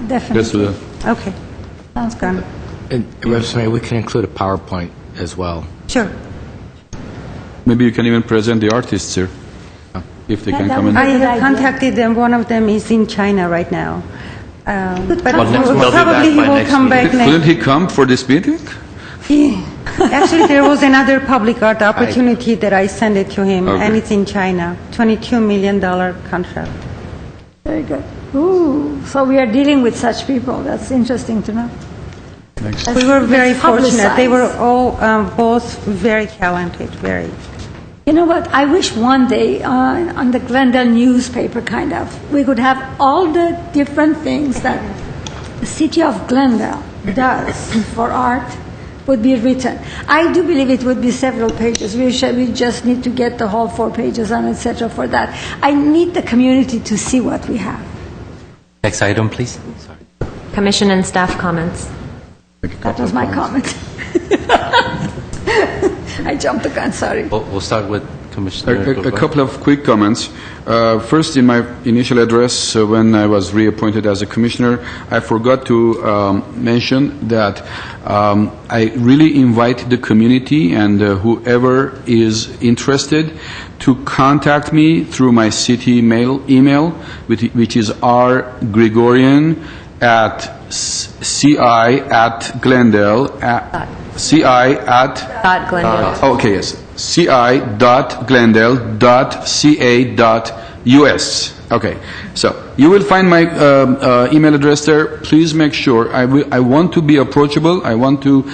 Definitely. Let's do that. Okay. Sounds good. And we can include a PowerPoint as well. Sure. Maybe you can even present the artists here, if they can come in. I have contacted them. One of them is in China right now. But They'll probably he be back by will next come back meeting. Couldn't next. he come for this meeting? Actually, there was another public art opportunity that I sent it to him, Okay. and it's in China. $22 million contract. Very good. Ooh, so we are dealing with such people. That's interesting to know. Thanks. We were very fortunate. They were publicized. all both very talented, very. You know what? I wish one day on the Glendale newspaper, kind of, we could have all the different things that the city of Glendale does for art would be written. I do believe it would be several pages. We just need to get the whole 4 pages on, etc. for that. I need the community to see what we have. Next item, please. Sorry. Commission and staff comments. That was my comment. I jumped the gun, sorry. We'll start with Commissioner. A couple of quick comments. First, in my initial address, when I was reappointed as a commissioner, I forgot to mention that I really invite the community and whoever is interested to contact me through my city email, which is rgregorian at ci@glendale. Glendale. Okay, yes. ci.glendale.ca.us. Okay, so you will find my email address there. Please make sure. I want to be approachable. I want to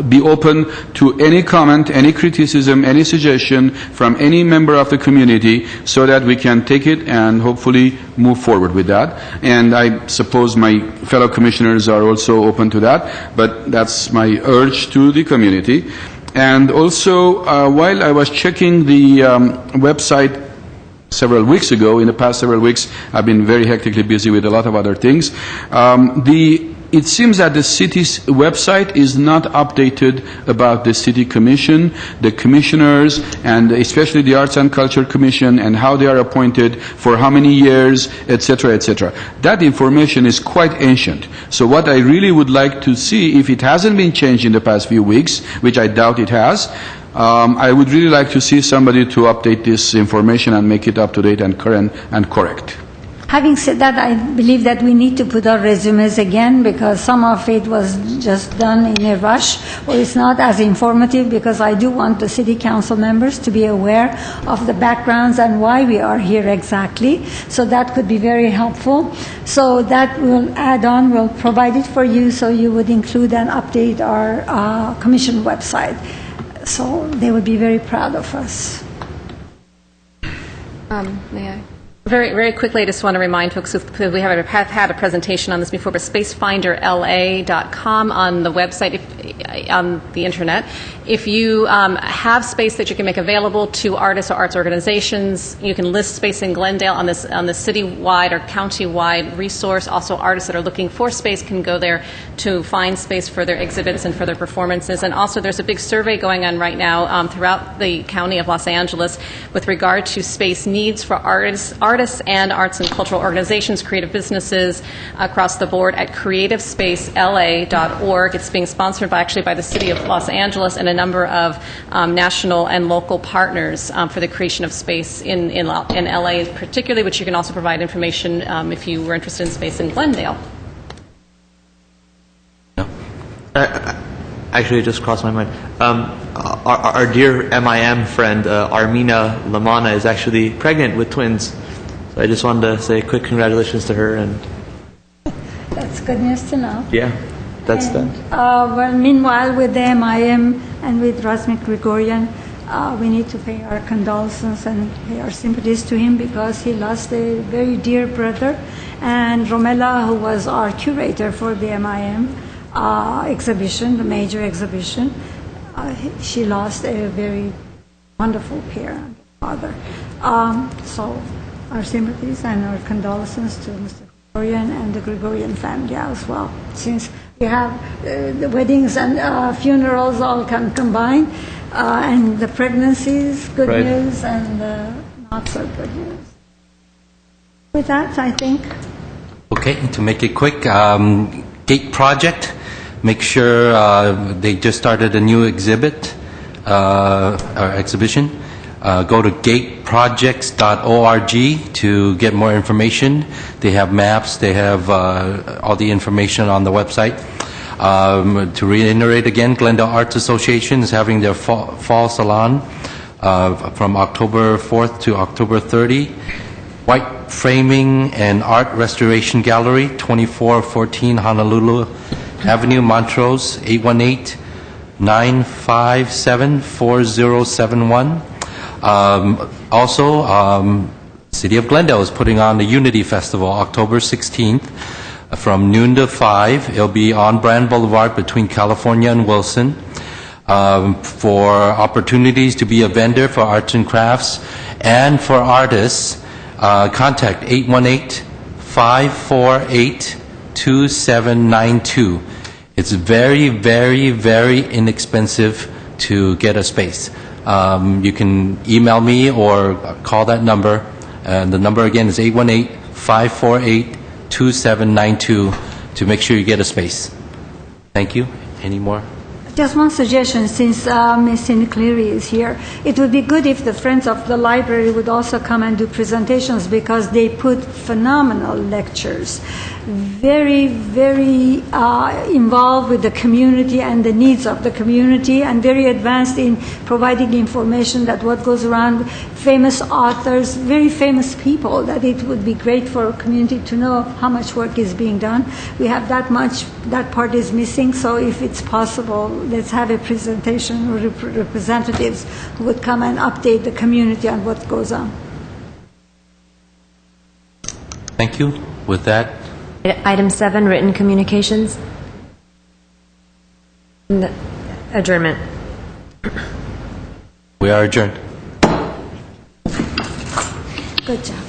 be open to any comment, any criticism, any suggestion from any member of the community so that we can take it and hopefully move forward with that. And I suppose my fellow commissioners are also open to that, but that's my urge to the community. And also, while I was checking the website several weeks ago, in the past several weeks, I've been very hectically busy with a lot of other things. It seems that the city's website is not updated about the city commission, the commissioners, and especially the Arts and Culture Commission, and how they are appointed, for how many years, etc., etc. That information is quite ancient. So what I really would like to see, if it hasn't been changed in the past few weeks, which I doubt it has, I would really like to see somebody to update this information and make it up to date and current and correct. Having said that, I believe that we need to put our resumes again because some of it was just done in a rush, or it's not as informative, because I do want the city council members to be aware of the backgrounds and why we are here exactly. So that could be very helpful. So that will add on, we'll provide it for you, so you would include and update our commission website. So they would be very proud of us. May I? Very, very quickly, I just want to remind folks, because we have had a presentation on this before, but spacefinderla.com on the website, on the internet. If you have space that you can make available to artists or arts organizations, you can list space in Glendale on the citywide or countywide resource. Also, artists that are looking for space can go there to find space for their exhibits and for their performances. And also, there's a big survey going on right now throughout the county of Los Angeles with regard to space needs for artists and arts and cultural organizations, creative businesses across the board at creativespacela.org. It's being sponsored by the city of Los Angeles and a number of national and local partners for the creation of space in LA particularly, which you can also provide information if you were interested in space in Glendale. Actually, it just crossed my mind. Our dear MIM friend, Armina Lamana, is actually pregnant with twins. So I just wanted to say quick congratulations to her. And that's good news to know. Yeah, that's that. Well, meanwhile, with the MIM and with Razmik Grigorian, we need to pay our condolences and pay our sympathies to him because he lost a very dear brother. And Romela, who was our curator for the MIM exhibition, the major exhibition, she lost a very wonderful parent, father. So our sympathies and our condolences to Mr. Gregorian and the Gregorian family as well. Since we have the weddings and funerals all can combine, and the pregnancies, good news, and not so good news. With that, I think. Okay, to make it quick, Gate Project, make sure they just started a new exhibit, or exhibition. Go to gateprojects.org to get more information. They have maps, they have all the information on the website. To reiterate again, Glendale Arts Association is having their fall salon from October 4th to October 30. White Framing and Art Restoration Gallery, 2414 Honolulu Avenue, Montrose, 818-957-4071. Also, City of Glendale is putting on the Unity Festival, October 16th, from noon to 5. It'll be on Brand Boulevard between California and Wilson. For opportunities to be a vendor for arts and crafts and for artists, contact 818-548-2792. It's very, very, very inexpensive to get a space. You can email me or call that number. And the number again is 818-548-2792 to make sure you get a space. Thank you. Any more? Just one suggestion, since Ms. Cindy Cleary is here. It would be good if the Friends of the Library would also come and do presentations because they put phenomenal lectures. very, very involved with the community and the needs of the community, and very advanced in providing information that what goes around, famous authors, very famous people, that it would be great for a community to know how much work is being done. We have that much, that part is missing, so if it's possible, let's have a presentation or representatives who would come and update the community on what goes on. Thank you. With that, Item 7, written communications. Adjournment. we are adjourned. Good job.